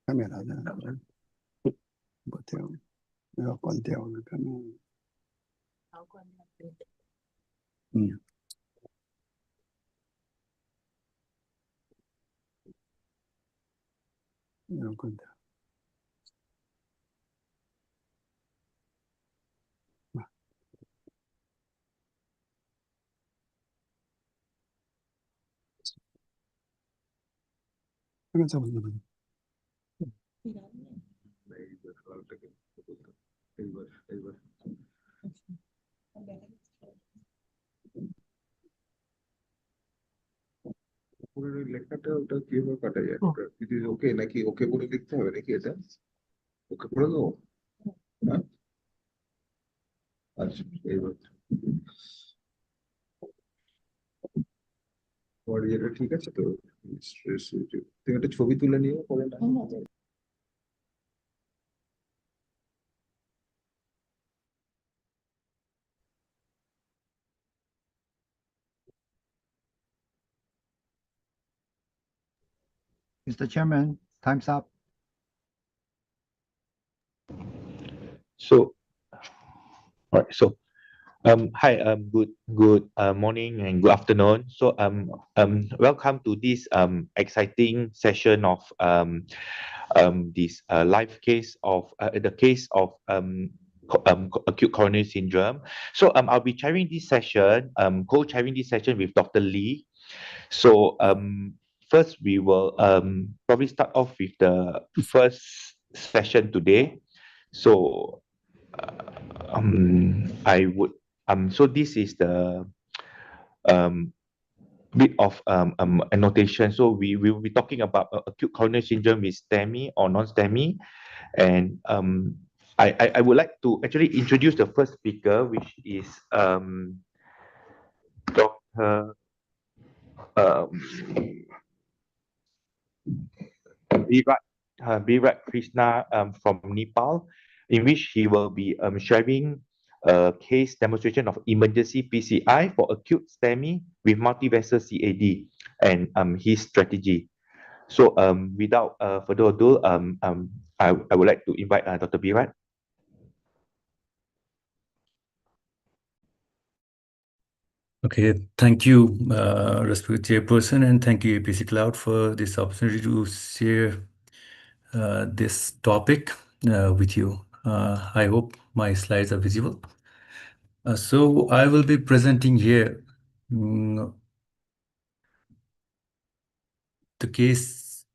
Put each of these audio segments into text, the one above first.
카메라잖아. 못해요. 내가 번대오는 카메라. 이런 건데. 하나 잡으면 লেখাটা ওটা কিভাবে কাটা যায়? ইট ইজ ওকে নাকি ওকে বলে লিখতে হবে নাকি এটা? ওকে করে দেবো? হ্যাঁ, আচ্ছা এইবার তোমার এটা ঠিক আছে তো? তুমি একটা ছবি তুলে নিও পরে না? Mr. Chairman, time's up. So, all right. So, hi. Good morning and good afternoon. So, welcome to this exciting session of this live case of the case of acute coronary syndrome. So, I'll be chairing this session, co-chairing this session with Dr. Lee. So, first we will probably start off with the first session today. So, I would so this is the bit of annotation. So we will be talking about acute coronary syndrome with STEMI or non-STEMI, and I would like to actually introduce the first speaker, which is Dr. Virat Krishna from Nepal, in which he will be sharing a case demonstration of emergency PCI for acute STEMI with multivessel CAD and his strategy. So without further ado, I would like to invite Dr. Virat. Okay, thank you, respected chairperson, and thank you, APC Cloud, for this opportunity to share this topic with you. I hope my slides are visible. So I will be presenting here the case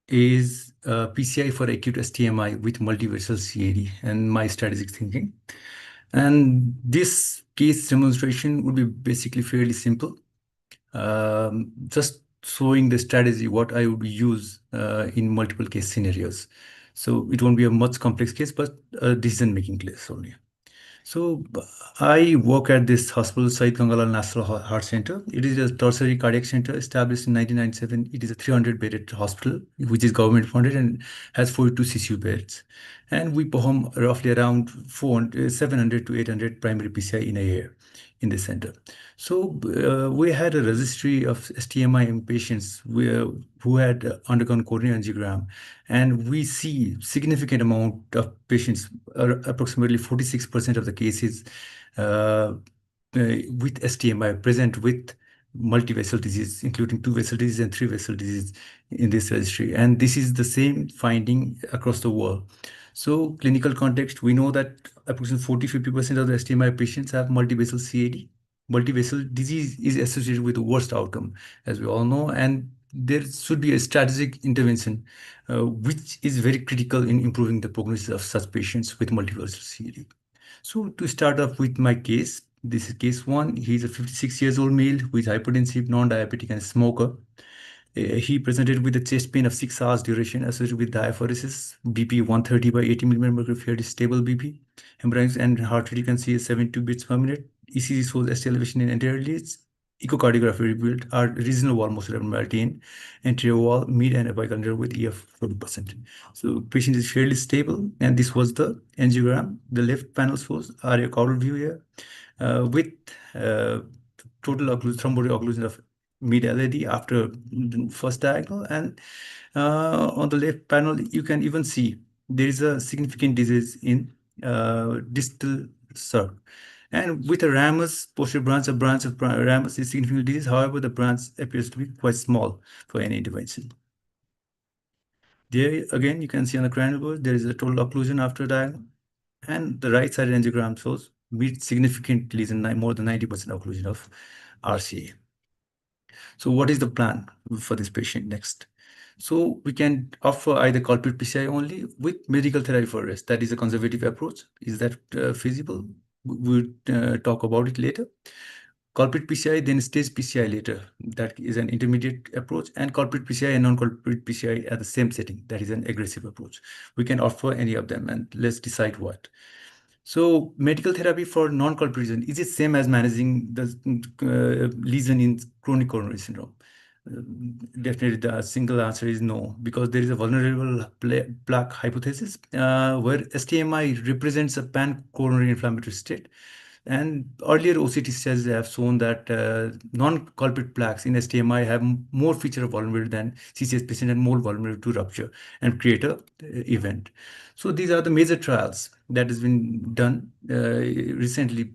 is PCI for acute STMI with multivessel CAD and my strategic thinking. And this case demonstration would be basically fairly simple. Just showing the strategy, what I would use in multiple case scenarios. So it won't be a much complex case, but a decision-making case only. So I work at this hospital, Syed Gangalal National Heart Center. It is a tertiary cardiac center established in 1997. It is a 300-bedded hospital, which is government funded and has 42 CCU beds. And we perform roughly around 700 to 800 primary PCI in a year in this center. So we had a registry of STMI patients who had undergone coronary angiogram, and we see significant amount of patients, approximately 46% of the cases with STMI present with multivessel disease, including two-vessel disease and three-vessel disease in this registry. And this is the same finding across the world. So clinical context, we know that approximately 40-50% of the STMI patients have multivessel CAD. Multivessel disease is associated with the worst outcome, as we all know, and there should be a strategic intervention, which is very critical in improving the prognosis of such patients with multivessel CAD. So to start off with my case, this is case one. He's a 56 years old male who is hypertensive, non-diabetic, and smoker. He presented with a chest pain of 6 hours duration associated with diaphoresis, BP 130 by 80 millimeter mercury, stable BP, hemorrhagic and heart rate you can see is 72 beats per minute. ECG shows ST elevation in anterior leads. Echocardiography revealed are regional wall muscle abnormality in anterior wall, mid and apical nerve with EF 40%. So patient is fairly stable, and this was the angiogram. The left panel shows RA caudal view here with total thrombotic occlusion of mid-LAD after the first diagonal, and on the left panel, you can even see there is a significant disease in distal circ. And with a ramus posterior branch, a branch of ramus is significant disease. However, the branch appears to be quite small for any intervention. There again, you can see on the cranial board, there is a total occlusion after diagonal. And the right side angiogram shows significant lesion, more than 90% occlusion of RCA. So what is the plan for this patient next? So we can offer either culprit PCI only with medical therapy for rest. That is a conservative approach. Is that feasible? We'll talk about it later. Culprit PCI, then stage PCI later. That is an intermediate approach. And culprit PCI and non-culprit PCI at the same setting. That is an aggressive approach. We can offer any of them, and let's decide what. So medical therapy for non-culprit lesion, is it same as managing the lesion in chronic coronary syndrome? Definitely the single answer is no, because there is a vulnerable plaque hypothesis where STEMI represents a pan-coronary inflammatory state. And earlier OCT studies have shown that non-culprit plaques in STMI have more feature of vulnerability than CCS patient and more vulnerable to rupture and create a event. So these are the major trials that has been done recently,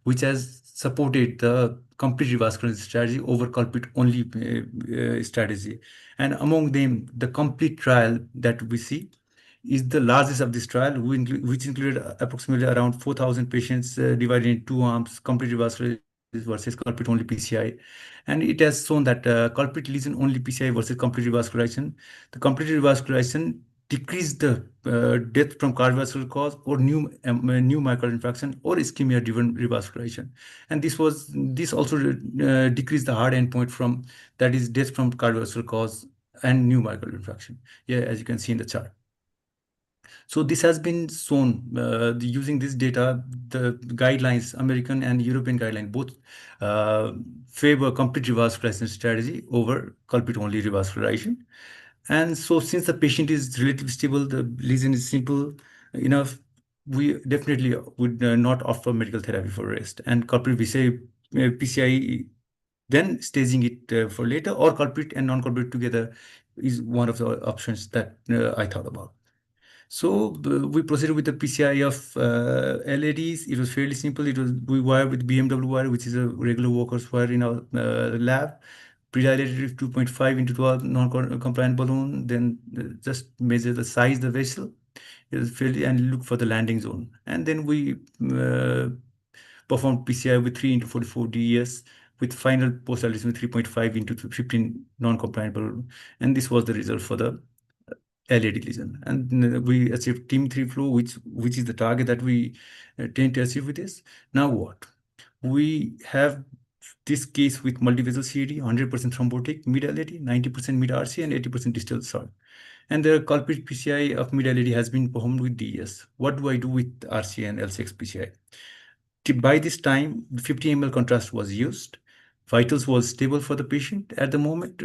which has supported the complete revascularization strategy over culprit only strategy. And among them, the complete trial that we see is the largest of this trial, which included approximately around 4,000 patients divided in two arms, complete revascularization versus culprit only PCI. And it has shown that culprit lesion only PCI versus complete revascularization, the complete revascularization decreased the death from cardiovascular cause or new myocardial infarction or ischemia driven revascularization. And this also decreased the hard endpoint from, that is, death from cardiovascular cause and new myocardial infarction. Yeah, as you can see in the chart. So this has been shown using this data, the guidelines, American and European guidelines, both favor complete revascularization strategy over culprit-only revascularization. And so since the patient is relatively stable, the lesion is simple enough, we definitely would not offer medical therapy for rest. And culprit PCI, then staging it for later, or culprit and non-culprit together is one of the options that I thought about. So we proceeded with the PCI of LADs. It was fairly simple. We wired with BMW wire, which is a regular workhorse wire in our lab. Pre-dilated 2.5 into 12 non-compliant balloon. Then just measure the size, the vessel, and look for the landing zone. And then we performed PCI with 3 into 44 DES with final post-dilation with 3.5 into 15 non-compliant balloon. And this was the result for the LAD lesion, and we achieved TIM3 flow, which is the target that we tend to achieve with this. Now what? We have this case with multivessel CAD, 100% thrombotic, mid-LAD, 90% mid-RC, and 80% distal salt. And the culprit PCI of mid-LAD has been performed with DES. What do I do with RC and L6 PCI? By this time, 50 ml contrast was used. Vitals was stable for the patient at the moment,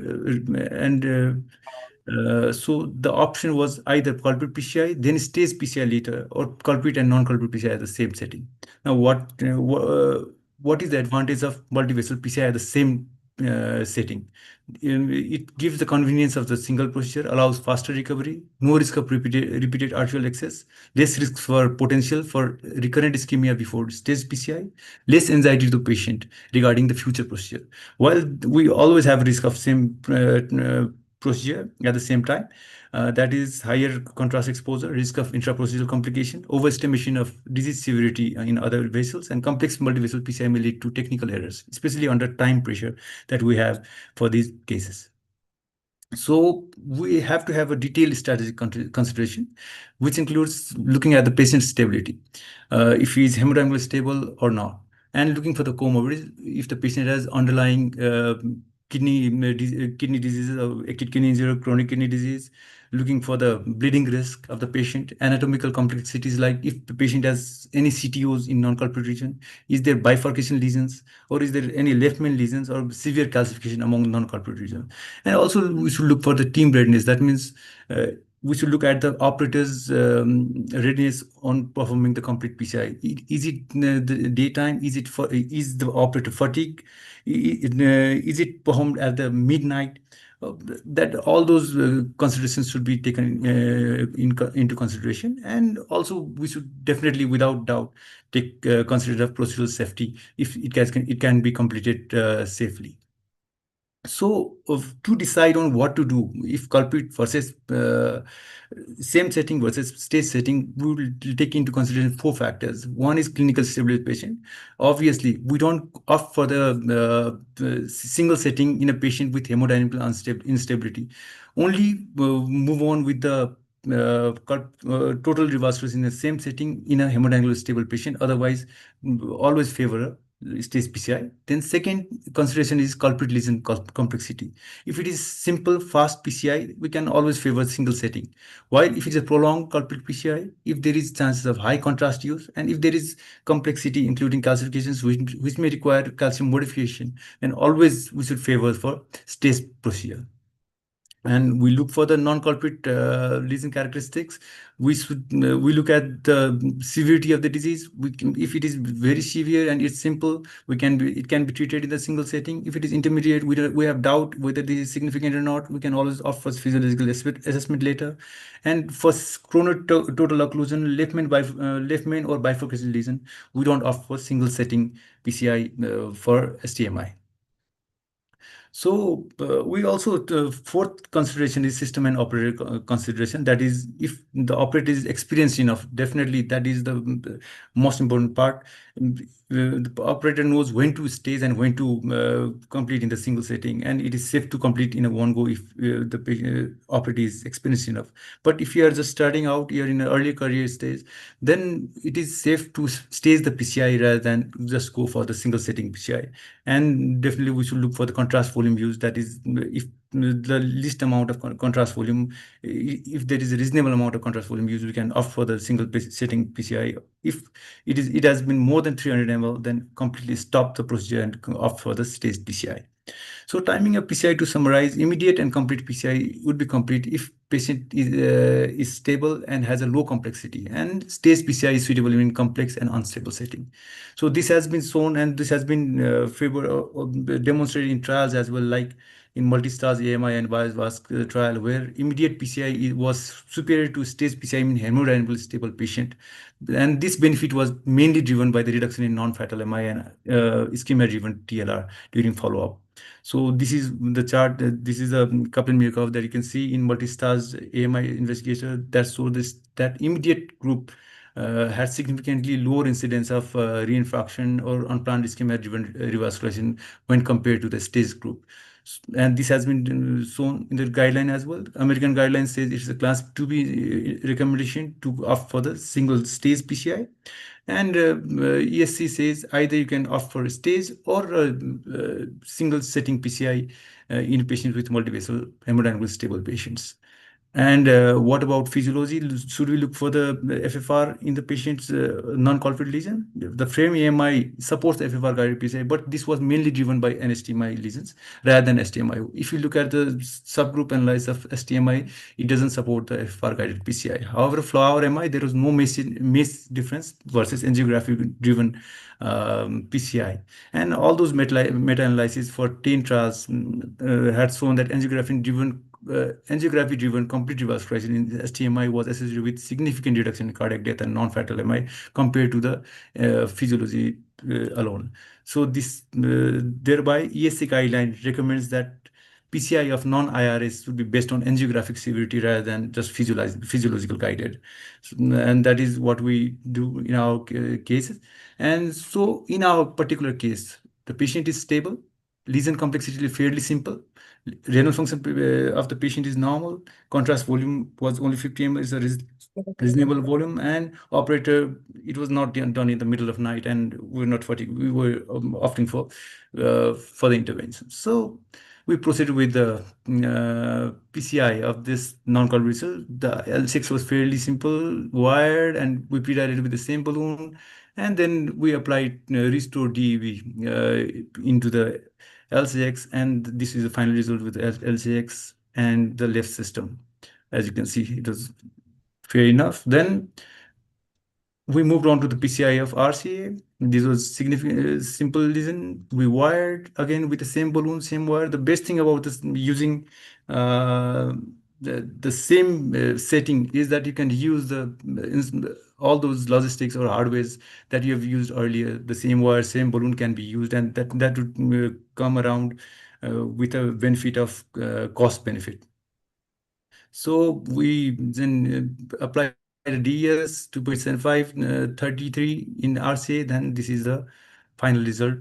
so the option was either culprit PCI, then stage PCI later, or culprit and non-culprit PCI at the same setting. Now, what is the advantage of multivessel PCI at the same setting? It gives the convenience of the single procedure, allows faster recovery, no risk of repeated arterial access, less risk for potential for recurrent ischemia before stage PCI, less anxiety to the patient regarding the future procedure. While we always have risk of same procedure at the same time, that is higher contrast exposure, risk of intraprocedural complication, overestimation of disease severity in other vessels, and complex multivessel PCI may lead to technical errors, especially under time pressure that we have for these cases. So we have to have a detailed strategic consideration, which includes looking at the patient's stability, if he is hemodynamically stable or not, and looking for the comorbidities, if the patient has underlying kidney diseases, or acute kidney injury, chronic kidney disease, looking for the bleeding risk of the patient, anatomical complexities like if the patient has any CTOs in non-culprit region, is there bifurcation lesions, or is there any left main lesions or severe calcification among non-culprit region. And also we should look for the team readiness. That means we should look at the operator's readiness on performing the complete PCI. Is it the daytime? Is the operator fatigued? Is it performed at the midnight? That all those considerations should be taken into consideration, and also we should definitely, without doubt, take consider of procedural safety if it can be completed safely. So to decide on what to do, if culprit versus same setting versus stage setting, we will take into consideration 4 factors. One is clinical stability patient. Obviously, we don't opt for the single setting in a patient with hemodynamic instability. Only move on with the total revascularization in the same setting in a hemodynamically stable patient. Otherwise, always favor stage PCI. Then second consideration is culprit lesion complexity. If it is simple, fast PCI, we can always favor single setting. While if it's a prolonged culprit PCI, if there is chances of high contrast use, and if there is complexity, including calcifications, which may require calcium modification, then always we should favor for stage procedure. And we look for the non-culprit lesion characteristics. We look at the severity of the disease. If it is very severe and it's simple, it can be treated in the single setting. If it is intermediate, we have doubt whether this is significant or not, we can always opt for physiological assessment later. And for chronic total occlusion, left main or bifurcation lesion, we don't opt for single setting PCI for STMI. So we also, fourth consideration is system and operator consideration. That is, if the operator is experienced enough, definitely that is the most important part. The operator knows when to stage and when to complete in the single setting, and it is safe to complete in a one go if the operator is experienced enough. But if you are just starting out, you're in an early career stage, then it is safe to stage the PCI rather than just go for the single setting PCI. And definitely we should look for the contrast volume use. That is, if the least amount of contrast volume, if there is a reasonable amount of contrast volume use, we can opt for the single setting PCI. If it has been more than 300 ml, then completely stop the procedure and opt for the staged PCI. So timing of PCI, to summarize, immediate and complete PCI would be complete if patient is stable and has a low complexity, and staged PCI is suitable in complex and unstable setting. So this has been shown, and this has been demonstrated in trials as well, like in multi-stars AMI and VASC trial, where immediate PCI was superior to staged PCI in hemodynamically stable patient. And this benefit was mainly driven by the reduction in non-fatal MI and ischemia-driven TLR during follow-up. So this is the chart. This is a Kaplan-Meier curve that you can see in multi-stars AMI investigation that show that immediate group had significantly lower incidence of reinfarction or unplanned ischemia-driven revascularization when compared to the stage group. And this has been shown in the guideline as well. American guideline says it's a class 2B recommendation to opt for the single stage PCI. And ESC says either you can opt for a stage or single setting PCI in patients with multivessel hemodynamically stable patients. And what about physiology? Should we look for the FFR in the patient's non-culprit lesion? The frame AMI supports the FFR guided PCI, but this was mainly driven by NSTEMI lesions rather than STMI. If you look at the subgroup analysis of STMI, it doesn't support the FFR guided PCI. However, flower MI, there was no MACE difference versus angiography driven PCI. And all those meta-analysis for 10 trials had shown that angiography-driven complete revascularization in STMI was associated with significant reduction in cardiac death and non-fatal MI compared to the physiology alone. So this thereby ESC guideline recommends that PCI of non-IRS should be based on angiographic severity rather than just physiological guided. And that is what we do in our cases. And so in our particular case, the patient is stable, lesion complexity is fairly simple, renal function of the patient is normal, contrast volume was only 50 ml, is a reasonable volume, and operator, it was not done in the middle of night, and we were not fatigued. We were opting for the intervention. So we proceeded with the PCI of this non-culprit result. The L6 was fairly simple, wired, and we pre-dilated with the same balloon. And then we applied restore DEV into the LCX, and this is the final result with LCX and the left system. As you can see, it was fair enough. Then we moved on to the PCI of RCA. This was significant, simple lesion. We wired again with the same balloon, same wire. The best thing about this using the same setting is that you can use all those logistics or hardwares that you have used earlier. The same wire, same balloon can be used, and that would come around with a benefit of cost benefit. So we then applied a DES 2.75 33 in RCA. Then this is the final result,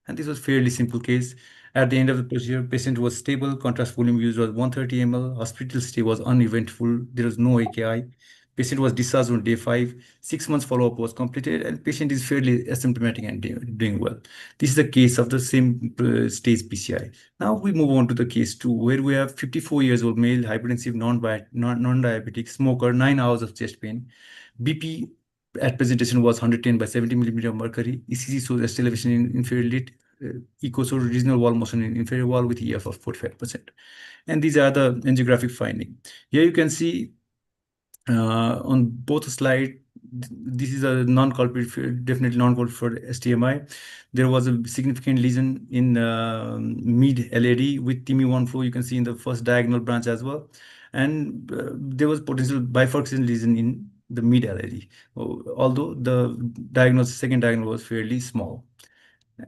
and this was fairly simple case. At the end of the procedure, patient was stable. Contrast volume used was 130 ml. Hospital stay was uneventful. There was no AKI. Patient was discharged on day 5. 6 months follow-up was completed, and patient is fairly asymptomatic and doing well. This is the case of the same stage PCI. Now we move on to the case 2, where we have 54 years old male, hypertensive, non-diabetic, smoker, 9 hours of chest pain. BP at presentation was 110 by 70 millimeter of mercury. ECG shows ST elevation in inferior lid. Echo shows regional wall motion in inferior wall with EF of 45%. And these are the angiographic findings. Here you can see on both slides, this is a non-culprit, definitely non-culprit for STMI. There was a significant lesion in mid LAD with TIMI1 flow. You can see in the first diagonal branch as well. And there was potential bifurcation lesion in the mid LAD, although the second diagonal was fairly small.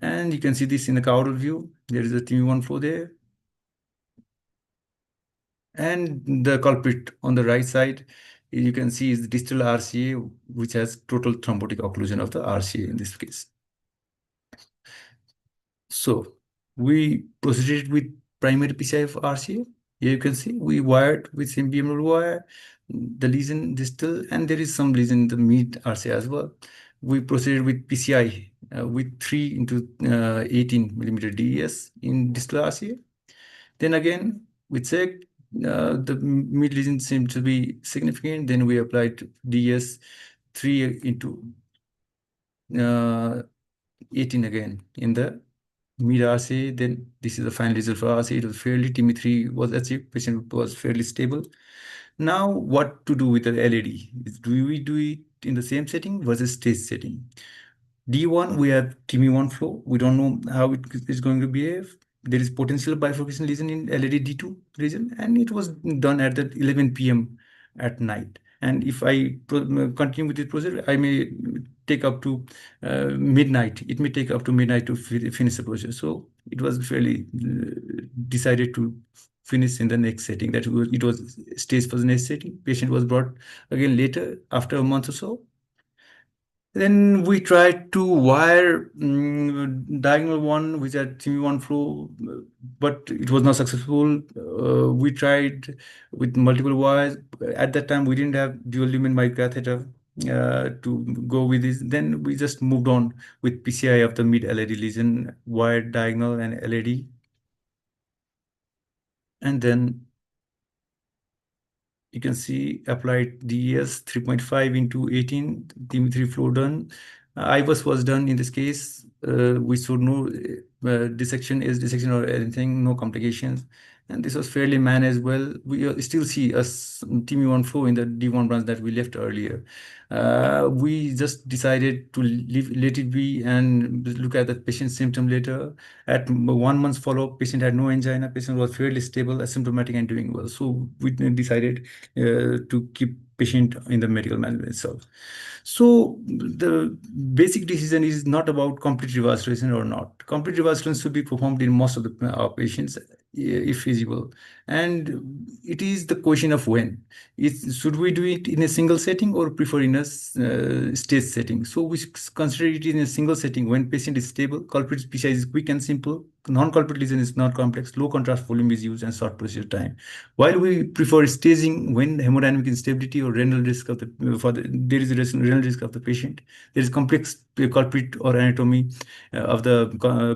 And you can see this in the caudal view. There is a TIMI1 flow there. And the culprit on the right side, you can see is the distal RCA, which has total thrombotic occlusion of the RCA in this case. So we proceeded with primary PCI of RCA. Here you can see we wired with same BML wire, the lesion distal, and there is some lesion in the mid RCA as well. We proceeded with PCI with 3 into 18 millimeter DES in distal RCA. Then again, we checked the mid lesion seemed to be significant. Then we applied DS 3 into 18 again in the mid RCA. Then this is the final result for RCA. It was fairly TIMI3 was achieved. Patient was fairly stable. Now, what to do with the LAD? Do we do it in the same setting versus stage setting? D1, we have TIMI1 flow. We don't know how it is going to behave. There is potential bifurcation lesion in LAD D2 region, and it was done at the 11 p.m. at night. And if I continue with this procedure, I may take up to midnight. It may take up to midnight to finish the procedure. So it was fairly decided to finish in the next setting. That it was stage for the next setting. Patient was brought again later after a month or so. Then we tried to wire diagonal one, which had TIMI1 flow, but it was not successful. We tried with multiple wires. At that time, we didn't have dual lumen microcatheter to go with this. Then we just moved on with PCI of the mid LAD lesion, wired diagonal and LAD. And then you can see applied DES 3.5 into 18, TIMI3 flow done. IVUS was done in this case. We saw no dissection or anything, no complications. And this was fairly managed well. We still see a TIMI1 flow in the D1 branch that we left earlier. We just decided to let it be and look at the patient's symptom later. At 1 month's follow-up, patient had no angina. Patient was fairly stable, asymptomatic, and doing well. So we decided to keep patient in the medical management itself. So the basic decision is not about complete revascularization or not. Complete revascularization should be performed in most of our patients if feasible. And it is the question of when. Should we do it in a single setting or prefer in a stage setting? So we consider it in a single setting when patient is stable, culprit PCI is quick and simple, non-culprit lesion is not complex, low contrast volume is used, and short procedure time. While we prefer staging when hemodynamic instability or renal risk of there is a renal risk of the patient, there is complex culprit or anatomy of the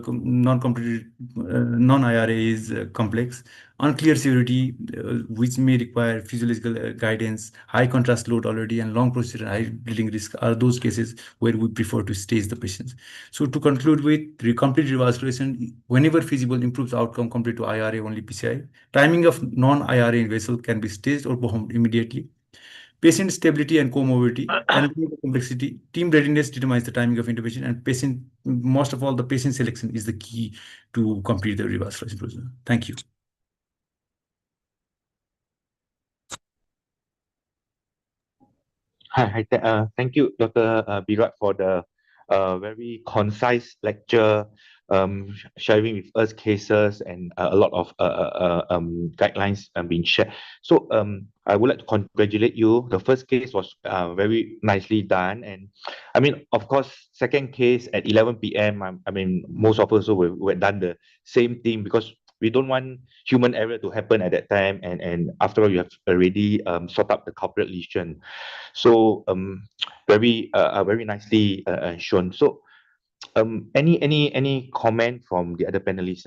non-complete non-IRA is complex, unclear severity, which may require physiological guidance, high contrast load already, and long procedure and high bleeding risk are those cases where we prefer to stage the patients. So to conclude with, complete revascularization when whenever feasible, improves outcome compared to IRA-only PCI. Timing of non-IRA vessel can be staged or performed immediately. Patient stability and comorbidity, anatomical complexity, team readiness determines the timing of intervention, and most of all, the patient selection is the key to complete the revascularization procedure. Thank you. Thank you, Dr. Birat, for the very concise lecture, sharing with us cases and a lot of guidelines being shared. So I would like to congratulate you. The first case was very nicely done, and I mean, of course, second case at 11 p.m. I mean, most of us were done the same thing because we don't want human error to happen at that time, and after all, you have already sort out the culprit lesion. So very nicely shown. So any comment from the other panelists?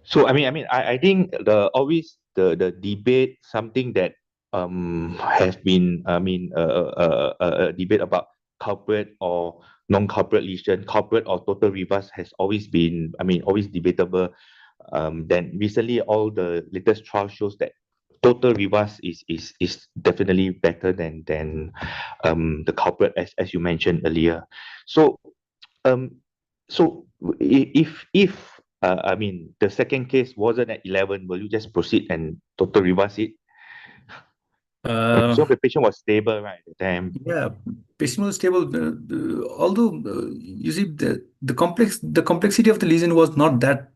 So I think always the debate, something that has been a debate about culprit or non-culprit lesion, culprit or total reverse has always been always debatable. Then recently all the latest trial shows that total reverse is definitely better than the culprit as you mentioned earlier. So if the second case wasn't at 11, will you just proceed and total reverse it? So the patient was stable, right, at the time? Yeah, patient was stable. Although you see the complexity of the lesion was not that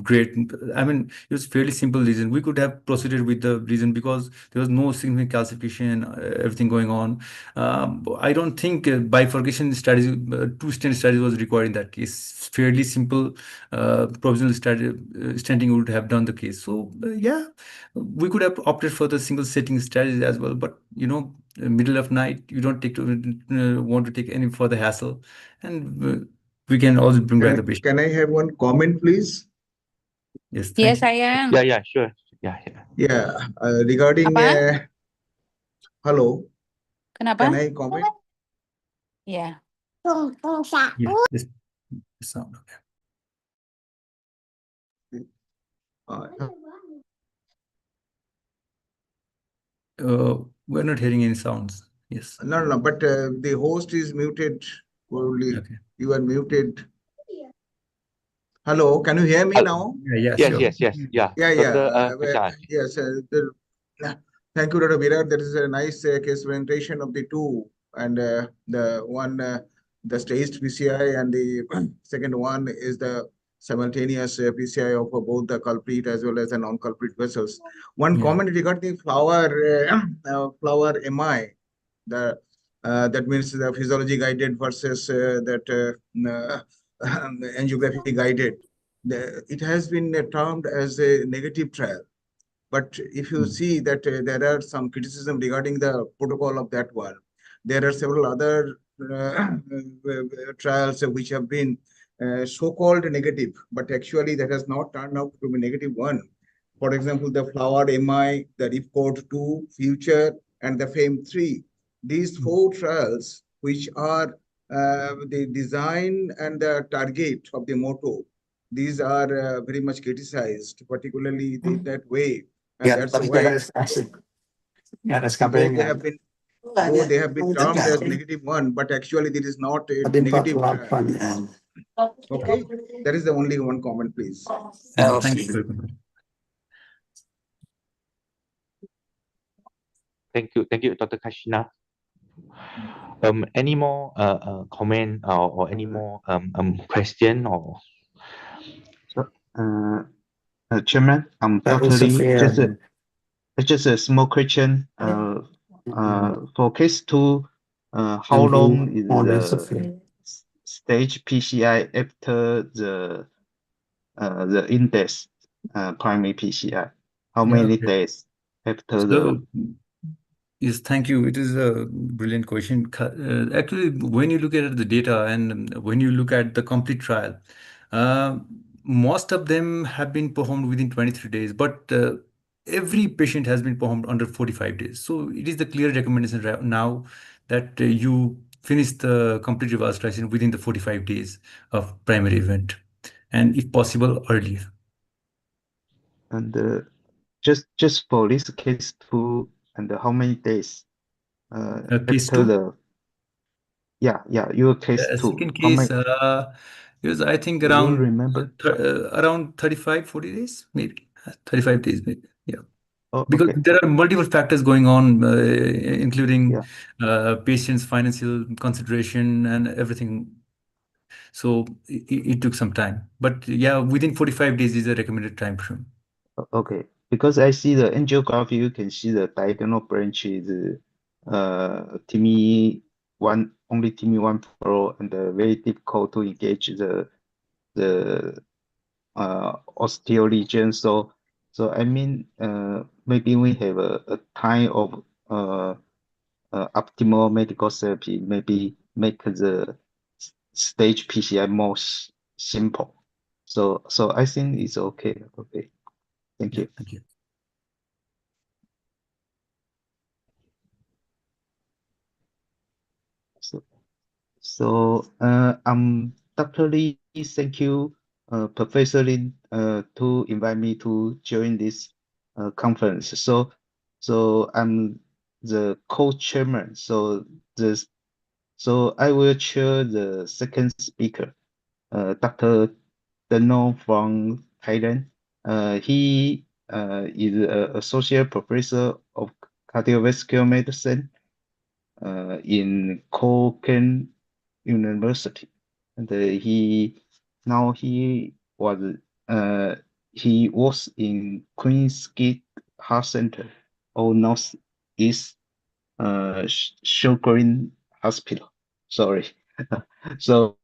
great. I mean, it was fairly simple lesion. We could have proceeded with the lesion because there was no significant calcification, everything going on. I don't think bifurcation strategy, two-stent strategy was required in that case. Fairly simple provisional strategy, stenting would have done the case. So yeah, we could have opted for the single setting strategy as well. But middle of night, you don't want to take any further hassle, and we can also bring back the patient. Can I have one comment, please? Yes, Yes, I am. Yeah, sure. Yeah, regarding Apa? hello, Kenapa? can I comment? Yeah. Yeah, this sound. We're not hearing any sounds. Yes. No, but the host is muted. Probably Okay. you are muted. Hello, can you hear me now? Yeah, Yes, sure. yes. Yeah. Yes. Thank you, Dr. Virat. That is a nice case presentation of the two, and the one, the staged PCI, and the second one is the simultaneous PCI of both the culprit as well as the non-culprit vessels. One comment regarding flower MI, that means the physiology guided versus angiography guided. It has been termed as a negative trial. But if you see that there are some criticism regarding the protocol of that one, there are several other trials which have been so-called negative, but actually that has not turned out to be negative one. For example, the Flower MI, the Ripcord 2, Future, and the FAME 3. These four trials, which are the design and the target of the motto, these are very much criticized, particularly that way. And that's why they have been termed as negative one, but actually there is not a negative trial. Okay, that is the only one comment, please. Thank you. Thank you, Dr. Kashina. Any more comment or any more question or? Chairman, totally just a small question. For case 2, how long is the stage PCI after the index primary PCI? How many days after the? Yes, thank you. It is a brilliant question. Actually, when you look at the data and when you look at the complete trial, most of them have been performed within 23 days. But every patient has been performed under 45 days. So it is the clear recommendation right now that you finish the complete revascularization within the 45 days of primary event, and if possible, earlier. And just for this case 2, and how many days Case after 2? your case 2, Second how case, many, it was, I think, do you around remember? around 35, 40 days, maybe 35 days, maybe. Yeah. Oh, Because okay, there are multiple factors going on, including yeah. patient's financial consideration and everything. So it took some time. But yeah, within 45 days is a recommended time frame. Okay, because I see the angiography, you can see the diagonal branch is TIMI one, only TIMI 1 Pro, and very difficult to engage the osteoregion. So I mean, maybe we have a time of optimal medical therapy, maybe make the stage PCI more simple. So I think it's okay. Okay, thank Yeah, you. thank you. So Dr. Lee, thank you, Professor Lin, to invite me to join this conference. So I'm the co-chairman. So I will chair the second speaker, Dr. Deno from Thailand. He is an associate professor of cardiovascular medicine in Cochrane University, and he was in Queen's Gate Heart Center or Northeast Shore Hospital. Sorry. So,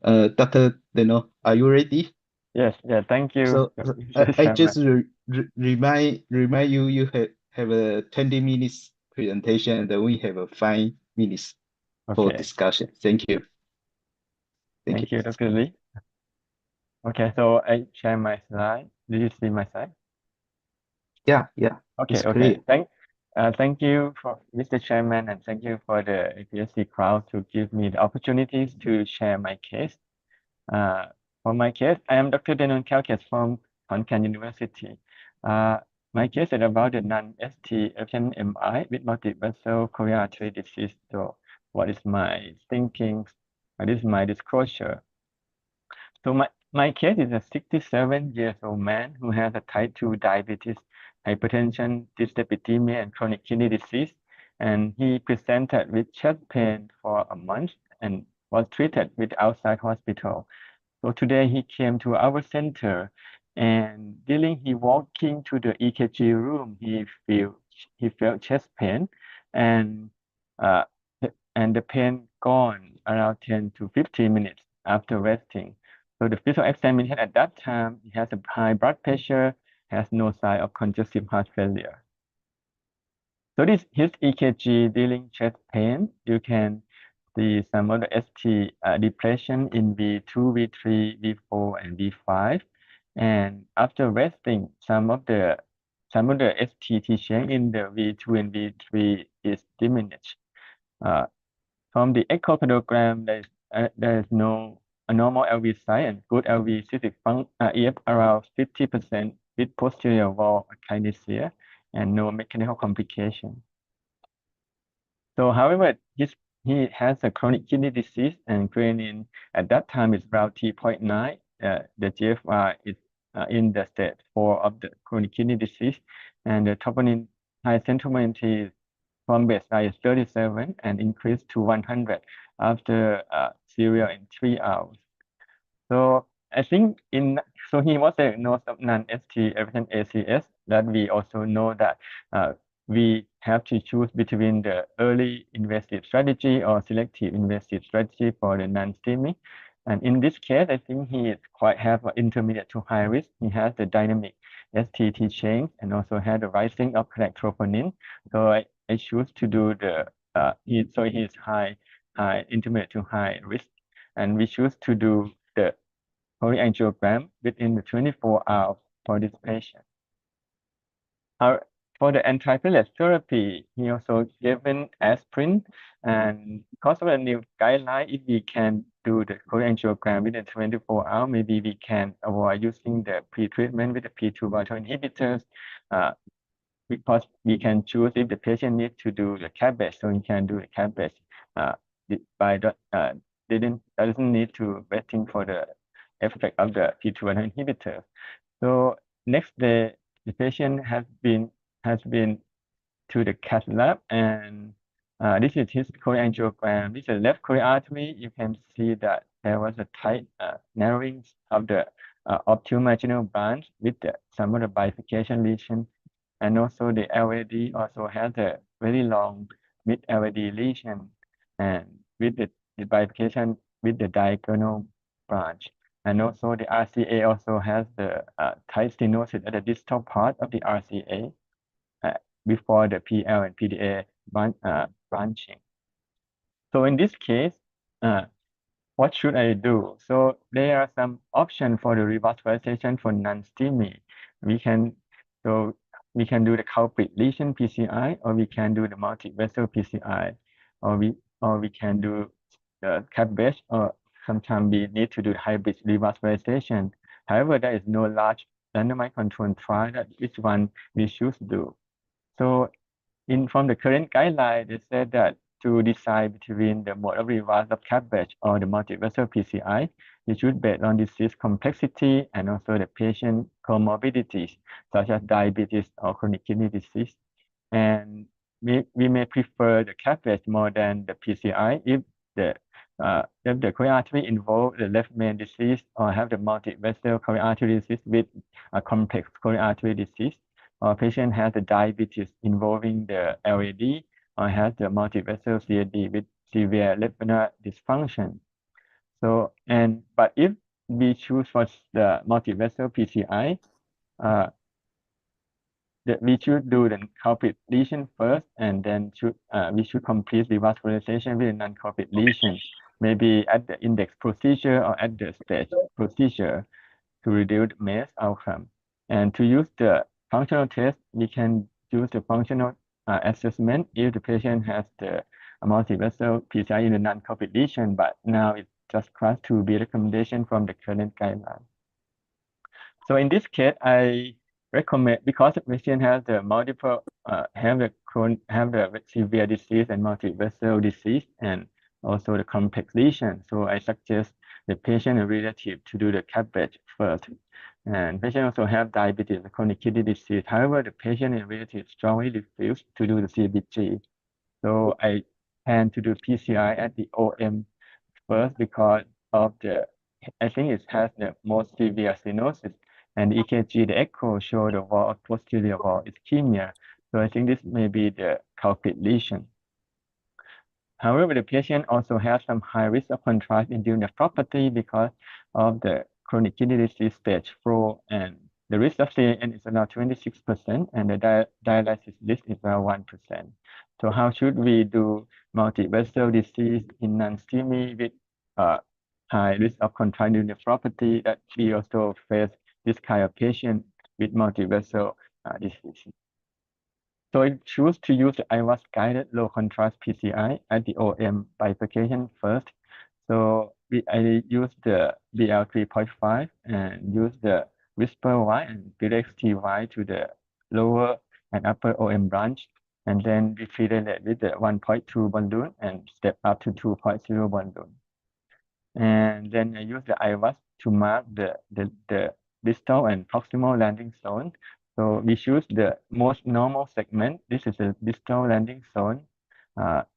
Dr. Deno, are you ready? Yes, yeah, thank you, So Mr. I Chairman. just remind you have a 20 minutes presentation, and then we have a 5 minutes for Okay, discussion. Thank you. thank you, Dr. Lee. Okay, so I share my slide. Do you see my slide? Yeah, Okay, it's okay. clear. Thank you for Mr. Chairman, and thank you for the APSC crowd to give me the opportunities to share my case. For my case, I am Dr. Denon Kalkes from Konkan University. My case is about the non-ST MI with multivessel coronary artery disease. So what is my thinking? What is my disclosure? So my case is a 67-year-old man who has a type 2 diabetes, hypertension, dyslipidemia, and chronic kidney disease. And he presented with chest pain for a month and was treated with outside hospital. So today he came to our center, and during he walking to the EKG room, he felt chest pain, and uh, the pain gone around 10 to 15 minutes after resting. So the physical examination at that time, he has a high blood pressure, has no sign of congestive heart failure. So this his EKG during chest pain. You can see some of the ST depression in V2, V3, V4, and V5. And after resting, some of the ST change in the V2 and V3 is diminished. From the echocardiogram, there is no a normal LV size and good LV cystic EF around 50% with posterior wall kinesia and no mechanical complication. So, however, he has a chronic kidney disease, and creatinine at that time is around T.9. The GFR is in the stage 4 of the chronic kidney disease, and the troponin high centromer T from baseline is 37 and increased to 100 after serial in 3 hours. So I think so he was diagnosed of non-ST evident ACS, that we also know that we have to choose between the early invasive strategy or selective invasive strategy for the non-STEMI. And in this case, I think he is have an intermediate to high risk. He has the dynamic STT change and also had the rising of cardiac troponin. So I choose to do the he's high intermediate to high risk, and we choose to do the angiogram within the 24 hours for this patient. For the antiplatelet therapy, he also given aspirin, and because of the new guideline, if we can do the choleangiogram within 24 hours, maybe we can avoid using the pre-treatment with the P2 vital inhibitors, because we can choose if the patient needs to do the cabbage, so we can do the cabbage by the doesn't need to waiting for the effect of the P2 vital inhibitor. So next day, the patient has been to the cath lab, and this is his choleangiogram. This is left coronary artery. You can see that there was a tight narrowing of the obtuse marginal branch with some of the bifurcation lesion, and also the LAD also has a very long mid LAD lesion, and with the bifurcation with the diagonal branch. And also the RCA also has the tight stenosis at the distal part of the RCA before the PL and PDA branching. So in this case, what should I do? So there are some options for the revascularization for non-STEMI. We can do the culprit lesion PCI, or we can do the multivessel PCI, or we can do the cabbage, or sometimes we need to do hybrid revascularization. However, there is no large randomized controlled trial that which one we should do. So from the current guideline, they said that to decide between the mode of revasc of cabbage or the multivessel PCI, we should based on disease complexity and also the patient comorbidities, such as diabetes or chronic kidney disease. And we may prefer the cabbage more than the PCI if the coronary artery involve the left main disease or have the multivessel coronary artery disease with a complex coronary artery disease, or patient has the diabetes involving the LAD, or has the multivessel CAD with severe left venous dysfunction. So, but if we choose for the multivessel PCI, we should do the culprit lesion first, and then we should complete revascularization with a non-culprit lesion, maybe at the index procedure or at the stage procedure to reduce MACE outcome. And to use the functional test, we can use the functional assessment if the patient has the multivessel PCI in the non-culprit lesion, but now it's just class 2B recommendation from the current guideline. So in this case, I recommend, because the patient has the multiple, have the severe disease and multivessel disease, and also the complex lesion. So I suggest the patient and relative to do the cabbage first. And patient also have diabetes and chronic kidney disease. However, the patient and relative strongly refuse to do the CBG. So I plan to do PCI at the OM first because of I think it has the most severe stenosis, and the EKG, the echo show the wall of posterior wall ischemia. So I think this may be the culprit lesion. However, the patient also has some high risk of contrast-induced nephropathy because of the chronic kidney disease stage 4, and the risk of CAN is around 26%, and the dialysis risk is around 1%. So how should we do multivessel disease in non-STEMI with high risk of contrast-induced nephropathy, that we also face this kind of patient with multivessel disease? So I choose to use the IVAS guided low contrast PCI at the OM bifurcation first. So I use the BL 3.5 and use the Whisper Y and direct TY to the lower and upper OM branch, and then we fill it with the 1.2 balloon and step up to 2.0 balloon. And then I use the IVAS to mark the distal and proximal landing zone. So we choose the most normal segment. This is the distal landing zone.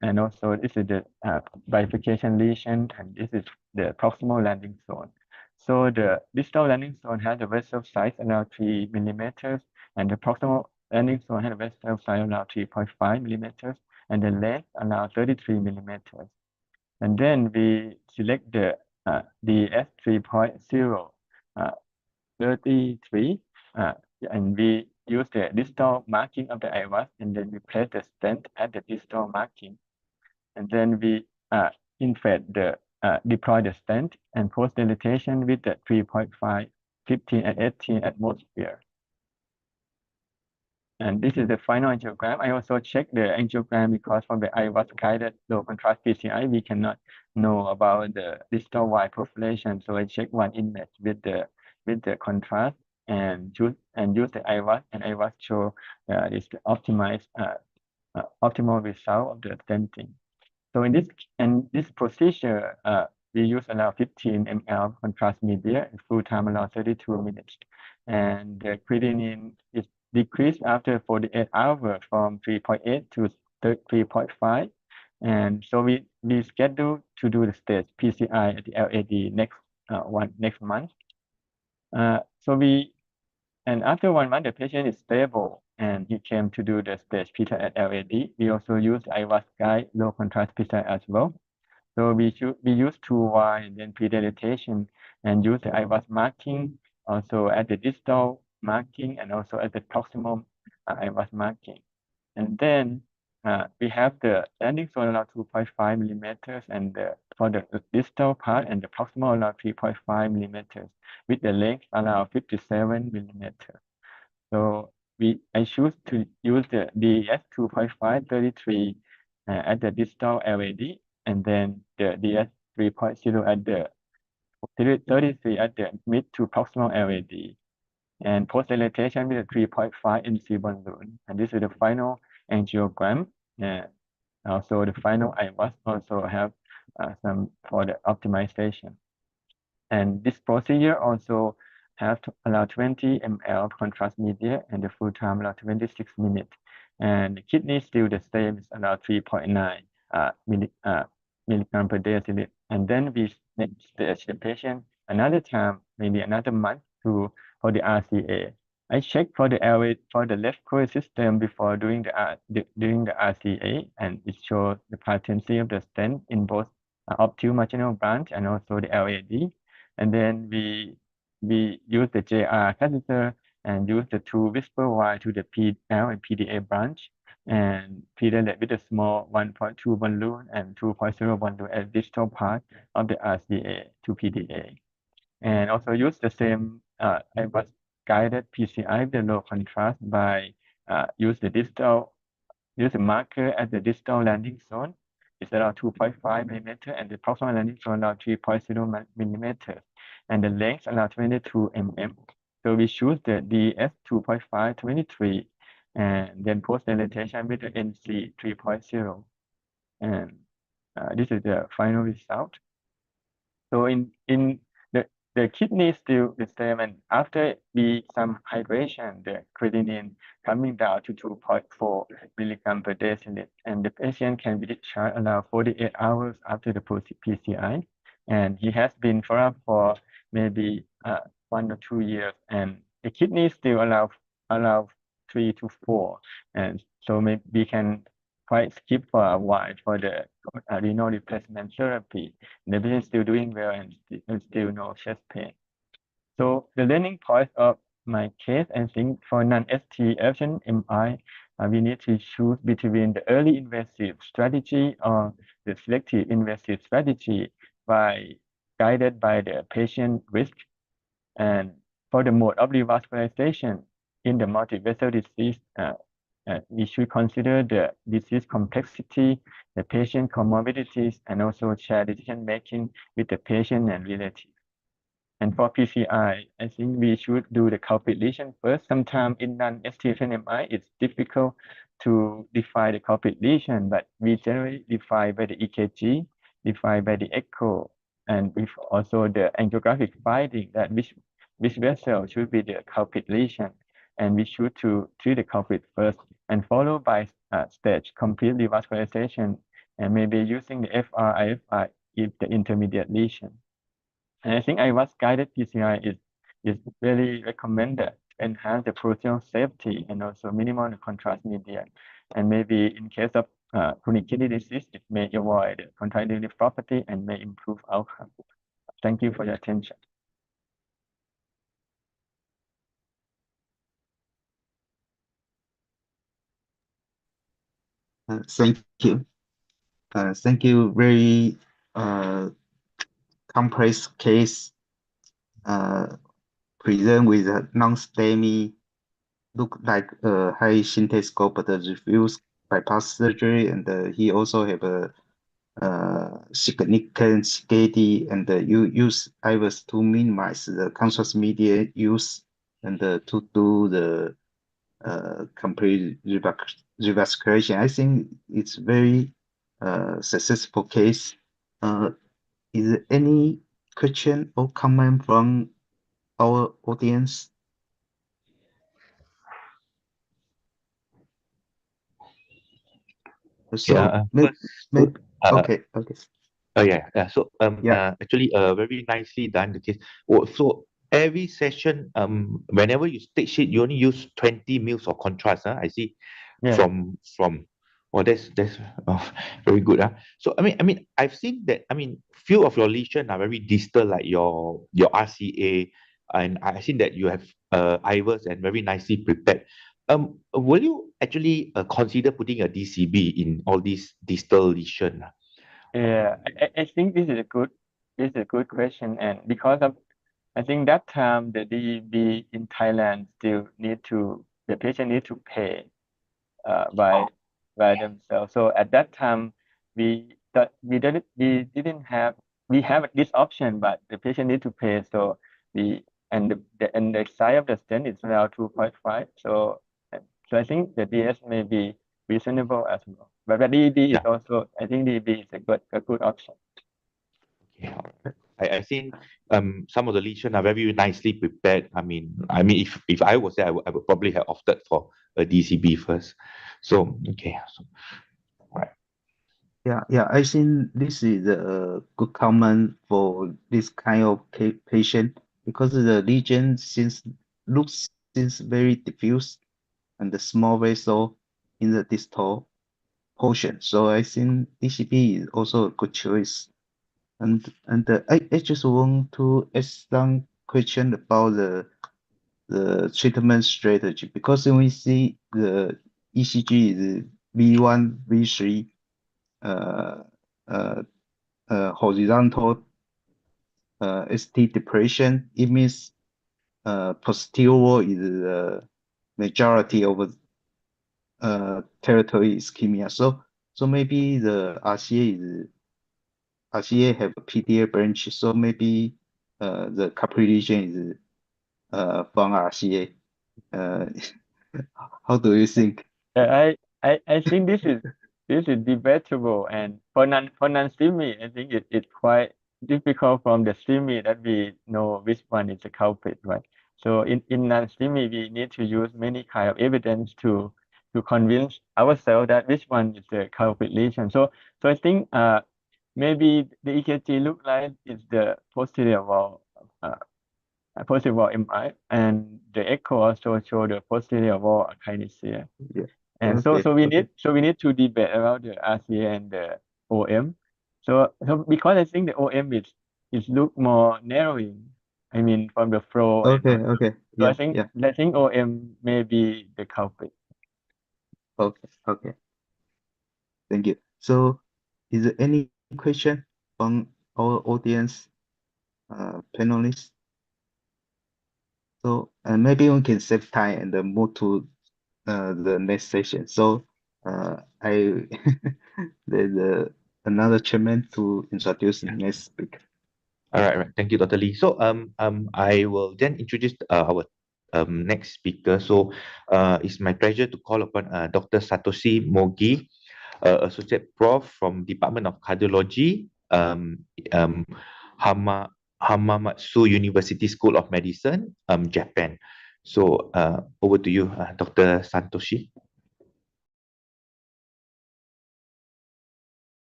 And also this is the bifurcation lesion, and this is the proximal landing zone. So the distal landing zone has a vessel size around 3 millimeters, and the proximal landing zone has a vessel size around 3.5 millimeters, and the length around 33 millimeters. And then we select the DS 3.0 33, and we use the distal marking of the IVAS, and then we place the stent at the distal marking. And then we deploy the stent and post dilatation with the 3.5, 15, and 18 atmosphere. And this is the final angiogram. I also checked the angiogram because from the IVAS guided low contrast PCI, we cannot know about the distal wide population. So I checked one image with the contrast and use the IVAS, and IVAS show this optimized optimal result of the stenting. So in this procedure, we use around 15 ml contrast media and full time around 32 minutes. And the creatinine is decreased after 48 hours from 3.8 to 3.5. And so we schedule to do the stage PCI at the LAD next month. And after 1 month, the patient is stable and he came to do the stage PCI at LAD. We also use IVAS guide low contrast PCI as well. So we use 2Y and then pre-dilatation and use the IVAS marking also at the distal marking and also at the proximal IVAS marking. And then we have the landing zone around 2.5 millimeters and for the distal part and the proximal around 3.5 millimeters with the length around 57 millimeters. So I choose to use the DS 2.533 at the distal LAD and then the DS 3.0 at the 33 at the mid to proximal LAD and post-dilatation with a 3.5 NC balloon. And this is the final angiogram. Also the final IVAS also have some for the optimization. And this procedure also have to allow 20 ml contrast media and the full time allow 26 minutes. And the kidney still the same, is around 3.9 milligram per deciliter. And then we stage the patient another time, maybe another month for the RCA. I checked for the left coil system before doing the RCA, and it shows the patency of the stent in both obtuse marginal branch and also the LAD. And then we use the JR catheter and use the two whisper wire to the PL and PDA branch and pre-dilate with a small 1.2 balloon and 2.0 balloon at distal part of the RCA to PDA. And also use the same IVAS guided PCI, the low contrast by use the marker at the distal landing zone. It's around 2.5 millimeter and the proximal landing zone around 3.0 millimeters and the length around 22 mm. So we choose the DS 2.523 and then post dilatation with the NC 3.0. And this is the final result. So in the kidney is still the same, and after some hydration, the creatinine coming down to 2.4 milligram per deciliter, and the patient can be discharged around 48 hours after the PCI, and he has been followed up for maybe 1 or 2 years, and the kidney still allow 3 to 4, and so maybe we can quite skip for a while for the renal replacement therapy. The patient is still doing well and still no chest pain. So the learning point of my case, I think for non-ST option MI, we need to choose between the early invasive strategy or the selective invasive strategy guided by the patient risk. And for the mode of revascularization in the multivessel disease, we should consider the disease complexity, the patient comorbidities, and also share decision-making with the patient and relatives. And for PCI, I think we should do the culprit lesion first. Sometimes in non-ST MI, it's difficult to define the culprit lesion, but we generally define by the EKG, define by the echo, and with also the angiographic finding that which vessel should be the culprit lesion. And we should to treat the culprit first and followed by stage complete revascularization and maybe using the FR-IFR if the intermediate lesion. And I think IVAS guided PCI is really recommended to enhance the procedural safety and also minimize the contrast media. And maybe in case of chronic kidney disease, it may avoid the contractile nephropathy and may improve outcome. Thank you for your attention. Thank you. Thank you. Very complex case present with a non-STEMI look like a high synthesis score, but refused bypass surgery, and he also have a significant CKD, and you use IVUS to minimize the contrast media use and to do the complete revascularization. I think it's very successful case. Is there any question or comment from our audience? So Yeah, maybe, first, okay. yeah. So Yeah. actually very nicely done the case. So every session, whenever you stage it, you only use 20 mils of contrast. I see Yeah. from that's very good. So I mean I've seen that, few of your lesions are very distal, like your RCA, and I've seen that you have IVUS and very nicely prepared. Will you actually consider putting a DCB in all these distal lesions? Yeah, I think this is a good question, and because of I think that time the DEB in Thailand still the patient need to pay by themselves. So at that time we have this option, but the patient need to pay. So the size of the stent is around 2.5. So I think the DS may be reasonable as well. But the DEB is also, I think DEB is a good option. Yeah, I think some of the lesions are very nicely prepared. I mean, if I was there, I would probably have opted for a DCB first. So okay, so right. Yeah. I think this is a good comment for this kind of patient, because the lesion looks very diffuse and the small vessel in the distal portion. So I think DCB is also a good choice. And I just want to ask some question about the treatment strategy, because when we see the ECG is V1, V3, horizontal ST depression, it means posterior wall is the majority of territory ischemia. So maybe the RCA have a PDA branch, so maybe the catheterization is from RCA. How do you think? I think this is debatable, and for non-STEMI, I think it's quite difficult from the STEMI that we know which one is the culprit, right? So in non-STEMI, we need to use many kind of evidence to convince ourselves that which one is the culprit lesion. So I think maybe the EKG look like it's the posterior wall MI, and the echo also show the posterior wall kinesia. Yeah. And Okay, so we need to debate about the RCA and the OM. So because I think the OM is look more narrowing. I mean, from the flow. Okay. So Yeah. I think OM may be the culprit. Okay. Thank you. So, is there any question from our audience, panelists? So, maybe we can save time and then move to the next session. So, I there's another chairman to introduce the next speaker. All right. Thank you, Dr. Lee. So I will then introduce our next speaker. So it's my pleasure to call upon Dr. Satoshi Mogi, Associate Prof from Department of Cardiology, Hamamatsu University School of Medicine, Japan. So over to you, Dr. Satoshi.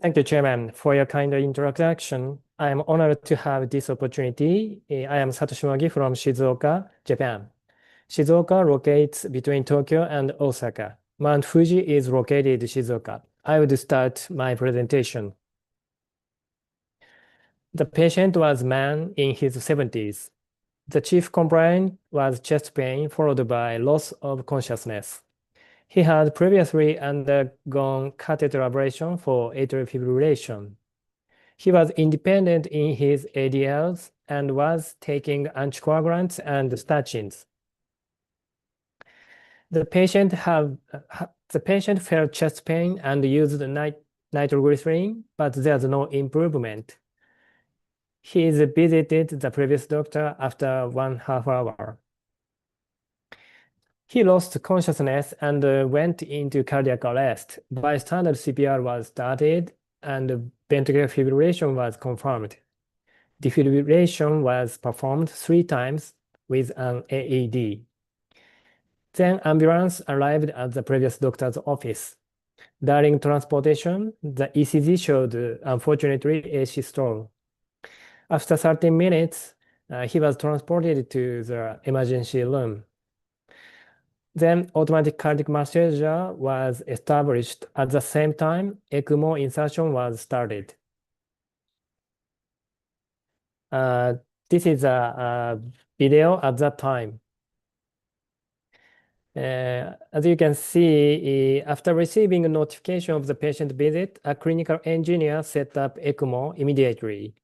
Thank you, Chairman, for your kind introduction. I am honored to have this opportunity. I am Satoshi Mogi from Shizuoka, Japan. Shizuoka locates between Tokyo and Osaka. Mount Fuji is located in Shizuoka. I would start my presentation. The patient was a man in his 70s. The chief complaint was chest pain followed by loss of consciousness. He had previously undergone catheter ablation for atrial fibrillation. He was independent in his ADLs and was taking anticoagulants and statins. The patient felt chest pain and used nitroglycerin, but there's no improvement. He visited the previous doctor after 1/2 hour. He lost consciousness and went into cardiac arrest. Bystander CPR was started and ventricular fibrillation was confirmed. Defibrillation was performed 3 times with an AED. Then ambulance arrived at the previous doctor's office. During transportation, the ECG showed, unfortunately, AC stall. After 13 minutes, he was transported to the emergency room. Then automatic cardiac massager was established. At the same time, ECMO insertion was started. This is a video at that time. As you can see, after receiving a notification of the patient visit, a clinical engineer set up ECMO immediately,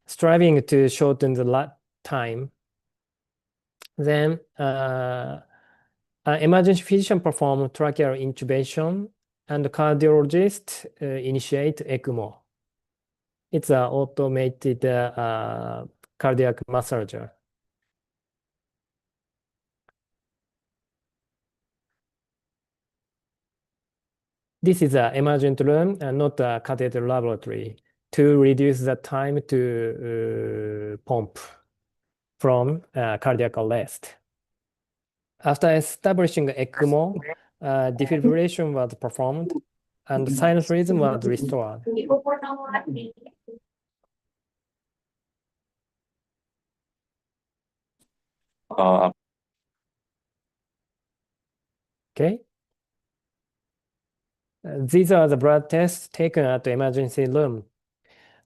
striving to shorten the time. Then an emergency physician performed tracheal intubation and the cardiologist initiate ECMO. It's an automated cardiac massager. This is an emergent room and not a catheter laboratory to reduce the time to pump from cardiac arrest. After establishing ECMO, defibrillation was performed and sinus rhythm was restored. Okay. These are the blood tests taken at the emergency room.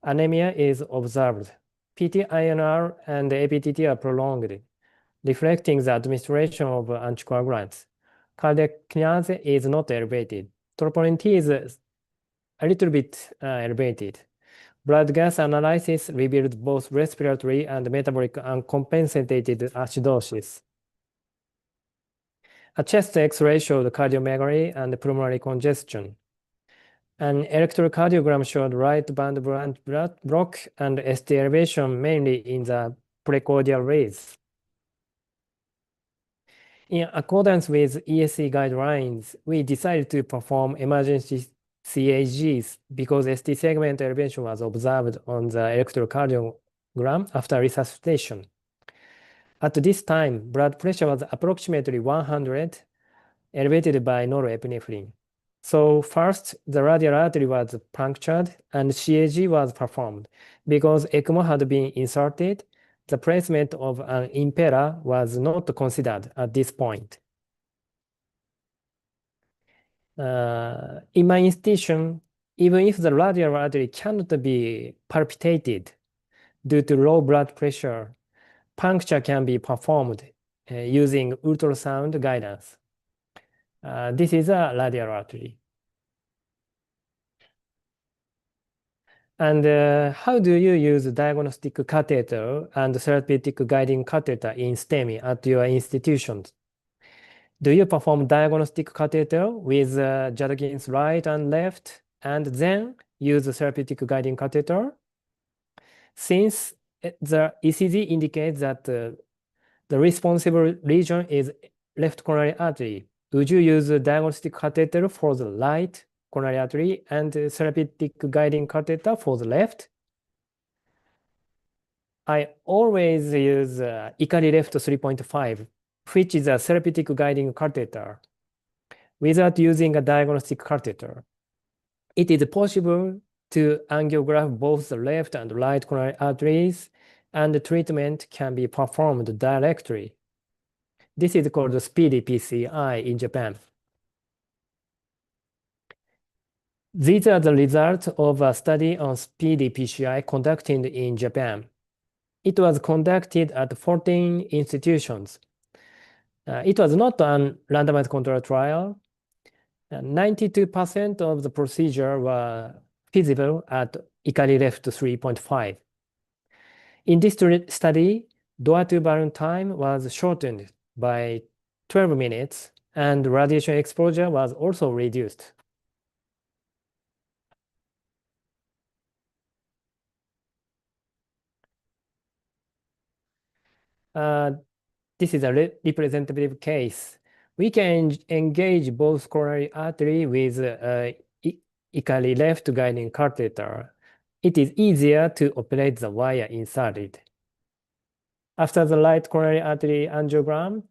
Anemia is observed. PT-INR and APTT are prolonged, reflecting the administration of anticoagulants. Cardiac kinase is not elevated. Troponin T is a little bit elevated. Blood gas analysis revealed both respiratory and metabolic uncompensated acidosis. A chest X-ray showed cardiomegaly and pulmonary congestion. An electrocardiogram showed right band blood block and ST elevation mainly in the precordial rays. In accordance with ESC guidelines, we decided to perform emergency CAGs because ST segment elevation was observed on the electrocardiogram after resuscitation. At this time, blood pressure was approximately 100, elevated by norepinephrine. So first, the radial artery was punctured and CAG was performed. Because ECMO had been inserted, the placement of an impeller was not considered at this point. In my institution, even if the radial artery cannot be palpitated due to low blood pressure, puncture can be performed using ultrasound guidance. This is a radial artery. And how do you use diagnostic catheter and therapeutic guiding catheter in STEMI at your institutions? Do you perform diagnostic catheter with Judkins right and left, and then use the therapeutic guiding catheter? Since the ECG indicates that the responsible region is left coronary artery, would you use a diagnostic catheter for the right coronary artery and therapeutic guiding catheter for the left? I always use Ikari left 3.5, which is a therapeutic guiding catheter, without using a diagnostic catheter. It is possible to angiograph both the left and right coronary arteries, and the treatment can be performed directly. This is called the speedy PCI in Japan. These are the results of a study on speedy PCI conducted in Japan. It was conducted at 14 institutions. It was not a randomized control trial. 92% of the procedure were feasible at ICARI left 3.5. In this study, door-to-balloon time was shortened by 12 minutes, and radiation exposure was also reduced. This is a representative case. We can engage both coronary artery with ICARI left guiding catheter. It is easier to operate the wire inserted. After the right coronary artery angiogram,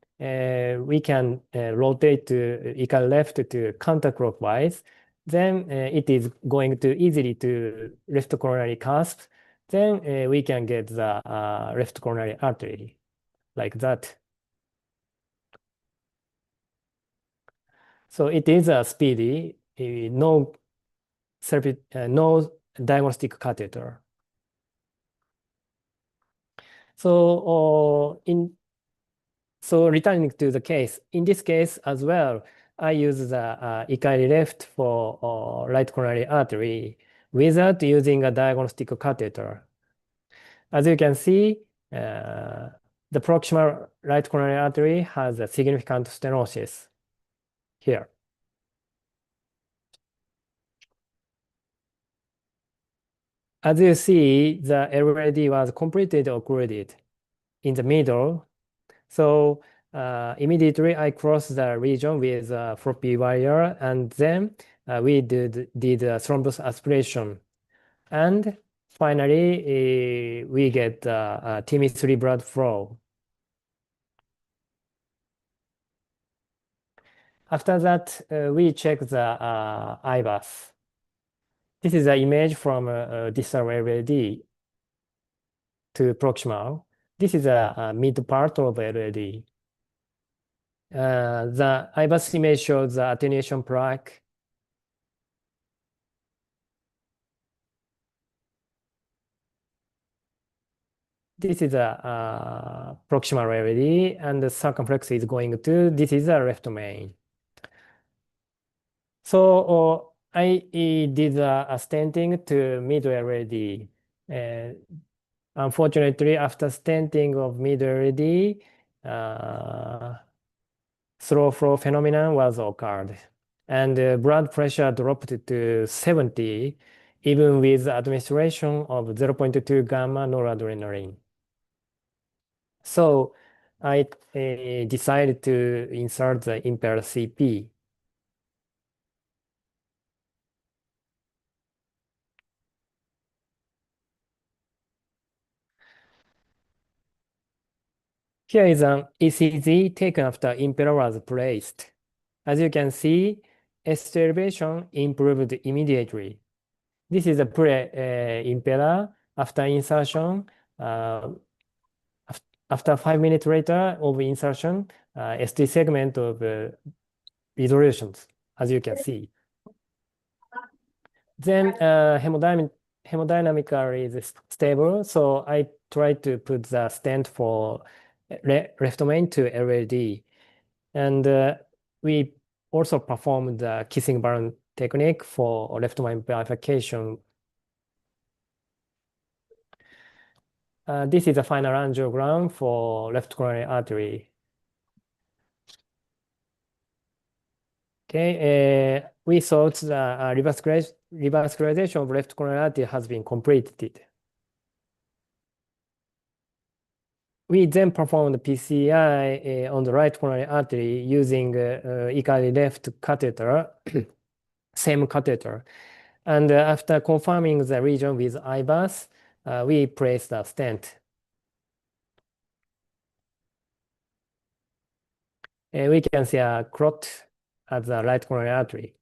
we can rotate to ICARI left to counterclockwise. Then it is going to easily to left coronary cusp. Then we can get the left coronary artery like that. So it is a speedy, no diagnostic catheter. So returning to the case, in this case as well, I use the ICARI left for right coronary artery without using a diagnostic catheter. As you can see, the proximal right coronary artery has a significant stenosis here. As you see, the LAD was completely occluded in the middle. So immediately I crossed the region with a floppy wire, and then we did a thrombus aspiration. And finally, we get TIMI3 blood flow. After that, we check the IVAS. This is an image from distal LAD to proximal. This is a mid part of LAD. The IVAS image shows the attenuation plaque. This is a proximal LAD, and the circumflex is going to, this is a left main. So I did a stenting to mid LAD. Unfortunately, after stenting of mid LAD, slow flow phenomenon was occurred, and blood pressure dropped to 70, even with administration of 0.2 gamma noradrenaline. So I decided to insert the impaired CP. Here is an ECG taken after impeller was placed. As you can see, ST elevation improved immediately. This is a pre-impeller. After insertion, after 5 minutes later of insertion, ST segment of resolutions, as you can see. Then hemodynamically is stable, so I try to put the stent for left main to LAD. And we also performed the kissing balloon technique for left main bifurcation. This is a final angiogram for left coronary artery. Okay, we thought the revascularization of left coronary artery has been completed. We then performed PCI on the right coronary artery using ICARI left catheter, same catheter. And after confirming the region with IVAS, we placed a stent. We can see a clot at the right coronary artery.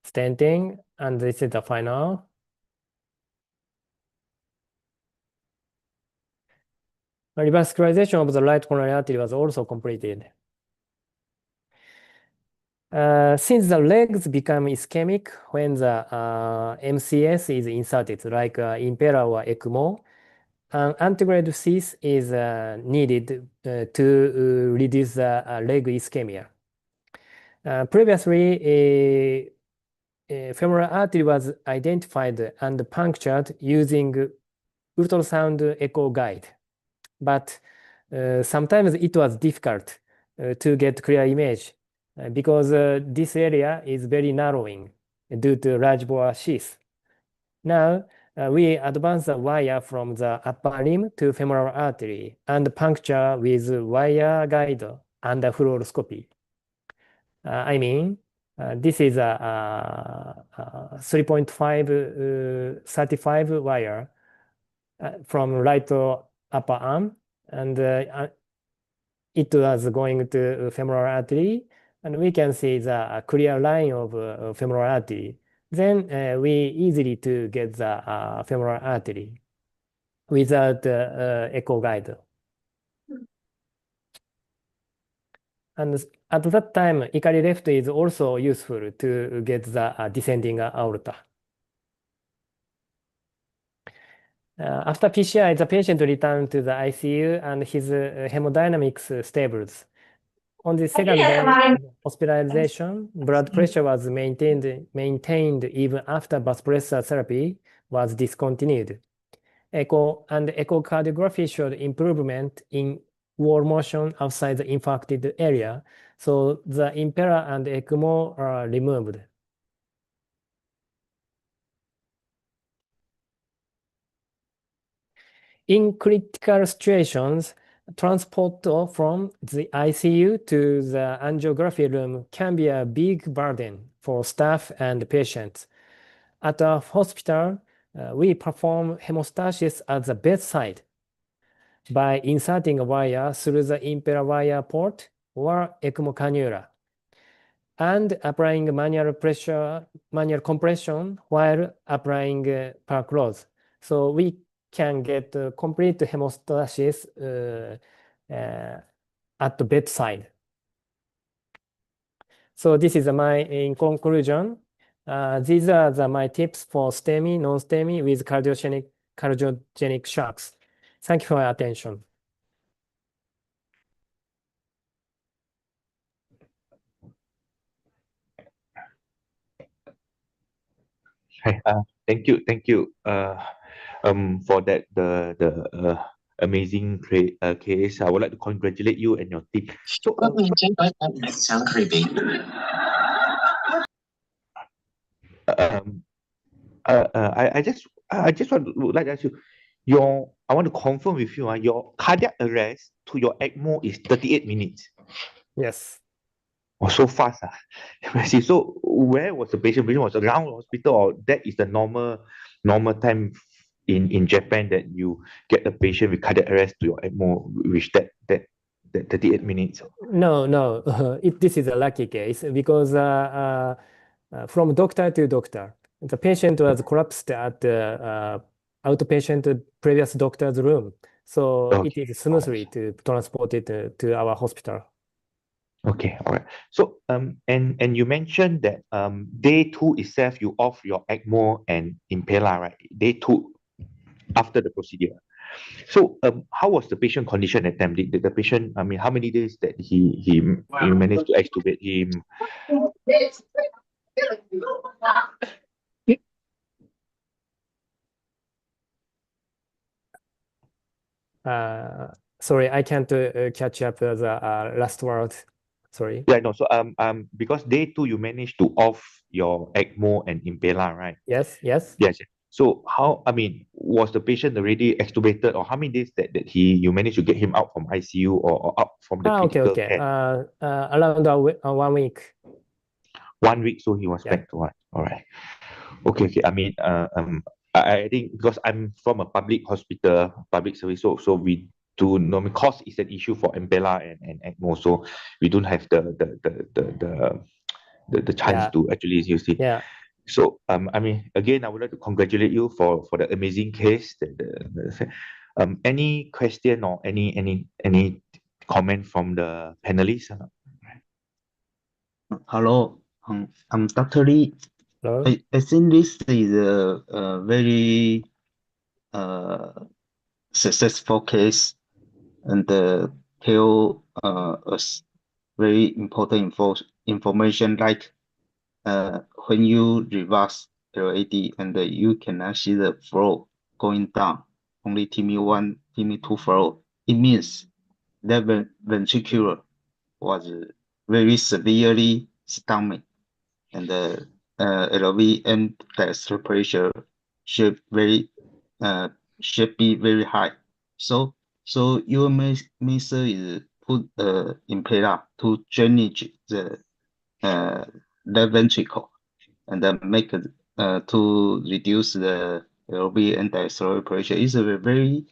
Stenting, and this is the final. Revascularization of the right coronary artery was also completed. Since the legs become ischemic when the MCS is inserted, like impeller or ECMO, an antegrade sheath is needed to reduce the leg ischemia. Previously, femoral artery was identified and punctured using ultrasound echo guide, but sometimes it was difficult to get clear image because this area is very narrowing due to large bore sheath. Now, we advance the wire from the upper limb to femoral artery and puncture with wire guide and fluoroscopy. This is a 3.5 35 wire from right upper arm, and it was going to femoral artery, and we can see the clear line of femoral artery. Then we easily to get the femoral artery without echo guide. And at that time, Ikari left is also useful to get the descending aorta. After PCI, the patient returned to the ICU and his hemodynamics stables. On the second day of hospitalization, blood pressure was maintained even after vasopressor therapy was discontinued. Echocardiography showed improvement in wall motion outside the infarcted area, so the impeller and ECMO are removed. In critical situations, transport from the ICU to the angiography room can be a big burden for staff and patients. At our hospital, we perform hemostasis at the bedside by inserting a wire through the impeller wire port or ECMO cannula and applying manual compression while applying perclose. So we can get complete hemostasis at the bedside. So this is in conclusion. These are my tips for STEMI, non-STEMI with cardiogenic shocks. Thank you for your attention. Hi, thank you for that the amazing case. I would like to congratulate you and your team. So, I just would like to ask you, I want to confirm with you, your cardiac arrest to your ECMO is 38 minutes. Yes. Oh, so fast. So where was the patient? Patient was around the hospital, or that is the normal time in Japan that you get a patient with cardiac arrest to your ECMO, which that 38 minutes? No. This is a lucky case because from doctor to doctor, the patient was collapsed at the outpatient previous doctor's room. So it is smoothly to transport it to our hospital. Okay, all right. So and you mentioned that day 2 itself you off your ECMO and impeller, right? Day 2 after the procedure. So how was the patient condition at time? Did the patient, how many days that you managed to extubate him? Sorry, I can't catch up the last word. Sorry. Yeah, no. So because day 2 you managed to off your ECMO and impeller, right? Yes. So how, was the patient already extubated, or how many days that you managed to get him out from ICU or out from the critical care? Around 1 week. 1 week, so he was back to work. All right. Okay. I think because I'm from a public hospital, public service, so we do know cost is an issue for impeller and ECMO, so we don't have the chance to actually use it. Yeah. So again, I would like to congratulate you for the amazing case. Any question or any comment from the panelists? Hello, I'm Dr. Lee. Hello. I think this is a very successful case and tell us very important information like when you reverse LAD and you cannot see the flow going down, only TIMI1, TIMI2 flow. It means that ventricular was very severely stomach and the LV and diastolic pressure should be very high. So your method is put impeller to drainage the left ventricle and then make to reduce the LV and diastolic pressure. It's a very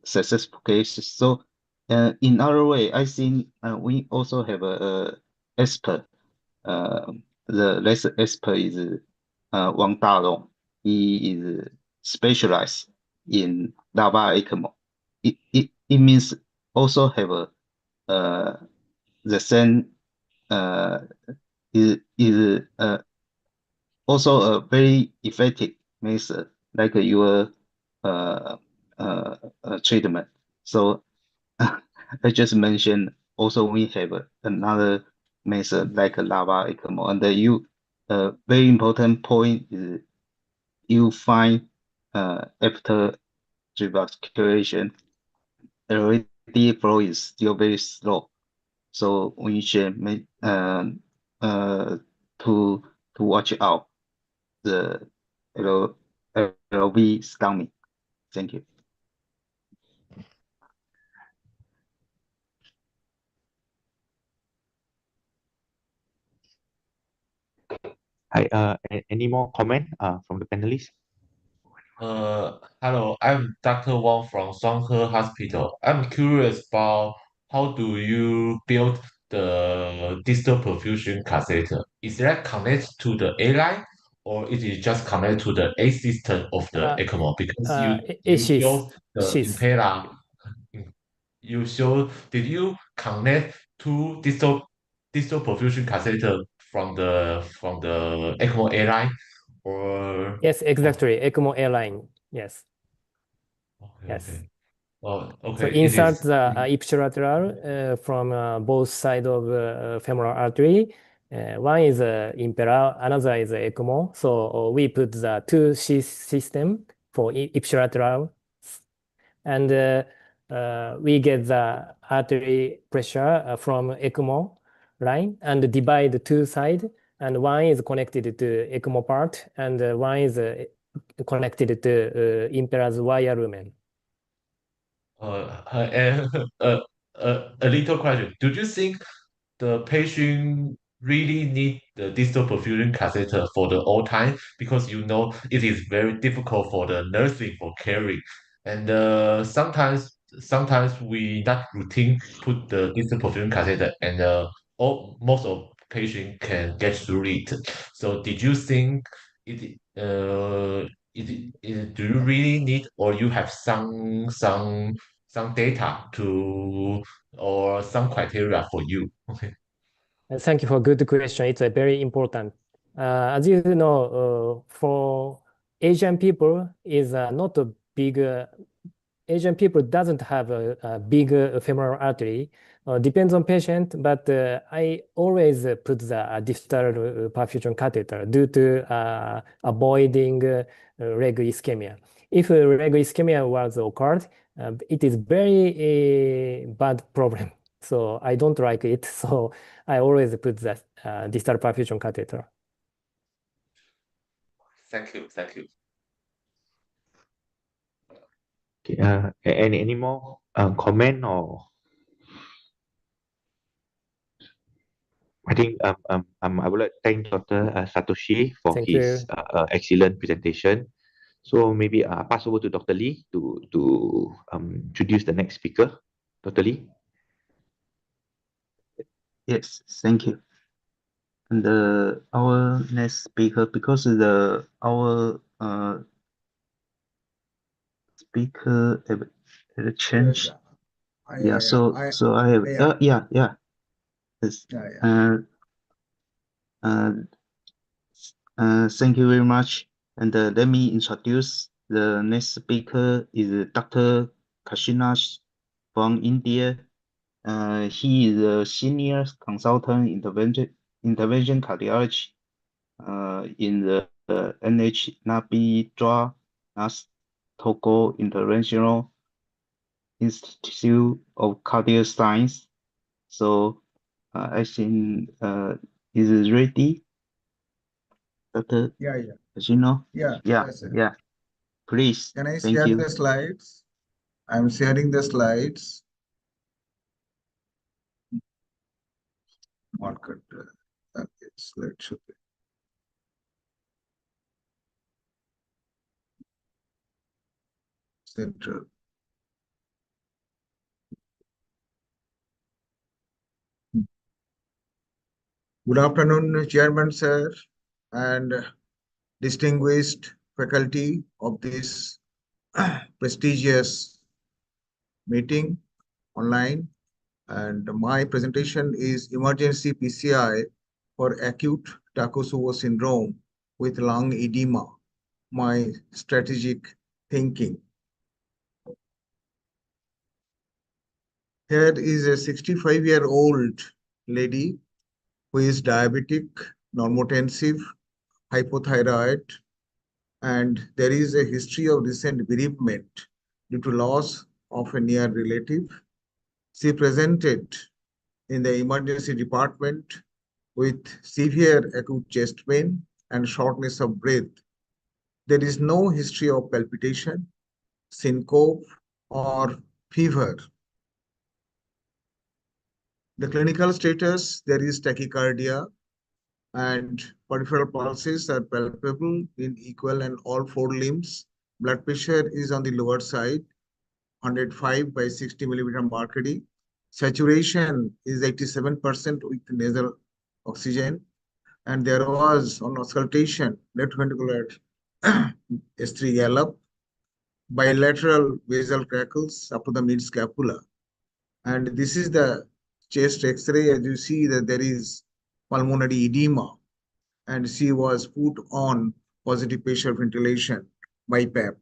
successful case. So in other way, I think we also have a expert. The next expert is Wang Darong. He is specialized in lava ECMO. It means also have a the same is also a very effective method like your treatment. So I just mentioned also we have another method like lava ECMO, and you very important point is you find after revascularization LAD flow is still very slow, so we should make to watch out the LV stomach. Thank you. Hi, any more comment from the panelists? Hello, I'm Dr. Wang from Songhe Hospital. I'm curious about how do you build the distal perfusion catheter? Is that connected to the A line or it is just connected to the A system of the ECMO? Because you show the impeller, did you connect two distal perfusion catheter from the ECMO A line? Or Yes, exactly. ECMO airline. Yes. okay, Yes. okay. Oh, okay. So insert the ipsilateral from both sides of femoral artery. One is impeller, another is ECMO. So we put the two system for ipsilateral, and we get the artery pressure from ECMO line and divide the two sides. And one is connected to ECMO part, and one is connected to impeller's wire lumen. A little question. Do you think the patient really need the distal perfusion catheter for the all time? Because it is very difficult for the nursing for caring, and sometimes we not routine put the distal perfusion catheter, and most of patient can get through it. So did you think it do you really need, or you have some data to or some criteria for you? Okay. Thank you for a good question. It's a very important. As you know, for Asian people is not a big. Asian people doesn't have a big femoral artery. Depends on patient, but I always put the distal perfusion catheter due to avoiding leg ischemia. If leg ischemia was occurred, it is very bad problem. So I don't like it. So I always put the distal perfusion catheter. Thank you. Thank you. Okay, any more comment or? I think I would like to thank Dr. Satoshi for Thank his excellent presentation. So maybe pass over to Dr. Lee to introduce the next speaker. Dr. Lee. Yes, thank you. And our next speaker, because our speaker change. Yeah, so I have yes. Thank you very much. And let me introduce the next speaker is Dr. Kashinash from India. He is a senior consultant intervention cardiology in the NSTEMI Togo Interventional Institute of Cardiac Science. So I think is it ready, Dr. Kashino? Yeah. Please. Can I Thank share you. the slides? I'm sharing the slides. One could slide should be. Central. Good afternoon, Chairman, sir, and distinguished faculty of this prestigious meeting online. And my presentation is emergency PCI for acute Takotsubo syndrome with lung edema, my strategic thinking. Here is a 65-year-old lady who is diabetic, normotensive, hypothyroid, and there is a history of recent bereavement due to loss of a near relative. She presented in the emergency department with severe acute chest pain and shortness of breath. There is no history of palpitation, syncope, or fever. The clinical status, there is tachycardia, and peripheral pulses are palpable in equal and all four limbs. Blood pressure is on the lower side, 105 by 60 millimeter mercury. Saturation is 87% with nasal oxygen. And there was on auscultation, left ventricular S3 gallop, bilateral basal crackles up to the mid scapula. And this is the chest X-ray. As you see that there is pulmonary edema, and she was put on positive pressure ventilation by PAP.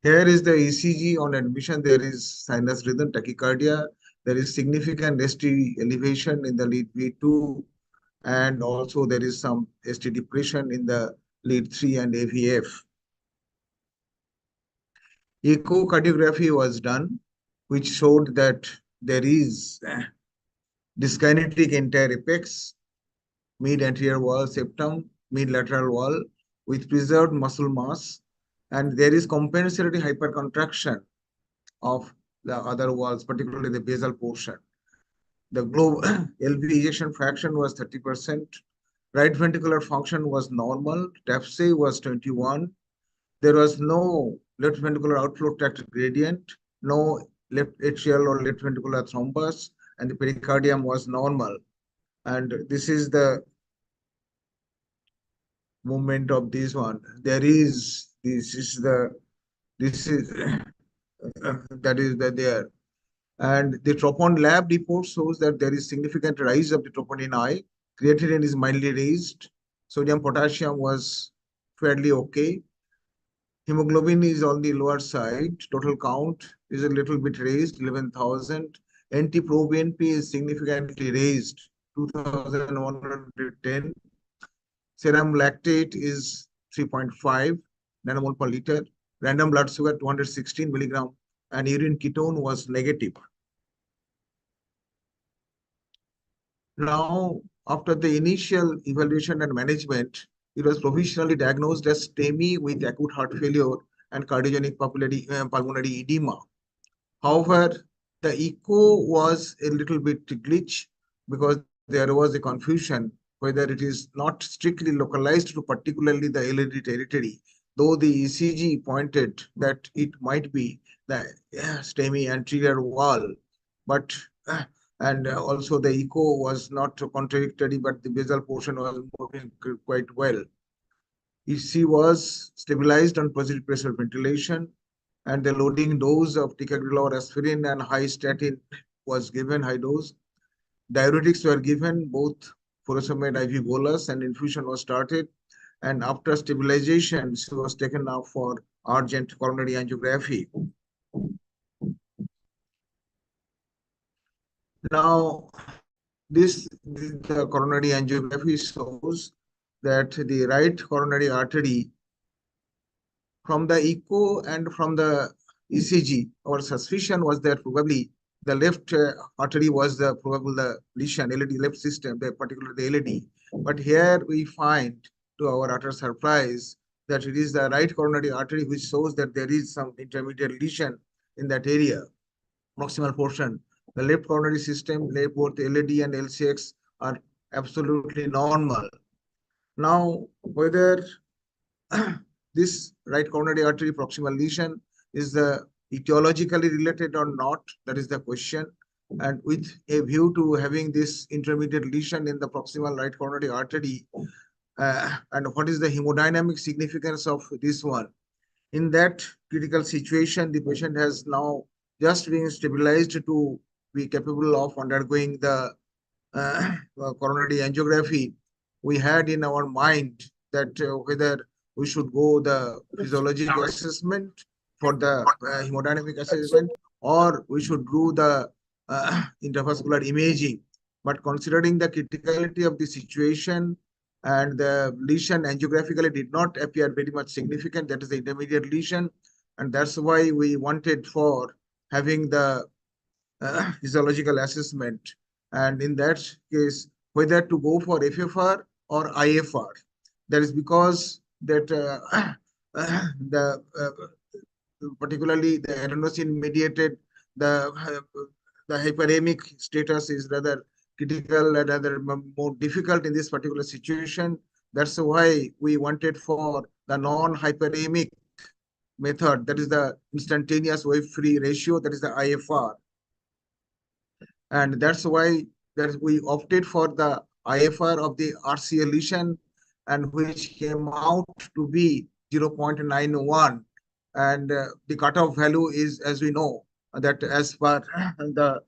Here is the ECG on admission. There is sinus rhythm, tachycardia. There is significant ST elevation in the lead V2, and also there is some ST depression in the lead 3 and AVF. Echocardiography was done, which showed that there is dyskinetic entire apex, mid anterior wall septum, mid lateral wall with preserved muscle mass, and there is compensatory hypercontraction of the other walls, particularly the basal portion. The globe LV ejection fraction was 30%. Right ventricular function was normal. TAPSE was 21. There was no left ventricular outflow tract gradient, no left atrial or left ventricular thrombus, and the pericardium was normal. And this is the movement of this one. There is there. And the troponin lab report shows that there is significant rise of the troponin I. Creatinine is mildly raised. Sodium potassium was fairly okay. Hemoglobin is on the lower side. Total count is a little bit raised, 11,000. NT-proBNP is significantly raised, 2,110. Serum lactate is 3.5 nanomole per liter. Random blood sugar 216 milligram, and urine ketone was negative. Now, after the initial evaluation and management, it was provisionally diagnosed as STEMI with acute heart failure and cardiogenic pulmonary edema. However, the echo was a little bit glitch because there was a confusion whether it is not strictly localized to particularly the LAD territory, though the ECG pointed that it might be the STEMI anterior wall, but and also the echo was not contradictory, but the basal portion was moving quite well. She was stabilized on positive pressure ventilation, and the loading dose of ticagrelor aspirin and high statin was given, high dose. Diuretics were given, both furosemide IV bolus, and infusion was started. And after stabilization, she was taken up for urgent coronary angiography. Now, the coronary angiography shows that the right coronary artery, from the echo and from the ECG, our suspicion was that probably the left artery was the probable the lesion, LED left system, the particular the LED. But here we find, to our utter surprise, that it is the right coronary artery which shows that there is some intermediate lesion in that area, proximal portion. The left coronary system, both LED and LCX are absolutely normal. Now, whether this right coronary artery proximal lesion is etiologically related or not, that is the question. And with a view to having this intermediate lesion in the proximal right coronary artery, and what is the hemodynamic significance of this one? In that critical situation, the patient has now just been stabilized to be capable of undergoing the coronary angiography. We had in our mind that whether we should go the physiologic assessment for the hemodynamic assessment, or we should do the intravascular imaging. But considering the criticality of the situation and the lesion angiographically did not appear very much significant, that is the intermediate lesion, and that's why we wanted for having the physiological assessment. And in that case, whether to go for FFR or IFR. That is because that particularly the adenosine mediated the hyperemic status is rather critical and rather more difficult in this particular situation. That's why we wanted for the non-hyperemic method, that is the instantaneous wave-free ratio, that is the IFR. And that's why that we opted for the IFR of the RCA lesion, and which came out to be 0.91. And the cutoff value is, as we know, that as per the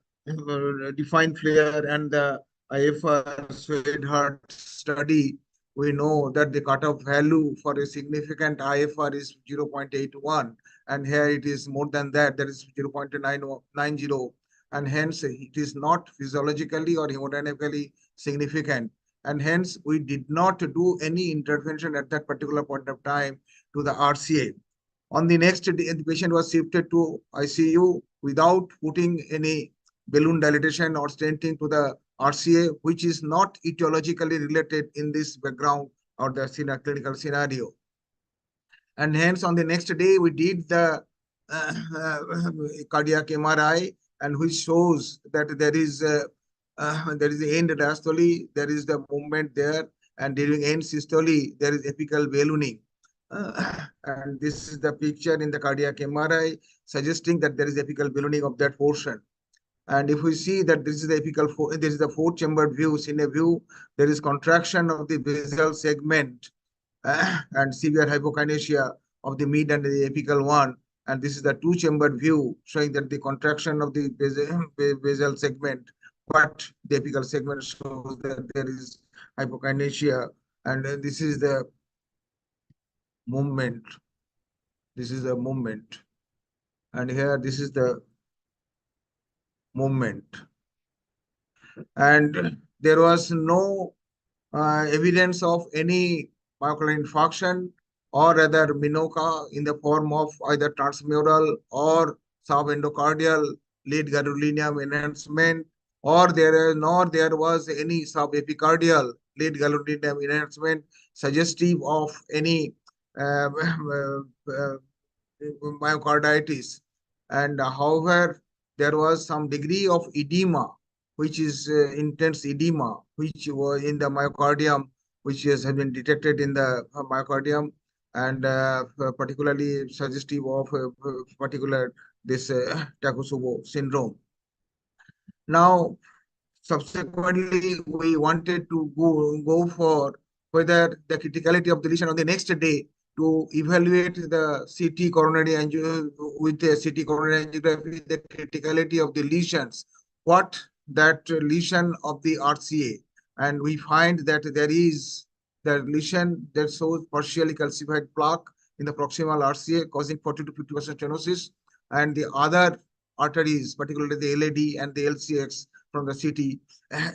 defined flare and the IFR Swedhart study, we know that the cutoff value for a significant IFR is 0.81. And here it is more than that, that is 0.90. And hence it is not physiologically or hemodynamically significant. And hence we did not do any intervention at that particular point of time to the RCA. On the next day, the patient was shifted to ICU without putting any balloon dilatation or stenting to the RCA, which is not etiologically related in this background or the clinical scenario. And hence on the next day, we did the cardiac MRI, and which shows that there is the end diastole, there is the movement there, and during end systole, there is apical ballooning. And this is the picture in the cardiac MRI suggesting that there is apical ballooning of that portion. And if we see that this is the apical, this is the four-chambered view, in a view, there is contraction of the basal segment and severe hypokinesia of the mid and the apical one. And this is the two-chambered view showing that the contraction of the basal segment, but the apical segment shows that there is hypokinesia. And this is the movement. This is the movement. And here, this is the movement. And there was no evidence of any myocardial infarction or rather MINOCA in the form of either transmural or subendocardial lead gadolinium enhancement, or there was any subepicardial lead gadolinium enhancement suggestive of any myocarditis. And however, there was some degree of edema, which is intense edema, which was in the myocardium, which has been detected in the myocardium, and particularly suggestive of particular this Takotsubo syndrome. Now, subsequently, we wanted to go for whether the criticality of the lesion on the next day to evaluate the CT coronary with the CT coronary angiography, the criticality of the lesions, what that lesion of the RCA. And we find that there is the lesion that shows partially calcified plaque in the proximal RCA causing 40 to 50% stenosis, and the other arteries, particularly the LAD and the LCX from the CT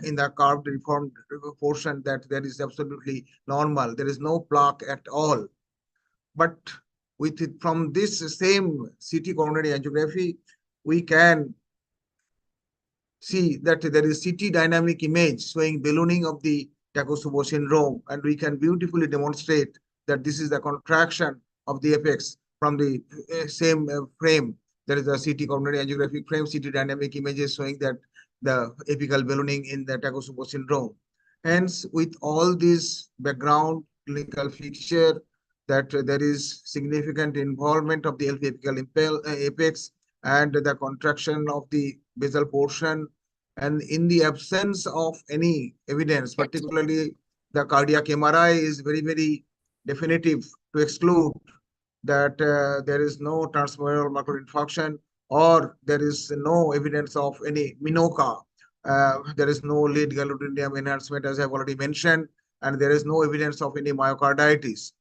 in the curved reformed portion, that there is absolutely normal. There is no plaque at all. But with it, from this same CT coronary angiography, we can see that there is CT dynamic image showing ballooning of the Takotsubo syndrome, and we can beautifully demonstrate that this is the contraction of the apex from the same frame. There is a CT coronary angiographic frame, CT dynamic images showing that the apical ballooning in the Takotsubo syndrome. Hence, with all this background clinical feature, that there is significant involvement of the LV apical apex and the contraction of the basal portion, and in the absence of any evidence, particularly the cardiac MRI is very, very definitive to exclude that there is no transmural microinfarction, or there is no evidence of any MINOCA. There is no lead gadolinium enhancement, as I've already mentioned, and there is no evidence of any myocarditis.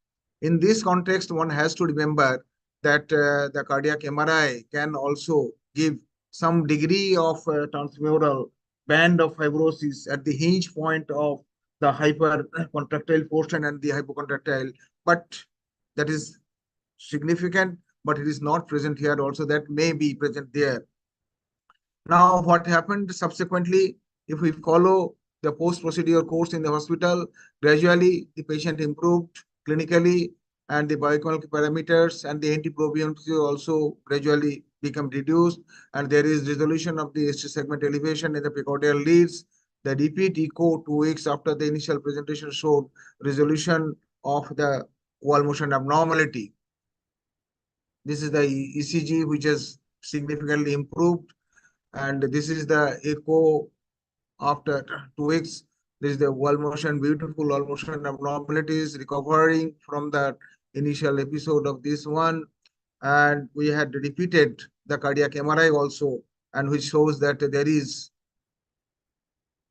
In this context, one has to remember that the cardiac MRI can also give some degree of transmural band of fibrosis at the hinge point of the hypercontractile portion and the hypocontractile, but that is significant, but it is not present here also. That may be present there. Now, what happened subsequently, if we follow the post-procedure course in the hospital, gradually the patient improved clinically, and the biochemical parameters and the antiprobions also gradually become reduced, and there is resolution of the ST segment elevation in the precordial leads. The repeat echo 2 weeks after the initial presentation showed resolution of the wall motion abnormality. This is the ECG, which has significantly improved, and this is the echo after 2 weeks. This is the wall motion, beautiful wall motion abnormalities recovering from the initial episode of this one. And we had repeated the cardiac MRI also, and which shows that there is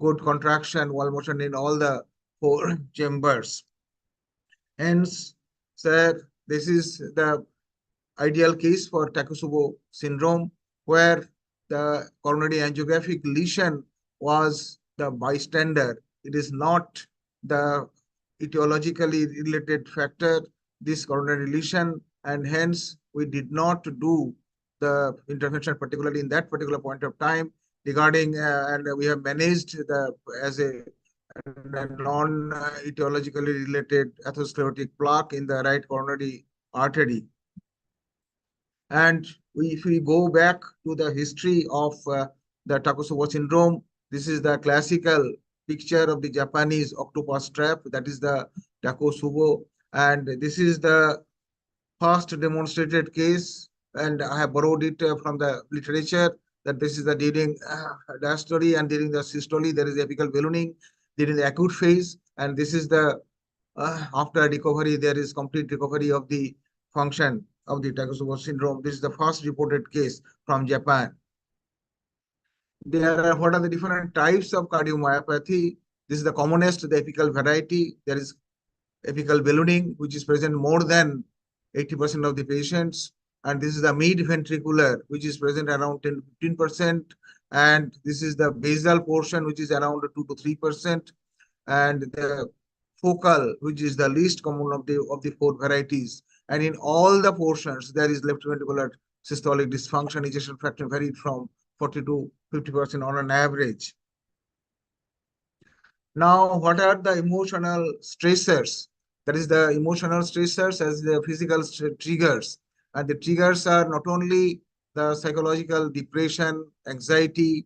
good contraction, wall motion in all the 4 chambers. Hence, sir, this is the ideal case for Takotsubo syndrome, where the coronary angiographic lesion was the bystander. It is not the etiologically related factor, this coronary lesion, and hence we did not do the intervention, particularly in that particular point of time, regarding, and we have managed the as a non-etiologically related atherosclerotic plaque in the right coronary artery. And if we go back to the history of the Takotsubo syndrome, this is the classical picture of the Japanese octopus trap, that is the Takotsubo, and this is the first demonstrated case, and I have borrowed it from the literature, that this is the during diastole and during the systole, there is apical ballooning during the acute phase, and this is the after recovery, there is complete recovery of the function of the Takotsubo syndrome. This is the first reported case from Japan. There are, what are the different types of cardiomyopathy? This is the commonest, the apical variety. There is apical ballooning, which is present more than 80% of the patients. And this is the mid-ventricular, which is present around 10 to 15%. And this is the basal portion, which is around 2 to 3%. And the focal, which is the least common of the 4 varieties. And in all the portions, there is left ventricular systolic dysfunction. Ejection fraction varied from 40 to 50% on an average. Now, what are the emotional stressors? That is the emotional stressors as the physical triggers. And the triggers are not only the psychological depression, anxiety,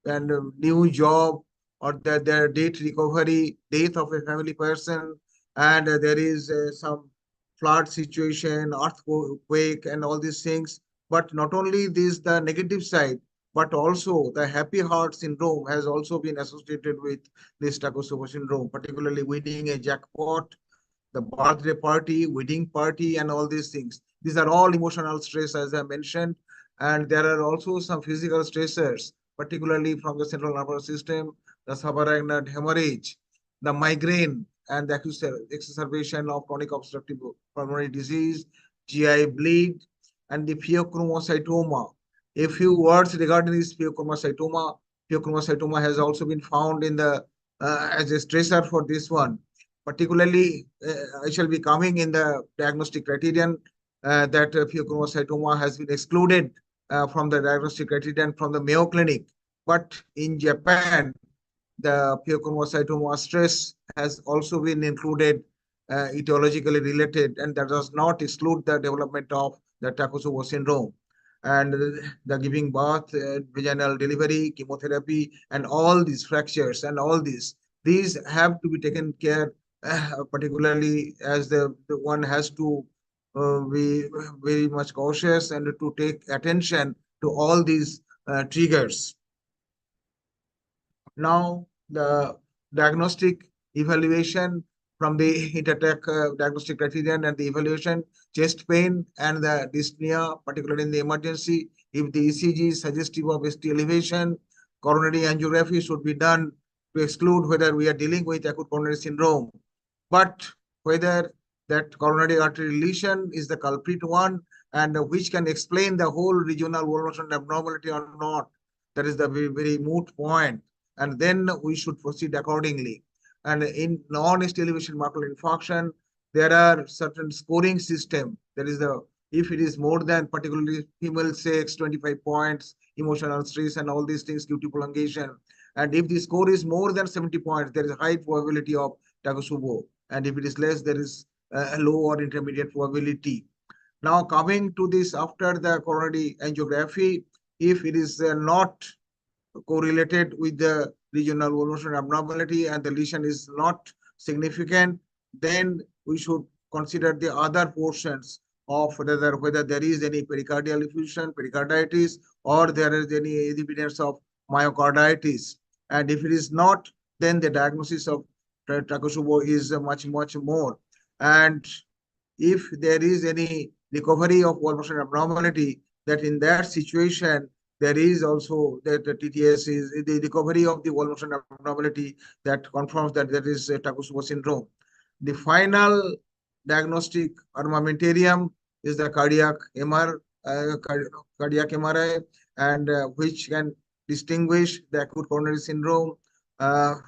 and new job, or their date recovery, death of a family person, and there is some flood situation, earthquake, and all these things. But not only this, the negative side, but also the happy heart syndrome has also been associated with this Takotsubo syndrome, particularly winning a jackpot, the birthday party, wedding party, and all these things. These are all emotional stress, as I mentioned. And there are also some physical stressors, particularly from the central nervous system, the subarachnoid hemorrhage, the migraine, and the exacerbation of chronic obstructive pulmonary disease, GI bleed, and the pheochromocytoma. A few words regarding this pheochromocytoma. Pheochromocytoma has also been found in the as a stressor for this one. Particularly, I shall be coming in the diagnostic criterion that pheochromocytoma has been excluded from the diagnostic criterion from the Mayo Clinic. But in Japan, the pheochromocytoma stress has also been included, etiologically related, and that does not exclude the development of the Takotsubo syndrome. And the giving birth, vaginal delivery, chemotherapy, and all these fractures and all these have to be taken care, particularly as the one has to be very much cautious and to take attention to all these triggers. Now, the diagnostic evaluation from the Intertech diagnostic criterion and the evaluation, chest pain and the dyspnea, particularly in the emergency, if the ECG is suggestive of ST elevation, coronary angiography should be done to exclude whether we are dealing with acute coronary syndrome. But whether that coronary artery lesion is the culprit one and which can explain the whole regional wall motion abnormality or not, that is the very, very moot point. And then we should proceed accordingly. And in non-ST elevation macular infarction, there are certain scoring system. There is the, if it is more than particularly female sex, 25 points, emotional stress and all these things, QT prolongation. And if the score is more than 70 points, there is a high probability of Takotsubo. And if it is less, there is a low or intermediate probability. Now coming to this after the coronary angiography, if it is not correlated with the regional wall motion abnormality and the lesion is not significant, then we should consider the other portions of whether there is any pericardial effusion, pericarditis, or there is any evidence of myocarditis. And if it is not, then the diagnosis of Takotsubo is much more. And if there is any recovery of wall motion abnormality, that in that situation, there is also that the TTS is the recovery of the wall motion abnormality that confirms that there is a Takotsubo syndrome. The final diagnostic armamentarium is the cardiac MRI, and which can distinguish the acute coronary syndrome and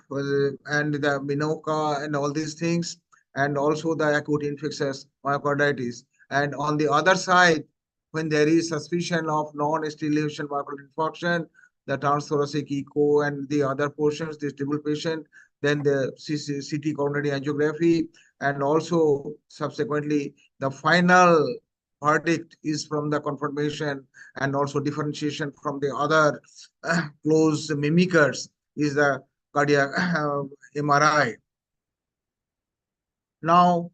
the MINOCA and all these things, and also the acute infectious myocarditis. And on the other side, when there is suspicion of non-ST elevation macular infarction, the transthoracic echo and the other portions, the stable patient, then the CT coronary angiography, and also subsequently the final verdict is from the confirmation and also differentiation from the other close mimickers is the cardiac MRI. Now,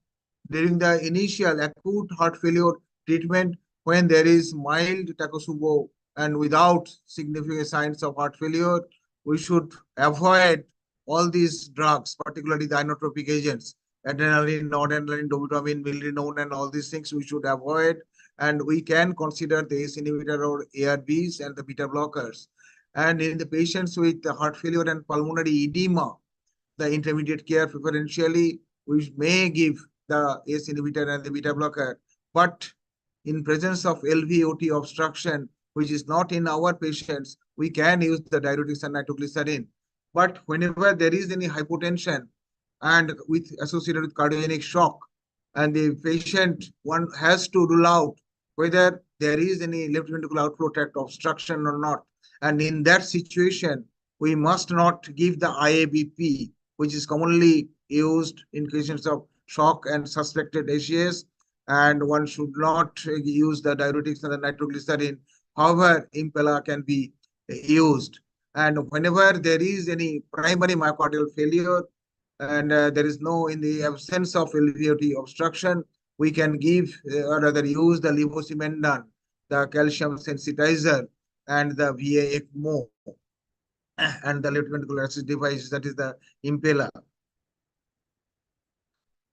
during the initial acute heart failure treatment, when there is mild Takotsubo and without significant signs of heart failure, we should avoid all these drugs, particularly the inotropic agents, adrenaline, noradrenaline, dobutamine, milrinone, and all these things we should avoid. And we can consider the ACE inhibitor or ARBs and the beta blockers. And in the patients with heart failure and pulmonary edema, the intermediate care preferentially, we may give the ACE inhibitor and the beta blocker. But in presence of LVOT obstruction, which is not in our patients, we can use the diuretics and nitroglycerin. But whenever there is any hypotension and associated with cardiogenic shock, and the patient, one has to rule out whether there is any left ventricular outflow tract obstruction or not. And in that situation, we must not give the IABP, which is commonly used in cases of shock and suspected ACS, and one should not use the diuretics and the nitroglycerin. However, Impella can be used. And whenever there is any primary myocardial failure and there is no, in the absence of LVOT obstruction, we can give or rather use the levosimendan, the calcium sensitizer, and the VA ECMO, and the left ventricular assist device, that is the impeller.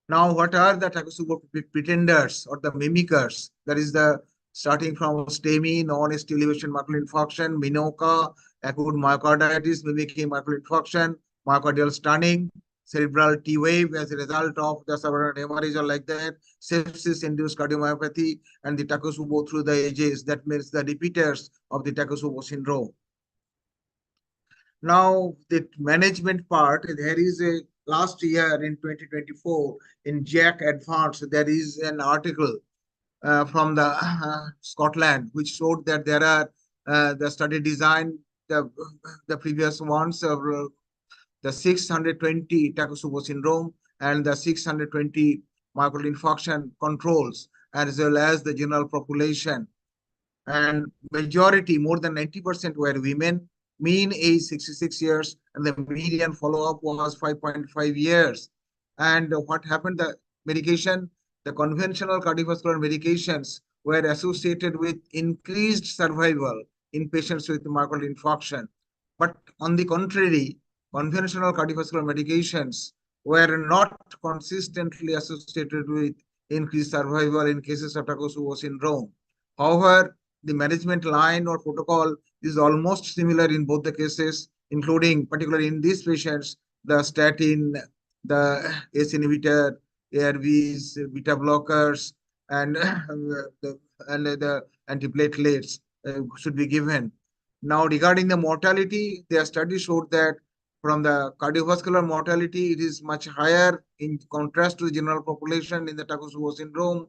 Now, what are the Takotsubo pretenders or the mimickers? That is the starting from STEMI, non-ST elevation myocardial infarction, MINOCA, acute myocarditis mimicking myocardial infarction, myocardial stunning, cerebral T wave as a result of the subarachnoid hemorrhage or like that, sepsis-induced cardiomyopathy, and the Takotsubo through the ages. That means the repeaters of the Takotsubo syndrome. Now, the management part, there is a last year in 2024 in JACC Advanced, there is an article from the Scotland, which showed that there are the study design, the previous ones of the 620 Takotsubo syndrome and the 620 myocardial infarction controls, as well as the general population. And majority, more than 90% were women, mean age 66 years, and the median follow-up was 5.5 years. And what happened, the medication, the conventional cardiovascular medications were associated with increased survival in patients with myocardial infarction. But on the contrary, conventional cardiovascular medications were not consistently associated with increased survival in cases of Takotsubo syndrome. However, the management line or protocol is almost similar in both the cases, including, particularly in these patients, the statin, the ACE inhibitor, ARVs, beta blockers, and the antiplatelets should be given. Now, regarding the mortality, their study showed that from the cardiovascular mortality, it is much higher in contrast to the general population in the Takotsubo syndrome.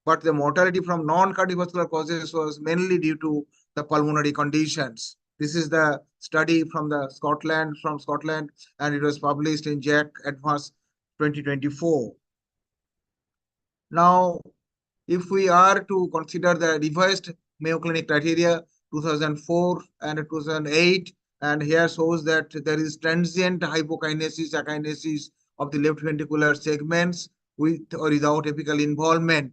But the mortality from non-cardiovascular causes was mainly due to the pulmonary conditions. This is the study from Scotland, and it was published in JACC Advanced 2024. Now, if we are to consider the revised Mayo Clinic criteria 2004 and 2008, and here shows that there is transient hypokinesis, akinesis of the left ventricular segments with or without apical involvement,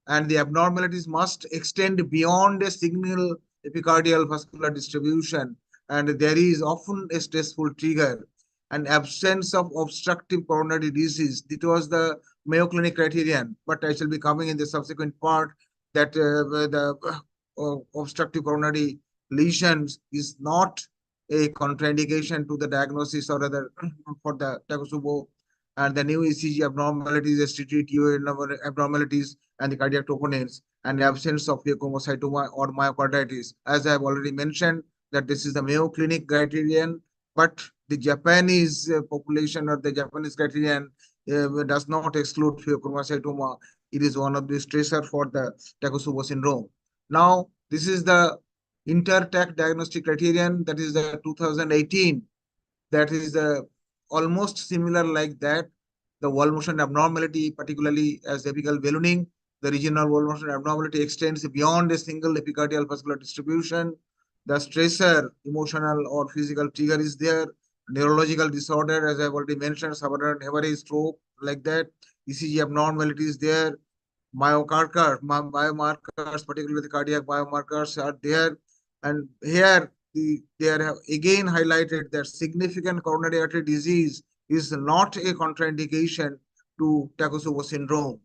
and the abnormalities must extend beyond a single epicardial vascular distribution, and there is often a stressful trigger, and absence of obstructive coronary disease. It was the Mayo Clinic criterion, but I shall be coming in the subsequent part that the obstructive coronary lesions is not a contraindication to the diagnosis or other for the Takotsubo, and the new ECG abnormalities, STT abnormalities, and the cardiac troponins, and the absence of leukocytoma or myocarditis. As I have already mentioned, that this is the Mayo Clinic criterion, but the Japanese population or the Japanese criterion does not exclude pheochromocytoma. It is one of the stressors for the Takotsubo syndrome. Now, this is the InterTAC diagnostic criterion, that is the 2018. That is almost similar like that. The wall motion abnormality, particularly as apical ballooning, the regional wall motion abnormality extends beyond a single epicardial vascular distribution. The stressor, emotional or physical trigger is there. Neurological disorder, as I've already mentioned, subarachnoid hemorrhage, stroke, like that. ECG abnormality is there. Biomarkers, particularly the cardiac biomarkers, are there. And here, they have again highlighted that significant coronary artery disease is not a contraindication to Takotsubo syndrome.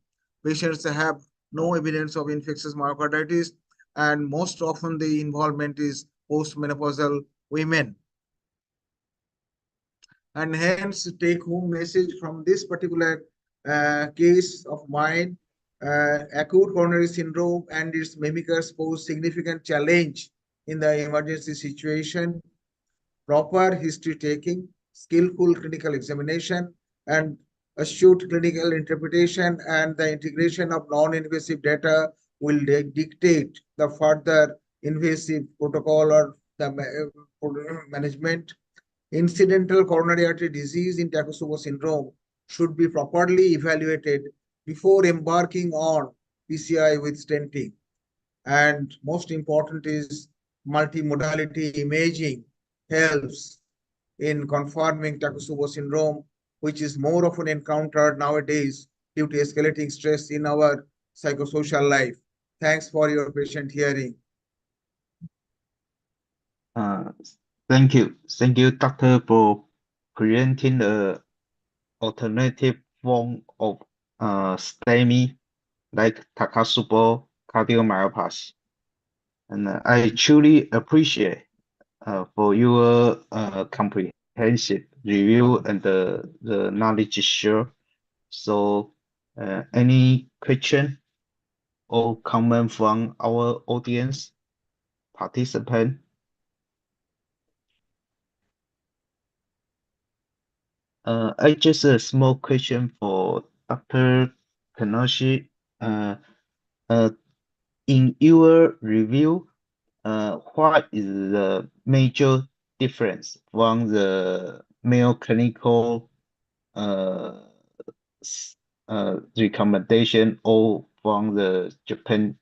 Patients have no evidence of infectious myocarditis, and most often the involvement is postmenopausal women. And hence, take-home message from this particular case of mine, acute coronary syndrome and its mimickers pose significant challenge in the emergency situation. Proper history taking, skillful clinical examination, and astute clinical interpretation, and the integration of non-invasive data will dictate the further invasive protocol or the management. Incidental coronary artery disease in Takotsubo syndrome should be properly evaluated before embarking on PCI with stenting. And most important is multimodality imaging helps in confirming Takotsubo syndrome, which is more often encountered nowadays due to escalating stress in our psychosocial life. Thanks for your patient hearing. Thank you. Thank you, Doctor, for presenting the alternative form of STEMI like Takotsubo cardiomyopathy. And I truly appreciate for your comprehensive review and the knowledge share. So any question or comment from our audience participant? I just a small question for Dr. Kenoshi. In your review, what is the major difference from the Mayo Clinical recommendation or from the Japan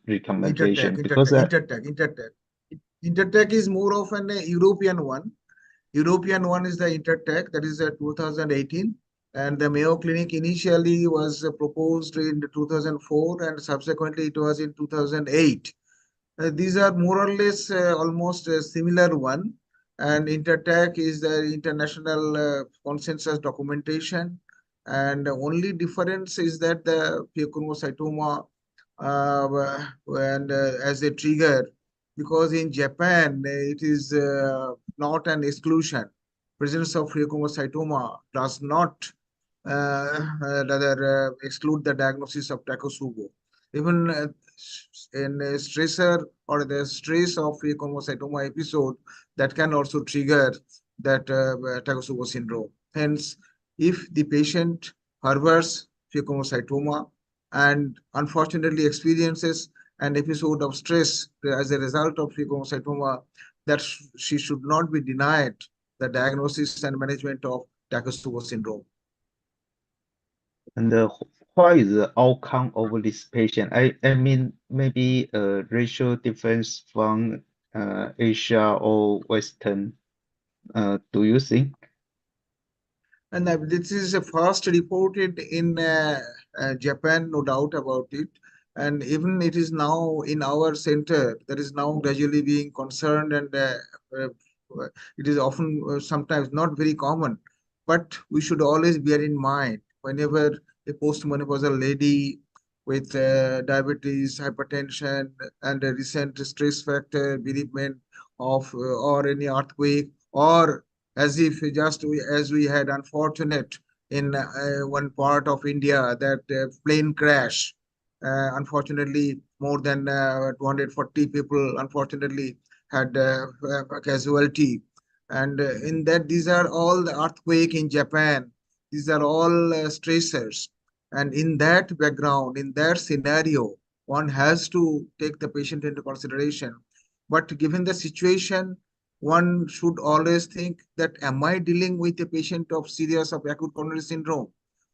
recommendation? Intertech is more of an European one. European one is the Intertech, that is 2018. And the Mayo Clinic initially was proposed in 2004 and subsequently it was in 2008. These are more or less almost a similar one. And Intertech is the international consensus documentation. And the only difference is that the pheochromocytoma and as a trigger, because in Japan it is not an exclusion. Presence of pheochromocytoma does not rather exclude the diagnosis of Takotsubo. Even in a stressor or the stress of pheochromocytoma episode, that can also trigger that Takotsubo syndrome. Hence, if the patient harbors pheochromocytoma and unfortunately experiences an episode of stress as a result of pheochromocytoma, that she should not be denied the diagnosis and management of Takotsubo syndrome. And what is the outcome of this patient? I mean, maybe a racial difference from Asia or Western. Do you think? And this is first reported in Japan, no doubt about it. And even it is now in our center, that is now gradually being concerned, and it is often sometimes not very common. But we should always bear in mind whenever a postmenopausal lady with diabetes, hypertension, and a recent stress factor, bereavement of or any earthquake, or as if just as we had unfortunate in one part of India that plane crash. Unfortunately, more than 240 people unfortunately had a casualty. And in that, these are all the earthquake in Japan. These are all stressors. And in that background, in that scenario, one has to take the patient into consideration. But given the situation, one should always think that am I dealing with a patient of serious of acute coronary syndrome?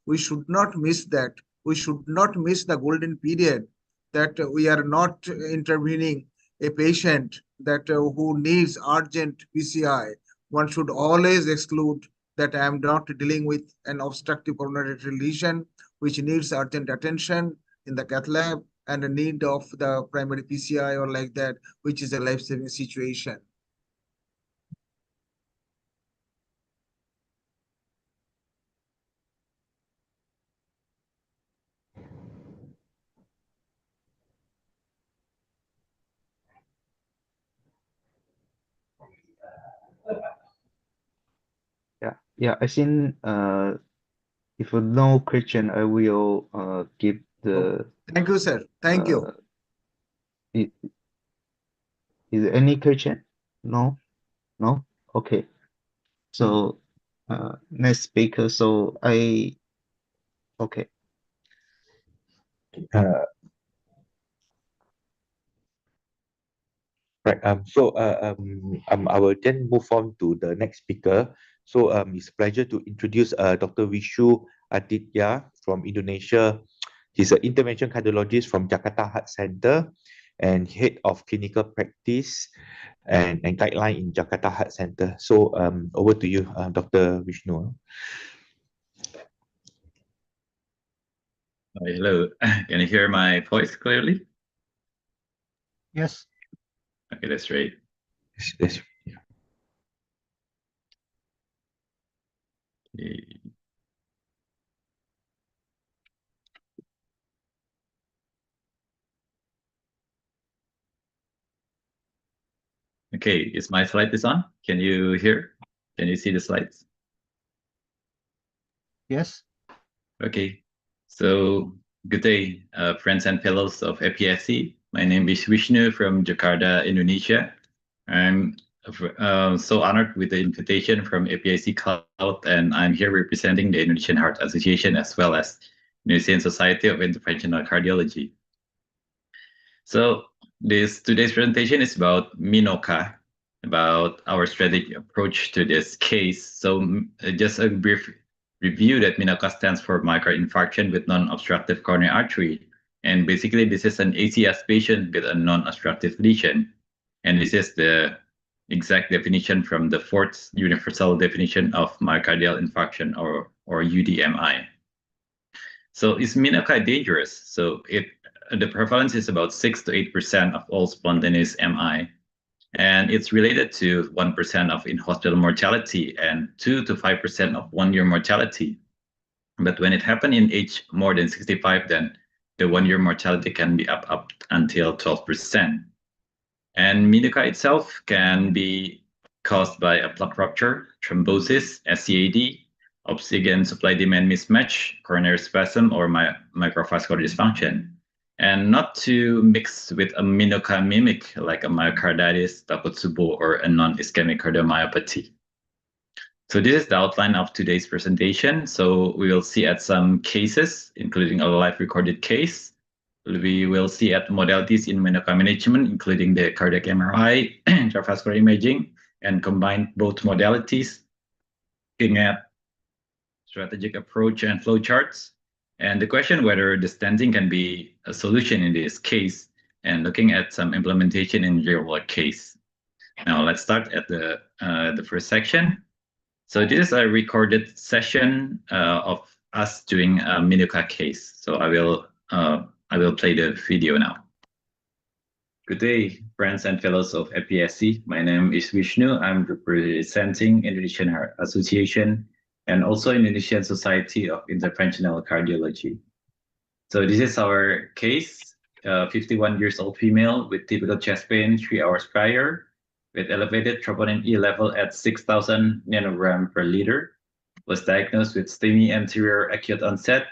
We should not miss that. We should not miss the golden period that we are not intervening a patient that who needs urgent PCI. One should always exclude that I am not dealing with an obstructive coronary lesion which needs urgent attention in the cath lab and a need of the primary PCI or like that, which is a life-saving situation. Yeah. I think if no question, I will give the. Thank you, sir. Thank you. Is there any question? No. Okay. So next speaker. So okay. Right. I will then move on to the next speaker. So it's a pleasure to introduce Dr. Wishu Aditya from Indonesia. He's an intervention cardiologist from Jakarta Heart Center and head of clinical practice and guideline in Jakarta Heart Center. So over to you, Dr. Vishnu. Hello, can you hear my voice clearly? Yes. Okay, that's great. Yes. Okay, is my slide on? Can you hear? Can you see the slides? Yes. Okay, so good day, friends and fellows of APSC. My name is Vishnu from Jakarta, Indonesia. I'm so honored with the invitation from APIC Cloud, and I'm here representing the Indonesian Heart Association as well as Indonesian Society of Interventional Cardiology. So today's presentation is about MINOCA, about our strategic approach to this case. So just a brief review that MINOCA stands for myocardial infarction with non-obstructive coronary artery. And basically, this is an ACS patient with a non-obstructive lesion. And this is the exact definition from the fourth universal definition of myocardial infarction or UDMI. So is MINOCA dangerous? So the prevalence is about 6 to 8% of all spontaneous MI. And it's related to 1% of in-hospital mortality and 2 to 5% of one-year mortality. But when it happened in age more than 65, then the one-year mortality can be up until 12%. And MINOCA itself can be caused by a plaque rupture, thrombosis, SCAD, oxygen supply-demand mismatch, coronary spasm, or microvascular dysfunction. And not to mix with a MINOCA mimic like a myocarditis, Takotsubo, or a non-ischemic cardiomyopathy. So this is the outline of today's presentation. So we will see at some cases, including a live recorded case. We will see at modalities in MINOCA management, including the cardiac MRI, intravascular imaging, and combine both modalities, looking at strategic approach and flow charts. And the question whether the stenting can be a solution in this case, and looking at some implementation in real-world case. Now let's start at the first section. So this is a recorded session of us doing a MINOCA case. So I will play the video now. Good day, friends and fellows of APSC. My name is Vishnu. I'm representing Indonesian Heart Association and also Indonesian Society of Interventional Cardiology. So this is our case, 51 years old female with typical chest pain 3 hours prior, with elevated troponin E level at 6,000 nanogram per liter, was diagnosed with STEMI anterior acute onset,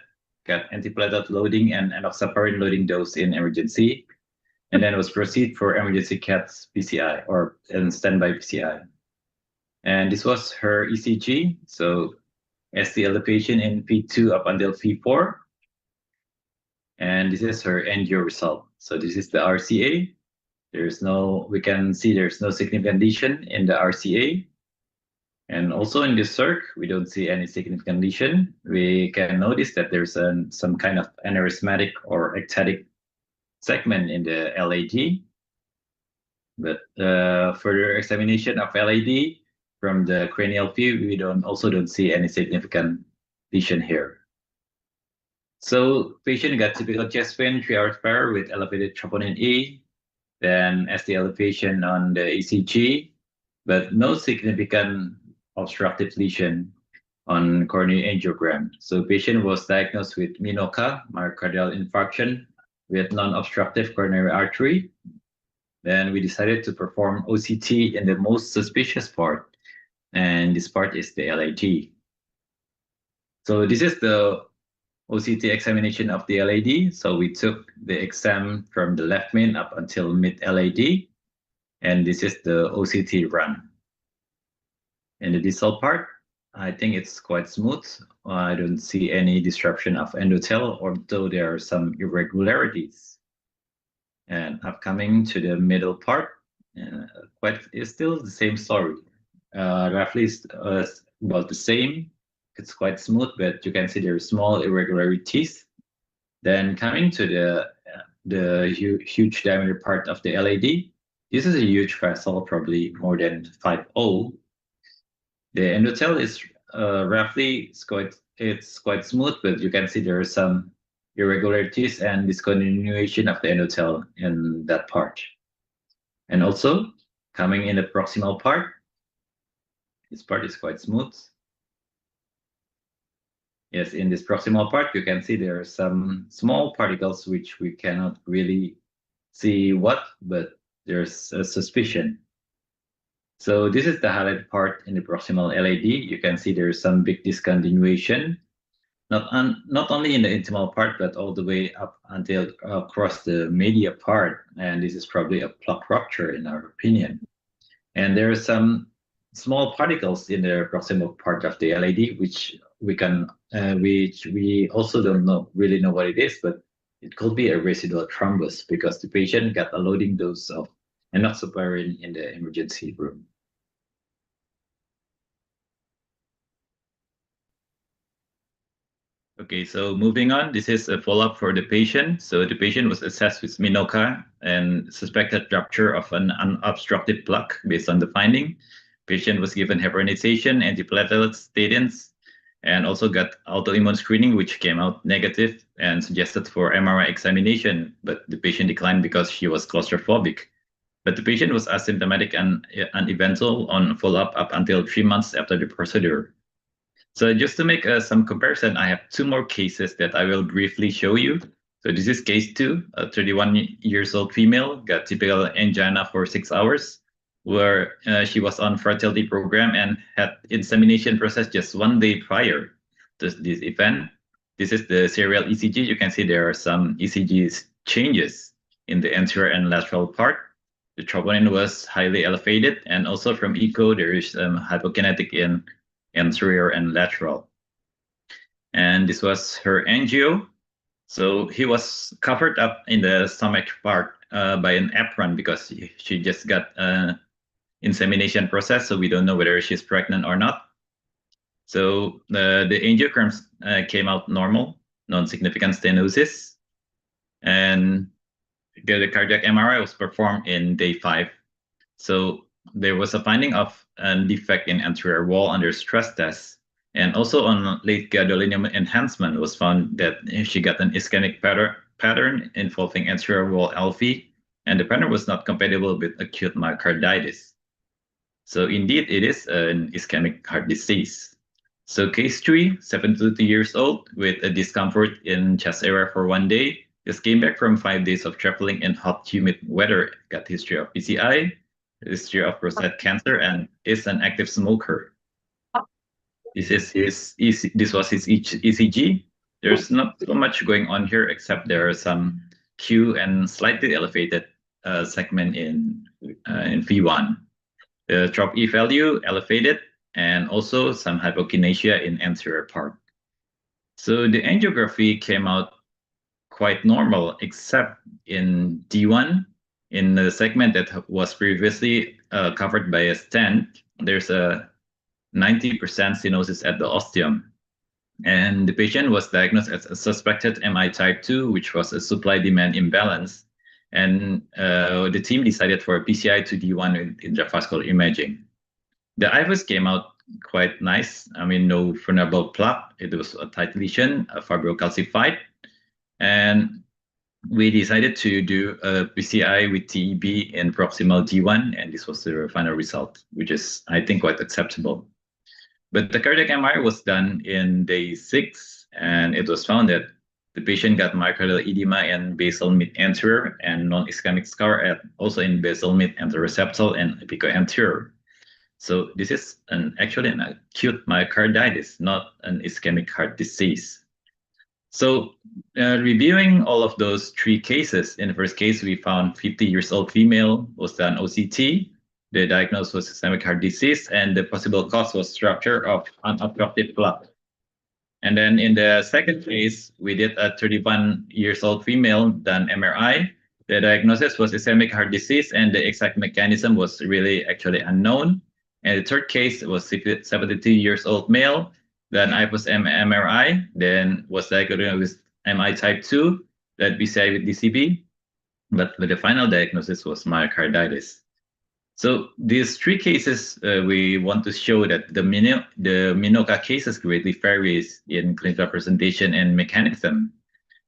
got antiplatelet loading and enoxaparin loading dose in emergency, and then was proceed for emergency CATS PCI or standby PCI. And this was her ECG. So ST elevation in P2 up until P4. And this is her angio result. So this is the RCA. We can see there's no significant lesion in the RCA. And also in this circ, we don't see any significant lesion. We can notice that there's some kind of aneurysmatic or ectatic segment in the LAD. But further examination of LAD from the cranial view, we also don't see any significant lesion here. So patient got typical chest pain 3 hours prior with elevated troponin E, then ST elevation on the ECG, but no significant obstructive lesion on coronary angiogram. So patient was diagnosed with MINOCA, myocardial infarction with non-obstructive coronary artery. Then we decided to perform OCT in the most suspicious part, and this part is the LAD. So this is the OCT examination of the LAD. So we took the exam from the left main up until mid LAD, and this is the OCT run. In the distal part, I think it's quite smooth. I don't see any disruption of endothel, although there are some irregularities. And upcoming to the middle part, it's still the same story. Roughly about the same. It's quite smooth, but you can see there are small irregularities. Then coming to the huge diameter part of the LAD, this is a huge vessel, probably more than 5.0. The endothel is roughly it's quite smooth, but you can see there are some irregularities and discontinuation of the endothel in that part. And also coming in the proximal part. This part is quite smooth. Yes, in this proximal part, you can see there are some small particles which we cannot really see what, but there's a suspicion. So this is the highlighted part in the proximal LAD. You can see there's some big discontinuation, not only in the intimal part, but all the way up until across the media part. And this is probably a plaque rupture in our opinion. And there are some small particles in the proximal part of the LAD, which we also don't really know what it is, but it could be a residual thrombus because the patient got a loading dose of enoxaparin in the emergency room. Okay, so moving on, this is a follow-up for the patient. So the patient was assessed with MINOCA and suspected rupture of an unobstructed plaque based on the finding. Patient was given heparinization, antiplatelet statins, and also got autoimmune screening, which came out negative and suggested for MRI examination, but the patient declined because she was claustrophobic. But the patient was asymptomatic and uneventful on follow-up up until 3 months after the procedure. So just to make some comparison, I have 2 more cases that I will briefly show you. So this is case 2, a 31-year-old female got typical angina for 6 hours, where she was on fertility program and had insemination process just 1 day prior to this event. This is the serial ECG. You can see there are some ECG changes in the anterior and lateral part. The troponin was highly elevated, and also from echo, there is hypokinetic in anterior and lateral. And this was her angio. So he was covered up in the stomach part by an apron because she just got an insemination process, so we don't know whether she's pregnant or not. So the angiograms came out normal, non-significant stenosis, and the cardiac MRI was performed in day 5. So there was a finding of a defect in anterior wall under stress test, and also on late gadolinium enhancement was found that she got an ischemic pattern involving anterior wall LV, and the pattern was not compatible with acute myocarditis. So indeed, it is an ischemic heart disease. So case 3, 72 years old with a discomfort in chest area for 1 day, just came back from 5 days of traveling in hot, humid weather, got history of PCI, history of prostate cancer, and is an active smoker. This was his ECG. There's not so much going on here, except there are some Q and slightly elevated segment in V1. The trop E value elevated, and also some hypokinesia in anterior part. So the angiography came out quite normal, except in D1, in the segment that was previously covered by a stent. There's a 90% stenosis at the ostium. And the patient was diagnosed as a suspected MI type 2, which was a supply-demand imbalance. And the team decided for a PCI to D1 with intravascular imaging. The IVUS came out quite nice. I mean, no vulnerable plaque. It was a tight lesion, a fibrocalcified. And we decided to do a PCI with TEB in proximal D1, and this was the final result, which is, I think, quite acceptable. But the cardiac MRI was done in day 6, and it was found that the patient got myocardial edema and basal mid anterior and non-ischemic scar also in basal mid anteroseptal and apicoanterior. So this is actually an acute myocarditis, not an ischemic heart disease. So reviewing all of those 3 cases, in the first case, we found 50-year-old female, was done OCT. The diagnosis was ischemic heart disease, and the possible cause was rupture of unobstructed plaque. And then in the second case, we did a 31-year-old female, done MRI. The diagnosis was ischemic heart disease, and the exact mechanism was really actually unknown. And the third case was 72-year-old male, then IVUS MRI, then was diagnosed with MI type 2, then PCI with DCB, but the final diagnosis was myocarditis. So these 3 cases, we want to show that the MINOCA cases greatly varies in clinical presentation and mechanism,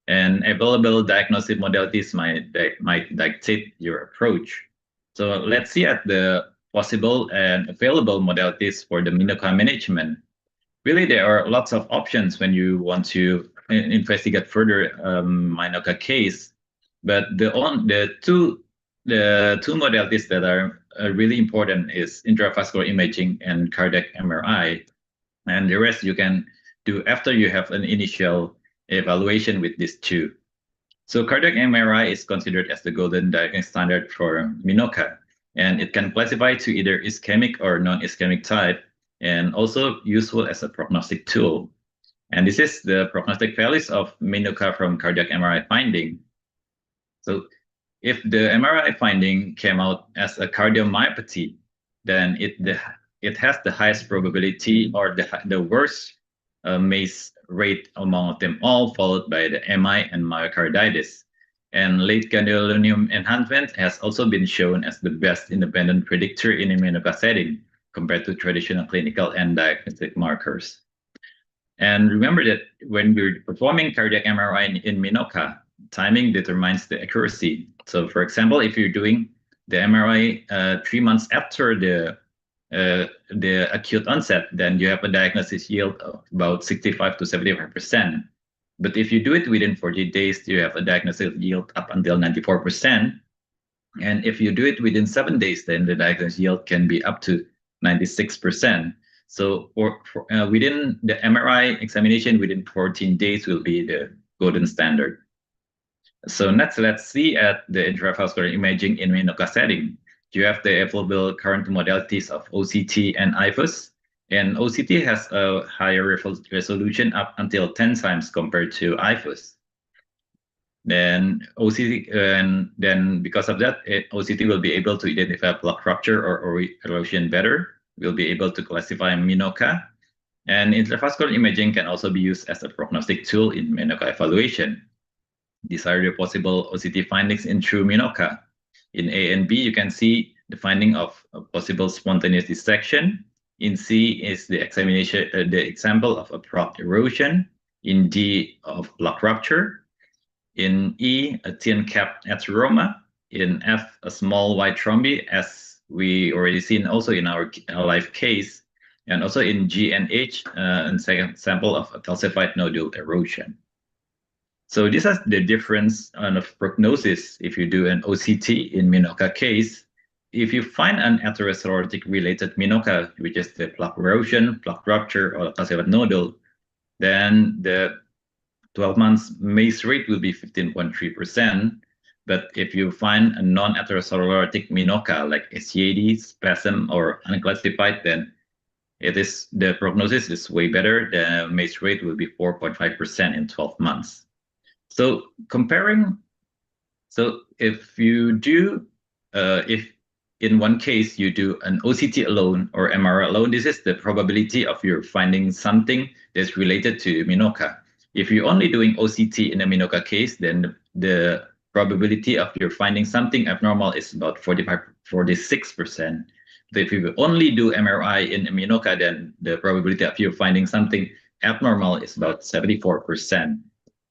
and available diagnostic modalities might dictate your approach. So let's see at the possible and available modalities for the MINOCA management. Really, there are lots of options when you want to investigate further MINOCA case, but the two modalities that are really important is intravascular imaging and cardiac MRI, and the rest you can do after you have an initial evaluation with these two. So cardiac MRI is considered as the golden diagnostic standard for MINOCA, and it can classify to either ischemic or non-ischemic type, and also useful as a prognostic tool. And this is the prognostic values of MINOCA from cardiac MRI finding. So if the MRI finding came out as a cardiomyopathy, then it has the highest probability or the worst MACE rate among them all, followed by the MI and myocarditis. And late gadolinium enhancement has also been shown as the best independent predictor in a MINOCA setting compared to traditional clinical and diagnostic markers. And remember that when we're performing cardiac MRI in MINOCA, timing determines the accuracy. So for example, if you're doing the MRI 3 months after the acute onset, then you have a diagnosis yield of about 65 to 75%. But if you do it within 40 days, you have a diagnosis yield up until 94%. And if you do it within 7 days, then the diagnosis yield can be up to 96%. So within the MRI examination, within 14 days will be the golden standard. So next, let's see at the intravascular imaging in MINOCA setting. You have the available current modalities of OCT and IFUS, and OCT has a higher resolution up until 10 times compared to IFUS. Then OCT, and then because of that, OCT will be able to identify blood rupture or erosion better. We'll be able to classify MINOCA, and intravascular imaging can also be used as a prognostic tool in MINOCA evaluation. These are the possible OCT findings in true MINOCA. In A and B, you can see the finding of a possible spontaneous dissection. In C is the examination, the example of a blood erosion. In D, of blood rupture. In E, a thin cap atheroma. In F, a small white thrombi, as we already seen also in our live case. And also in G and H, a second sample of a calcified nodule erosion. So this is the difference of prognosis if you do an OCT in MINOCA case. If you find an atherosclerotic related MINOCA, which is the plaque erosion, plaque rupture, or calcified nodule, then the 12 months MACE rate will be 15.3%. But if you find a non-atherosclerotic MINOCA like SCAD, spasm, or unclassified, then the prognosis is way better. The MACE rate will be 4.5% in 12 months. So comparing, so if you do, if in one case you do an OCT alone or MRI alone, this is the probability of your finding something that's related to MINOCA. If you're only doing OCT in a MINOCA case, then the probability of your finding something abnormal is about 46%. So if you only do MRI in a MINOCA, then the probability of you finding something abnormal is about 74%.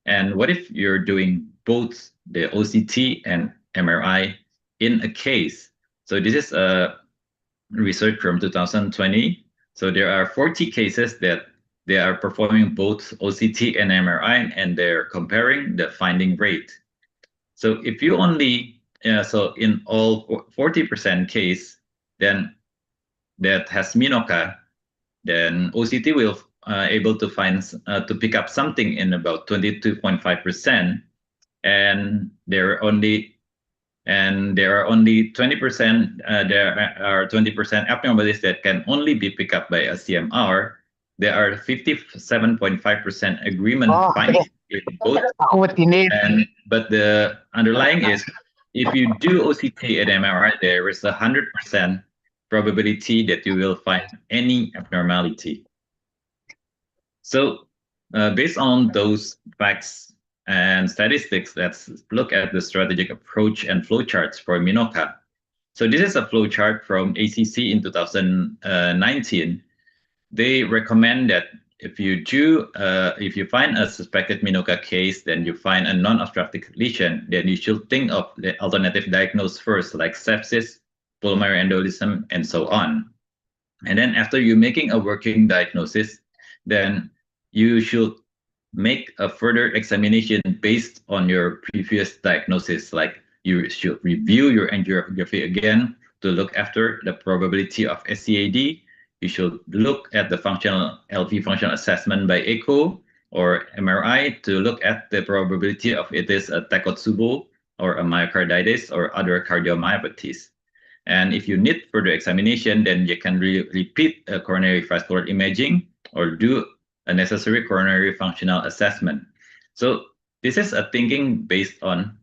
And what if you're doing both the OCT and MRI in a case? So this is a research from 2020. So there are 40 cases that they are performing both OCT and MRI, and they're comparing the finding rate. So if you only, so in all 40% case, then that has MINOCA, then OCT will able to find to pick up something in about 22.5%, and there are only 20%. There are 20% abnormalities that can only be picked up by a CMR. There are 57.5% agreement finding in both. But the underlying is if you do OCT and MRI, there is 100% probability that you will find any abnormality. So based on those facts and statistics, let's look at the strategic approach and flowcharts for MINOCA. So this is a flowchart from ACC in 2019. They recommend that if you find a suspected MINOCA case, then you find a non-obstructive lesion, then you should think of the alternative diagnosis first, like sepsis pulmonary embolism, and so on. And then after you making a working diagnosis, then you should make a further examination based on your previous diagnosis. Like you should review your angiography again to look after the probability of SCAD. You should look at the functional LV functional assessment by echo or MRI to look at the probability of it is a Takotsubo or a myocarditis or other cardiomyopathies. And if you need further examination, then you can repeat a coronary vascular imaging or do a necessary coronary functional assessment. So this is a thinking based on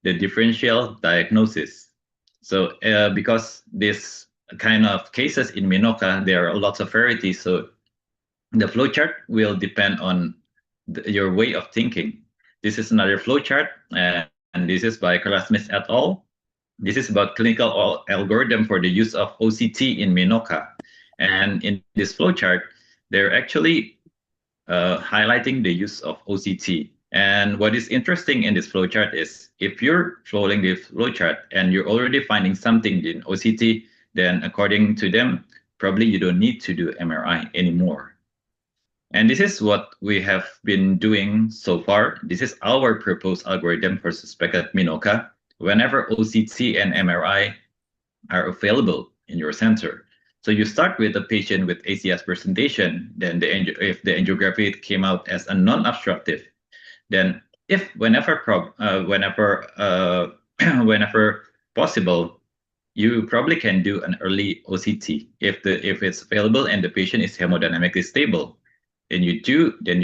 the differential diagnosis. So because this kind of cases in MINOCA, there are lots of varieties. So the flowchart will depend on your way of thinking. This is another flowchart, and this is by Carla Smith et al. This is about clinical algorithm for the use of OCT in MINOCA. And in this flowchart, they're actually highlighting the use of OCT. And what is interesting in this flowchart is if you're following the flowchart and you're already finding something in OCT, then according to them, probably you don't need to do MRI anymore. And this is what we have been doing so far. This is our proposed algorithm for suspected MINOCA. Whenever OCT and MRI are available in your center. So you start with a patient with ACS presentation, then if the angiography came out as a non-obstructive, then if whenever possible, you probably can do an early OCT if it's available and the patient is hemodynamically stable. Then you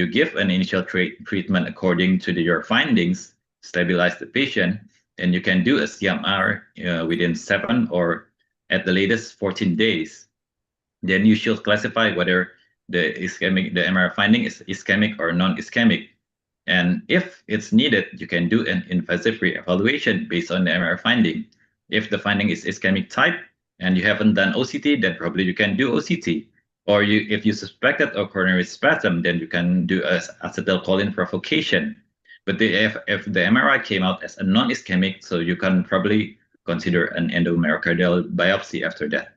give an initial treatment according to your findings, stabilize the patient, and you can do a CMR within 7 or at the latest 14 days. Then you should classify whether the MRI finding is ischemic or non-ischemic. And if it's needed, you can do an invasive re-evaluation based on the MRI finding. If the finding is ischemic type and you haven't done OCT, then probably you can do OCT. Or if you suspected a coronary spasm, then you can do acetylcholine provocation. But if the MRI came out as a non-ischemic, so you can probably consider an endomyocardial biopsy after that.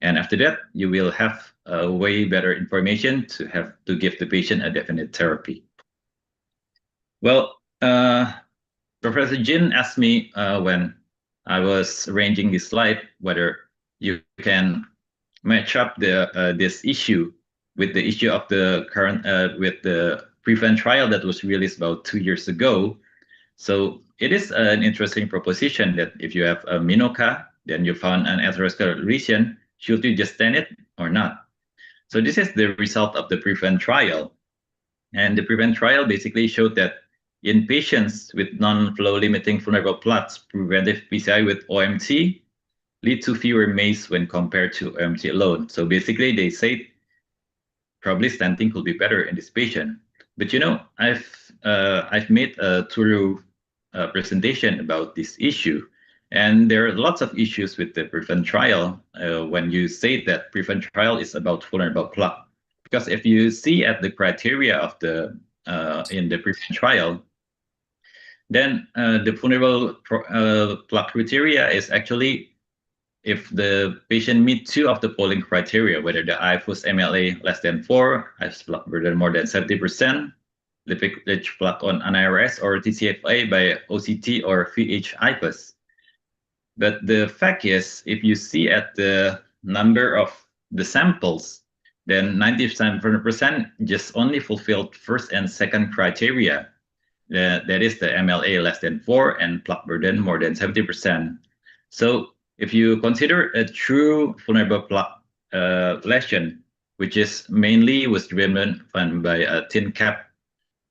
And after that, you will have way better information to give the patient a definite therapy. Well, Professor Jin asked me when I was arranging this slide whether you can match up this issue with the issue of the current with the PREVENT trial that was released about 2 years ago. So it is an interesting proposition that if you have a MINOCA, then you found an atherosclerotic lesion, should you just stent it or not? So this is the result of the PREVENT trial. And the PREVENT trial basically showed that in patients with non-flow limiting vulnerable plaques, preventive PCI with OMT lead to fewer MACE when compared to OMT alone. So basically they say probably stenting could be better in this patient. But you know, I've made a thorough presentation about this issue, and there are lots of issues with the PREVENT trial when you say that PREVENT trial is about vulnerable plaque. Because if you see at the criteria of the in the PREVENT trial, then the vulnerable plaque criteria is actually if the patient meets 2 of the polling criteria, whether the IFUS MLA less than 4, IFUS plaque burden more than 70%, lipid-rich plaque on NIRS or TCFA by OCT or VH IFUS. But the fact is, if you see at the number of the samples, then 97% just only fulfilled first and second criteria. That is the MLA less than 4 and plaque burden more than 70%. So if you consider a true vulnerable plaque lesion, which is mainly was driven by a thin cap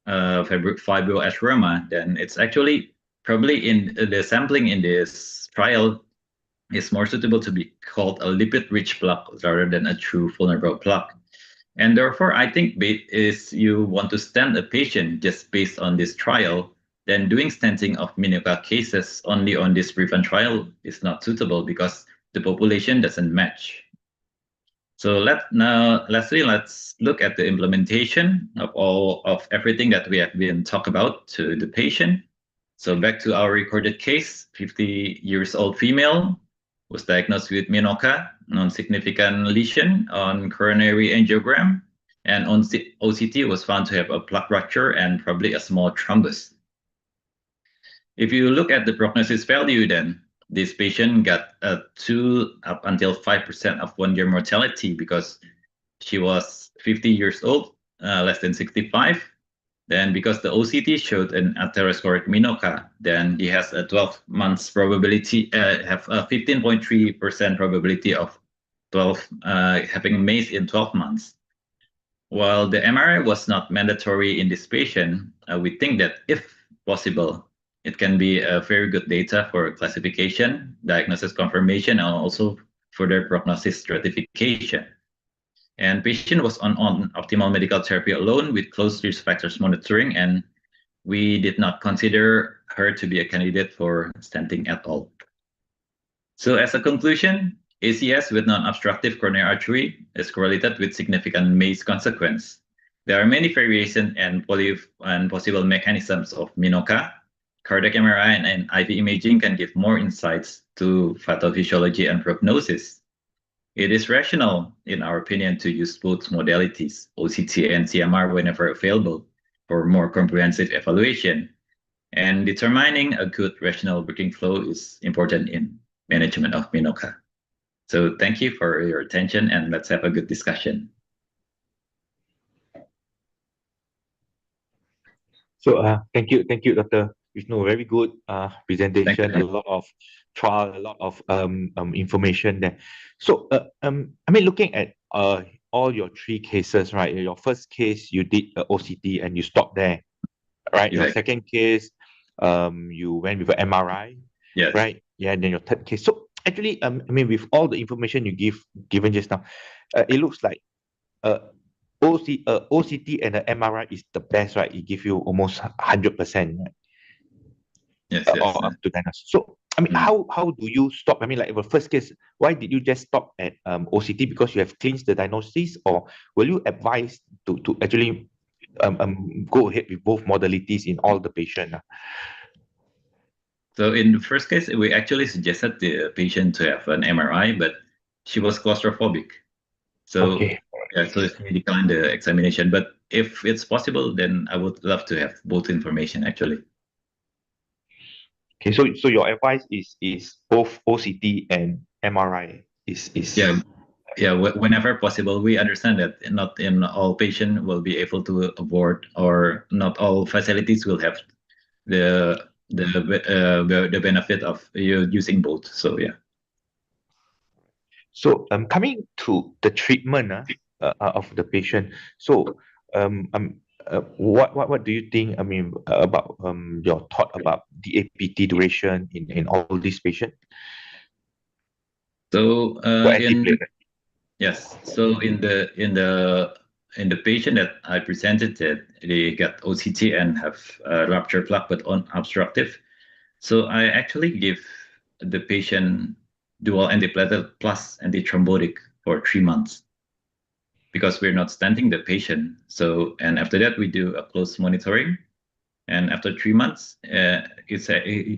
fibroateroma, then it's actually probably in the sampling in this trial is more suitable to be called a lipid-rich plaque rather than a true vulnerable plaque. And therefore, I think if you want to stent a patient just based on this trial, then doing stenting of MINOCA cases only on this PREVENT trial is not suitable because the population doesn't match. So lastly, let's look at the implementation of everything that we have been talked about to the patient. So back to our recorded case, 50 years old female, was diagnosed with MINOCA, non-significant lesion on coronary angiogram, and on OCT was found to have a plaque rupture and probably a small thrombus. If you look at the prognosis value, then this patient got 2 up until 5% of 1-year mortality because she was 50 years old, less than 65. Then because the OCT showed an atherosclerotic MINOCA, then he has a 12 months probability, have a 15.3% probability of having MACE in 12 months. While the MRI was not mandatory in this patient, we think that if possible, it can be a very good data for classification, diagnosis confirmation, and also further prognosis stratification. And patient was on optimal medical therapy alone with close risk factors monitoring, and we did not consider her to be a candidate for stenting at all. So as a conclusion, ACS with non-obstructive coronary artery is correlated with significant MACE consequence. There are many variations and possible mechanisms of MINOCA. Cardiac MRI and IV imaging can give more insights to pathophysiology and prognosis. It is rational, in our opinion, to use both modalities, OCT and CMR, whenever available, for more comprehensive evaluation. And determining a good rational working flow is important in management of MINOCA. So thank you for your attention, and let's have a good discussion. So thank you, Dr. Vishnu. Very good presentation. A lot of trial, a lot of information there. So I mean, looking at all your 3 cases, right? Your first case you did OCT and you stopped there, right? Your second case, you went with an MRI, yes, right? Yeah. And then your third case. So actually, I mean, with all the information you given just now, it looks like OCT and the MRI is the best, right? It gives you almost 100%, right? Yes, or up to diagnosis. So I mean, how do you stop? I mean, like the first case, why did you just stop at OCT? Because you have clinched the diagnosis, or will you advise to actually go ahead with both modalities in all the patients? So in the first case, we actually suggested the patient to have an MRI, but she was claustrophobic. So yeah, so she declined the examination. But if it's possible, then I would love to have both information actually. Okay, so your advice is both OCT and MRI is yeah. Whenever possible, we understand that not in all patients will be able to afford, or not all facilities will have the benefit of you using both. So yeah. So coming to the treatment of the patient. So what do you think? I mean, about your thought about the APT duration in all these patients? So yes. So in the patient that I presented, they got OCT and have rupture plaque but unobstructive. So I actually give the patient dual antiplatelet plus antithrombotic for 3 months because we're not stenting the patient. So, and after that we do a close monitoring, and after 3 months,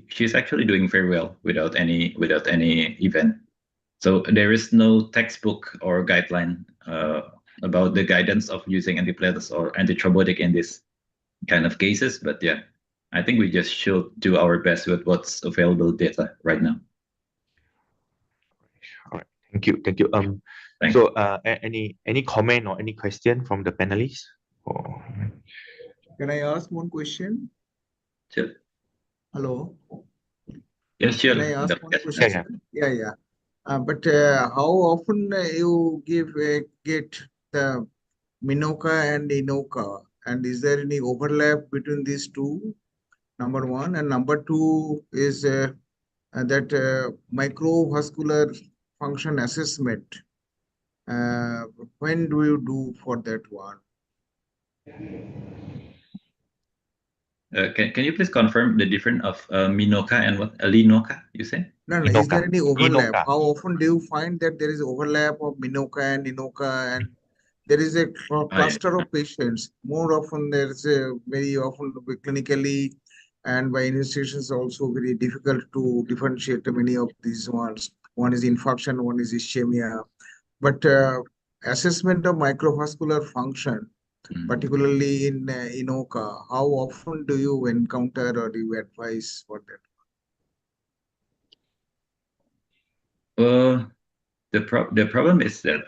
she's actually doing very well without any event. So there is no textbook or guideline about the guidance of using antiplatelets or antithrombotic in this kind of cases. But yeah, I think we just should do our best with what's available data right now. All right, thank you. Thanks. So any comment or any question from the panelists? Can I ask one question? Sure. Hello. Yes, sure. Can I ask one question? Yeah. But how often you get the MINOCA and INOCA, and is there any overlap between these two? Number one, and number two is that microvascular function assessment. When do you do for that one? Can you please confirm the difference of MINOCA and what LINOCA you say? No. INOCA. Is there any overlap? INOCA. How often do you find that there is overlap of MINOCA and INOCA, and there is a cluster of patients? More often, there's very often clinically and by institutions also very difficult to differentiate many of these ones. one is infarction, one is ischemia. But assessment of microvascular function, particularly in MINOCA, how often do you encounter or do you advise for that? The problem is that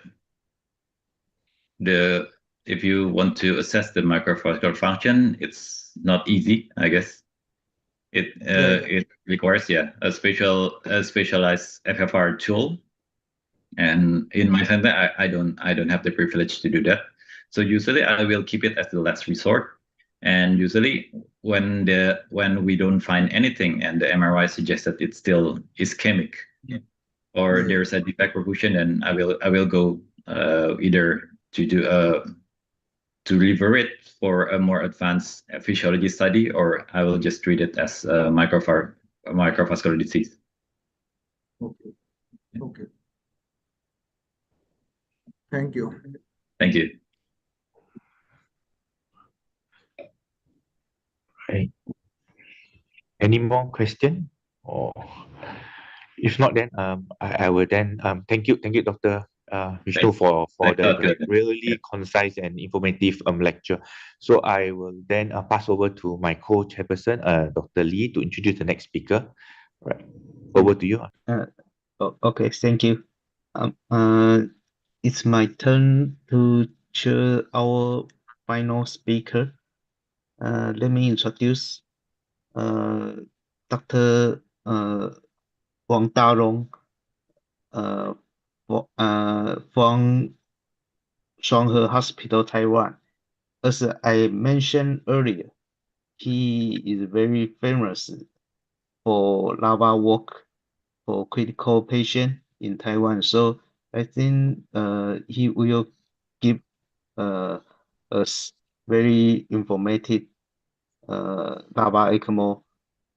if you want to assess the microvascular function, it's not easy, I guess. It requires a specialized FFR tool, and in my center I don't have the privilege to do that. So usually I will keep it as the last resort. And usually when we don't find anything and the MRI suggests that it's still ischemic, or there's a defect perfusion, then I will go either to do to refer it for a more advanced physiology study, or I will just treat it as a microvascular disease. Okay. Okay. Thank you. Thank you. Right. Any more question? Or if not, then I will then thank you, Dr. Vishnu, for the really concise and informative lecture. So I will then pass over to my co-chairperson, Dr. Lee, to introduce the next speaker. Right, over to you. Okay, thank you. It's my turn to chair our final speaker. Let me introduce Dr. Wang Darong from Shanghai Hospital, Taiwan. As I mentioned earlier, he is very famous for LAVA work for critical patient in Taiwan. So I think he will give us very informative LAVA ECMO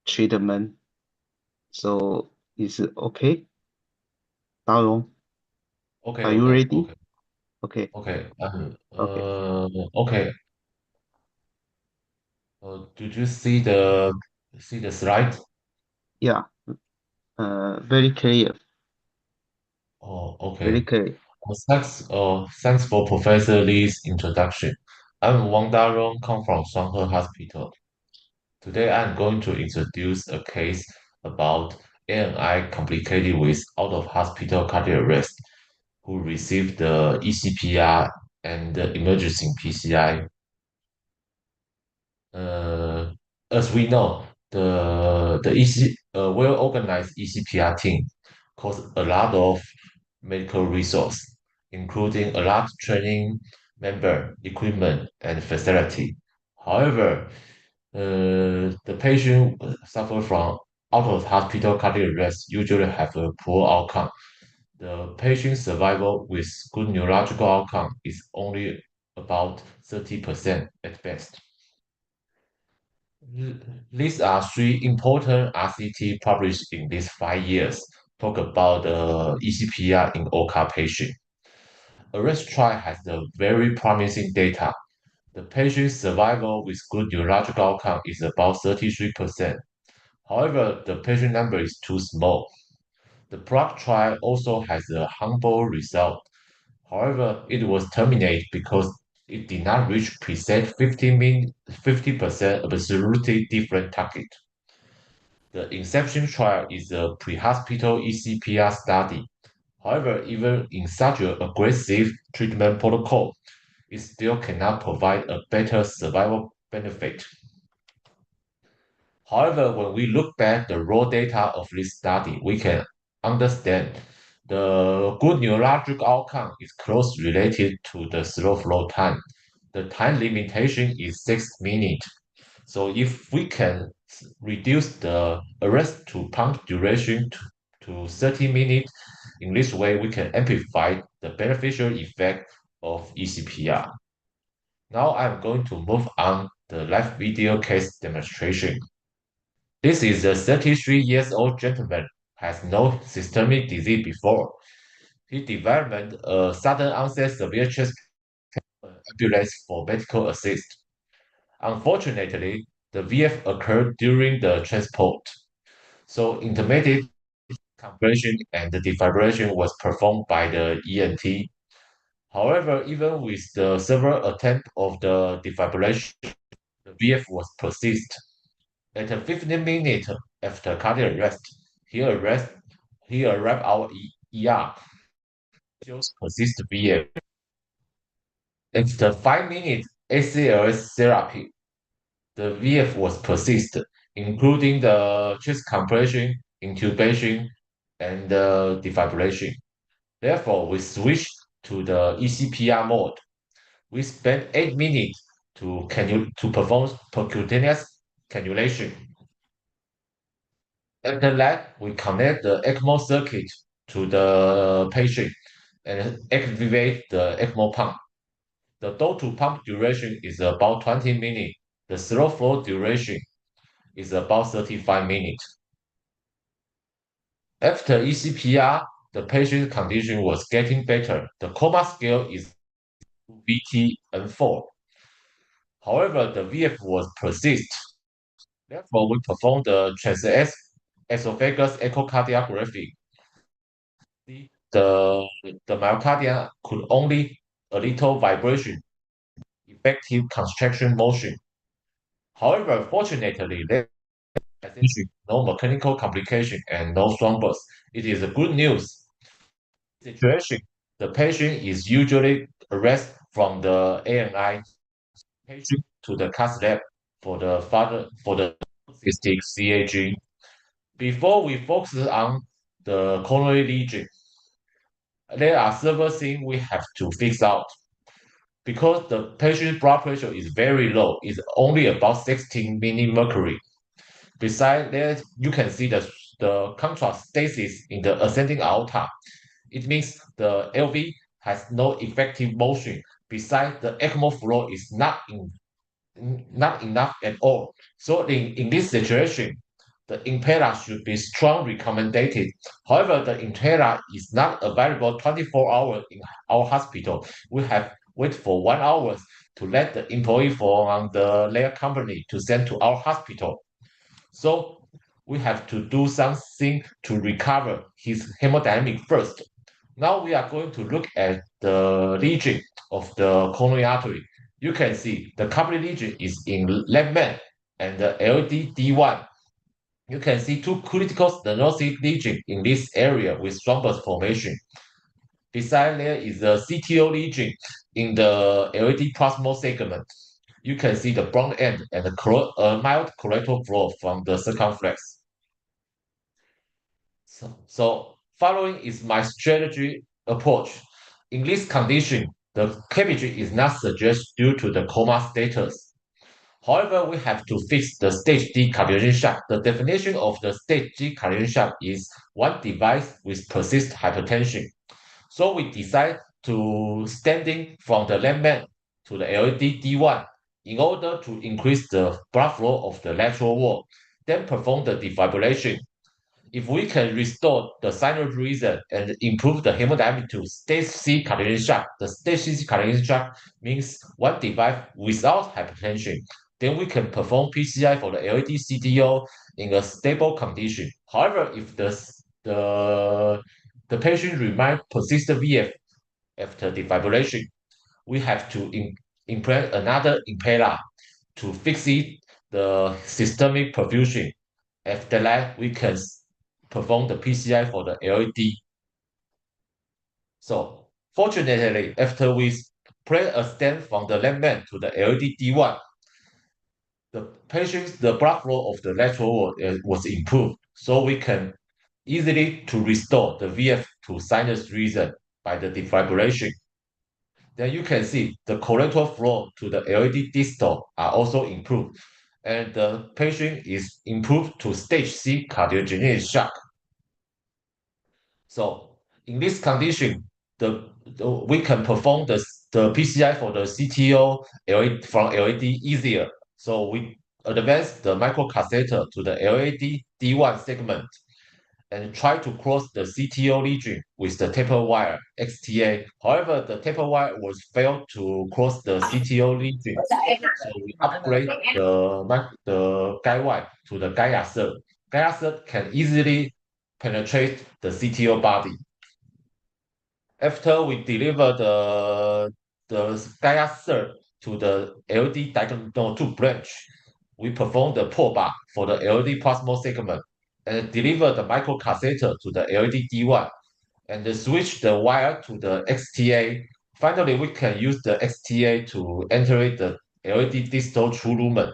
treatment. So is it okay? Darong, Okay, are you ready? okay. Okay. Okay. Okay. Did you see the slide? Yeah. Very clear. Oh, okay. Very clear. Thanks for Professor Lee's introduction. I'm Wang Darong, come from Shanghai Hospital. Today I'm going to introduce a case about ANI complicated with out-of-hospital cardiac arrest who received the ECPR and the emergency PCI. As we know, the well-organized ECPR team costs a lot of medical resource, including a lot training member, equipment, and facility. However, the patient suffer from out-of-hospital cardiac arrest usually have a poor outcome. The patient survival with good neurological outcome is only about 30% at best. These are three important RCT published in these 5 years. Talk about the ECPR in OHCA patient. ARREST trial has a very promising data. The patient survival with good neurological outcome is about 33%. However, the patient number is too small. The PROC trial also has a humble result. However, it was terminated because it did not reach preset 50% absolutely different target. The Inception trial is a pre-hospital ECPR study. However, even in such an aggressive treatment protocol, it still cannot provide a better survival benefit. However, when we look back the raw data of this study, we can understand the good neurologic outcome is closely related to the slow flow time. The time limitation is 6 minutes. So if we can reduce the arrest to pump duration to 30 minutes, in this way we can amplify the beneficial effect of ECPR. Now I'm going to move on the live video case demonstration. This is a 33 years old gentleman, has no systemic disease before. He developed a sudden onset severe chest ambulance for medical assist. Unfortunately, the VF occurred during the transport. So intermediate compression and the defibrillation was performed by the ENT. However, even with the several attempts of the defibrillation, the VF was persist. At 15 minutes after cardiac arrest, he arrived our ER, shows persist VF. After 5 minutes ACLS therapy, the VF was persist, including the chest compression, intubation, and defibrillation. Therefore, we switched to the ECPR mode. We spent 8 minutes to perform percutaneous cannulation. After that, we connect the ECMO circuit to the patient and activate the ECMO pump. The door-to-pump duration is about 20 minutes. The slow flow duration is about 35 minutes. After ECPR, the patient's condition was getting better. The coma scale is VTN4. However, the VF was persist. Therefore, we performed the transesophagus echocardiography. The myocardium could only a little vibration, effective contraction motion. However, fortunately, there is no mechanical complication and no thrombus. It is a good news. Situation: the patient is usually arrested from the ANI patient to the cath lab for the cystic CAG. Before we focus on the coronary lesion, there are several things we have to fix out. Because the patient's blood pressure is very low, it's only about 16 mmHg. Besides that, you can see the contrast stasis in the ascending aorta. It means the LV has no effective motion. Besides, the ECMO flow is not enough at all. So in this situation, the impeller should be strongly recommended. However, the impeller is not available 24 hours in our hospital. We have wait for 1 hour to let the employee from their company to send to our hospital. So we have to do something to recover his hemodynamic first. Now we are going to look at the region of the coronary artery. You can see the capillary region is in left main and the LAD D1. You can see two critical stenosis region in this area with thrombus formation. Beside there is the CTO region in the LAD proximal segment. You can see the blunt end and the mild collateral flow from the circumflex. So following is my strategy approach. In this condition, the CABG is not suggested due to the coma status. However, we have to fix the stage D cardiogenic shock. The definition of the stage D cardiogenic shock is one device with persistent hypertension. So we decide to standing from the left main to the LAD D1 in order to increase the blood flow of the lateral wall, then perform the defibrillation. If we can restore the sinus rhythm and improve the hemodynamic to stage C cardiogenic shock, the stage C cardiogenic shock means one device without hypertension. Then we can perform PCI for the LAD CTO in a stable condition. However, if the patient remains persistent VF after defibrillation, we have to implant another impeller to fix the systemic perfusion. After that, we can perform the PCI for the LAD. So fortunately, after we place a stent from the left main to the LAD D1, the blood flow of the lateral wall was improved. So we can easily to restore the VF to sinus rhythm by the defibrillation. Then you can see the collateral flow to the LAD distal are also improved, and the patient is improved to stage C cardiogenic shock. So in this condition, we can perform the PCI for the CTO from LAD easier. So we advance the microcatheter to the LAD D1 segment and try to cross the CTO region with the taper wire XTA. However, the taper wire was failed to cross the CTO region. So we upgrade the guide wire to the guide assert. Guide assert can easily penetrate the CTO body. After we deliver the diaster to the LD diagonal 2 branch, we perform the pullback for the LD proximal segment and deliver the microcatheter to the LD D1 and switch the wire to the XTA. Finally, we can use the XTA to enter the LD distal true lumen.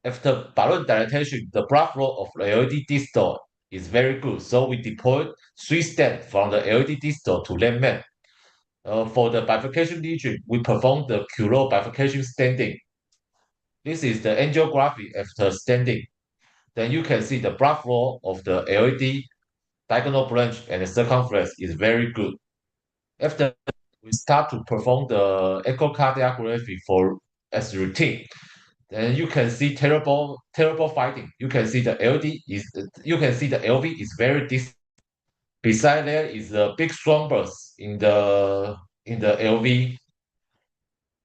After balloon dilatation, the blood flow of the LD distal is very good, so we deployed 3 stents from the LD distal to LAMAN. For the bifurcation region, we performed the Cureau bifurcation stenting. This is the angiography after stenting. Then you can see the blood flow of the LED diagonal branch and the circumference is very good. After we start to perform the echocardiography as routine, then you can see terrible finding. You can see the LV is very distant. Beside there is a big thrombus in the LV.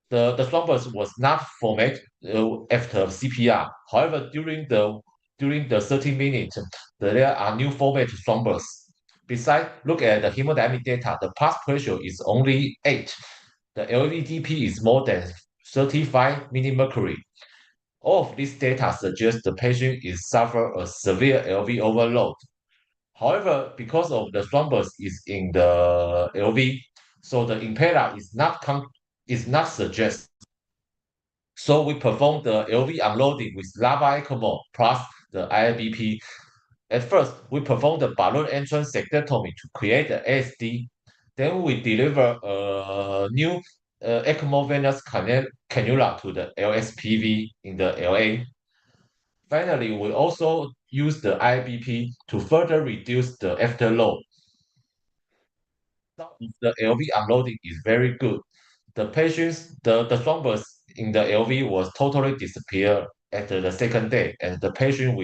The thrombus was not formed after CPR. However, during the 30 minutes, there are new format thrombus. Besides, look at the hemodynamic data. The pulse pressure is only 8. The LVDP is more than 35 mmHg. All of this data suggests the patient is suffer a severe LV overload. However, because of the thrombus is in the LV, so the impeller is not suggest. So we perform the LV unloading with lava ECMO plus the ILBP. At first, we perform the balloon entrance sectotomy to create the ASD. Then we deliver a new ECMO venous cannula to the LSPV in the LA. Finally, we also use the IBP to further reduce the afterload. The LV unloading is very good. The thrombus in the LV was totally disappeared after the second day, and the patient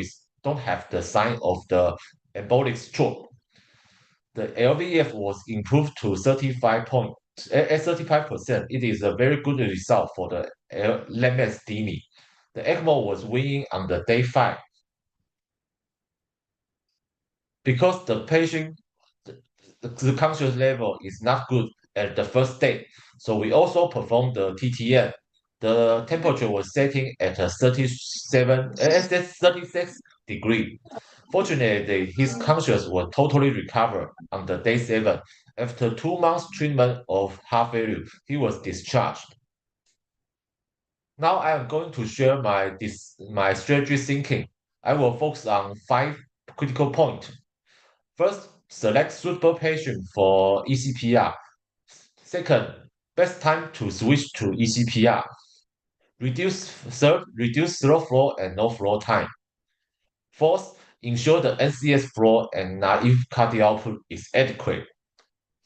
don't have the sign of the embolic stroke. The LVEF was improved to 35%. It is a very good result for the NSTEMI. The ECMO was weaning on the day 5. Because the patient, the conscious level is not good at the first day, so we also performed the TTN. The temperature was setting at 36 degrees. Fortunately, his conscious was totally recovered on the day 7. After 2 months treatment of heart failure, he was discharged. Now I am going to share my strategy thinking. I will focus on 5 critical points. First, select suitable patient for ECPR. Second, best time to switch to ECPR. Third, reduce slow flow and no flow time. Fourth, ensure the NCS flow and naive cardiac output is adequate.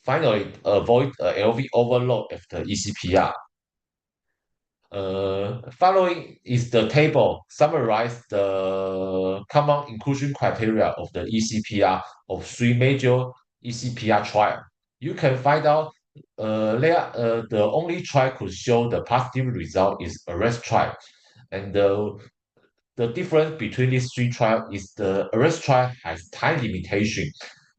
Finally, avoid LV overload after ECPR. Following is the table summarize the common inclusion criteria of the ECPR of 3 major ECPR trials. You can find out the only trial could show the positive result is ARREST trial, and the difference between these 3 trials is the ARREST trial has time limitation.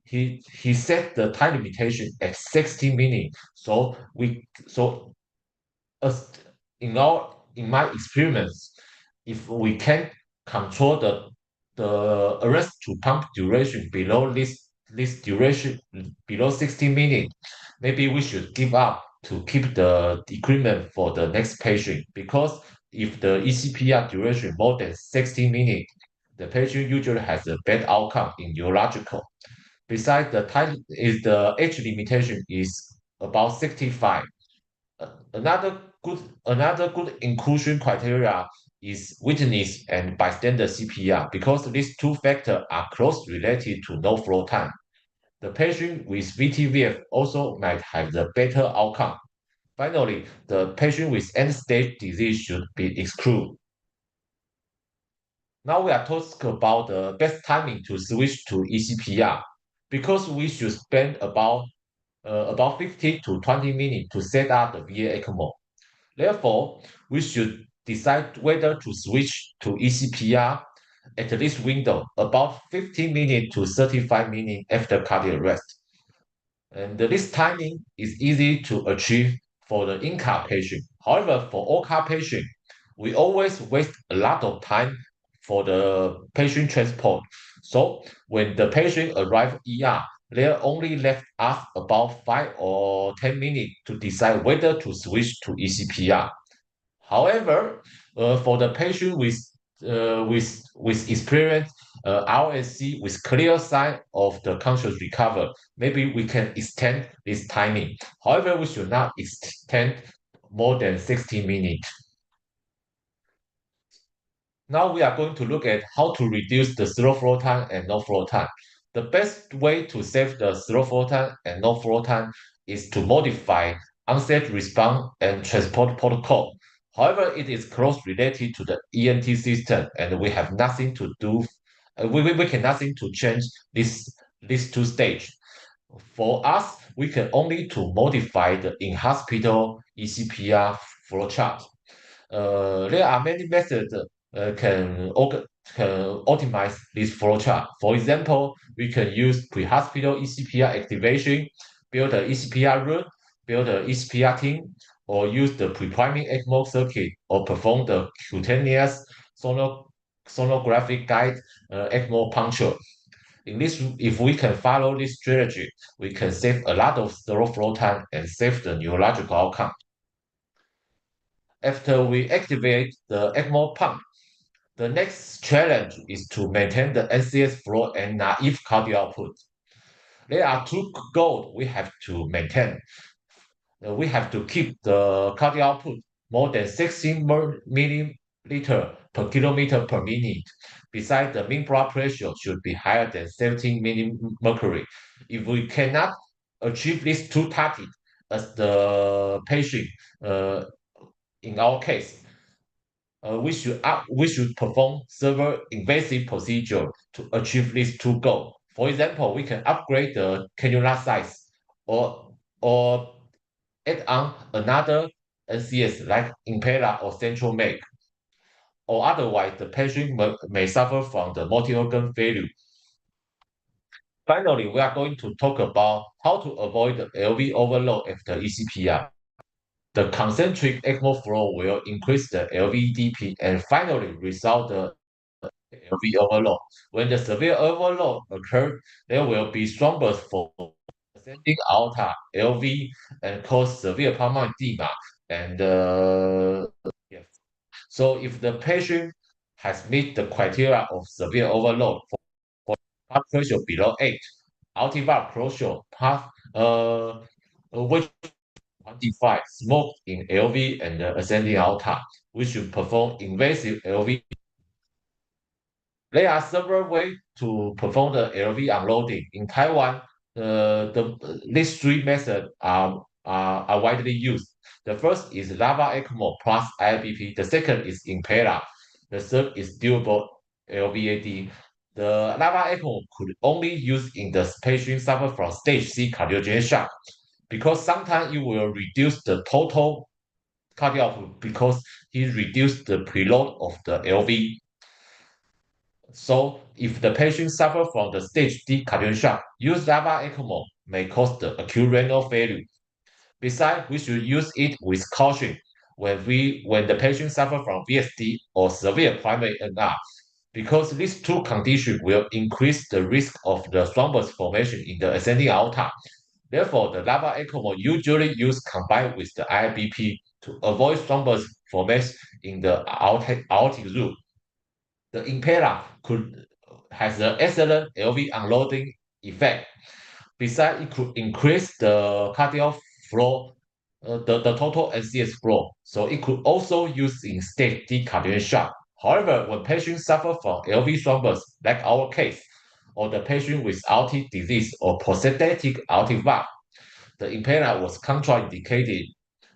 He set the time limitation at 60 minutes. In my experience, if we can control the arrest to pump duration below this duration below 60 minutes, maybe we should give up to keep the equipment for the next patient, because if the ECPR duration more than 60 minutes, the patient usually has a bad outcome in neurological. Besides, the age limitation is about 65. Another good inclusion criteria is witness and bystander CPR, because these 2 factors are closely related to no flow time. The patient with VTVF also might have the better outcome. Finally, the patient with end-stage disease should be excluded. Now we are talking about the best timing to switch to ECPR, because we should spend about 15 to 20 minutes to set up the VA ECMO. Therefore, we should decide whether to switch to ECPR at this window, about 15 minutes to 35 minutes after cardiac arrest. And this timing is easy to achieve for the in-car patient. However, for all-car patient, we always waste a lot of time for the patient transport. So when the patient arrive ER, they only left us about 5 or 10 minutes to decide whether to switch to ECPR. However, for the patient with experience RSC with clear sign of the conscious recover, maybe we can extend this timing. However, we should not extend more than 60 minutes. Now we are going to look at how to reduce the slow flow time and no flow time. The best way to save the slow flow time and no flow time is to modify onset response and transport protocol. However, it is closely related to the ENT system, and we have nothing to do. We can nothing to change this two stage. For us, we can only to modify the in-hospital ECPR flow chart. There are many methods can optimize this flow chart. For example, we can use pre-hospital ECPR activation, build an ECPR route, build an ECPR team, or use the pre-priming ECMO circuit, or perform the cutaneous sonographic guide ECMO puncture. In this, if we can follow this strategy, we can save a lot of slow flow time and save the neurological outcome. After we activate the ECMO pump, the next challenge is to maintain the NCS flow and naive cardio output. There are two goals we have to maintain. We have to keep the cardio output more than 16 milliliter per kilometer per minute. Besides, the mean blood pressure should be higher than 17 mmHg. If we cannot achieve these two targets, as the patient, in our case, we should perform several invasive procedures to achieve these two goals. For example, we can upgrade the cannula size or add on another NCS like Impella or Central Make, or otherwise the patient may suffer from the multi-organ failure. Finally, we are going to talk about how to avoid the LV overload after ECPR. The concentric ECMO flow will increase the LVEDP and finally result the LV overload. When the severe overload occurs, there will be thrombus for ascending aorta, LV, and cause severe pulmonary edema. And yes. So if the patient has met the criteria of severe overload for blood pressure below 8, aortic valve closure path, which 25 smoke in LV and ascending aorta, we should perform invasive LV. There are several ways to perform the LV unloading. In Taiwan, these three methods are widely used. The first is lava ECMO plus IBP. The second is Impella. The third is durable LVAD. The lava ECMO could only use in the patient suffer from stage C cardiogenic shock, because sometimes it will reduce the total cardiac output because it reduced the preload of the LV. So if the patient suffer from the stage D cardiac shock, use lava ECMO may cause the acute renal failure. Besides, we should use it with caution when the patient suffer from VSD or severe primary NR, because these two conditions will increase the risk of the thrombus formation in the ascending aorta. Therefore, the lava ECMO usually used combined with the IBP to avoid thrombus formation in the aortic root. The Impella has an excellent LV unloading effect. Besides, it could increase the cardiac flow, the total NCS flow. So it could also use in stage D cardiac shock. However, when patients suffer from LV thrombus, like our case, or the patient with aortic disease or prosthetic aortic valve, the Impella was contraindicated.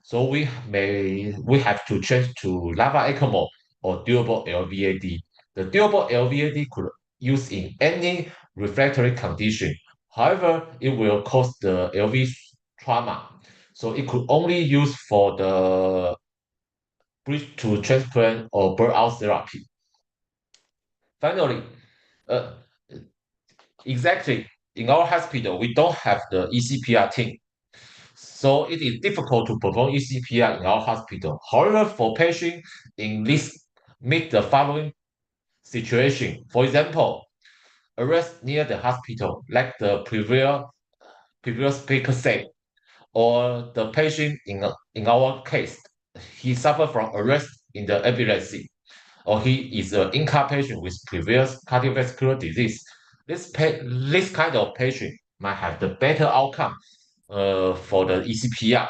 So we have to change to lava ECMO or durable LVAD. The durable LVAD could use in any refractory condition. However, it will cause the LV trauma. So it could only use for the bridge to transplant or burnout therapy. Finally, uh, exactly in our hospital, we don't have the ECPR team. So it is difficult to perform ECPR in our hospital. However, for patients in this meet the following situation. For example, arrest near the hospital, like the previous speaker said, or the patient in our case, he suffered from arrest in the epilepsy, or he is an in-car patient with previous cardiovascular disease. This kind of patient might have the better outcome for the ECPR.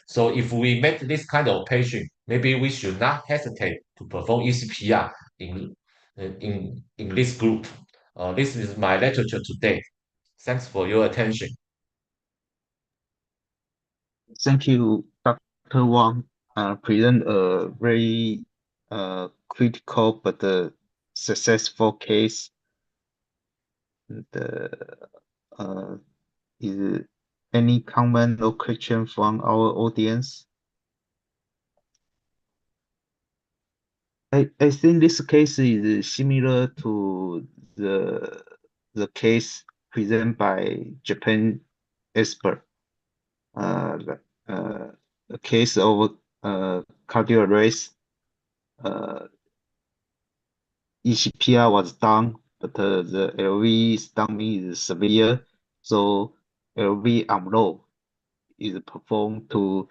So if we met this kind of patient, maybe we should not hesitate to perform ECPR in this group. This is my literature today. Thanks for your attention. Thank you, Dr. Wang. Present a very critical but successful case. Is any comment or question from our audience? I think this case is similar to the case presented by Japan expert. A case of cardiac arrest. ECPR was done, but the LV stunning is severe, so LV unload is performed to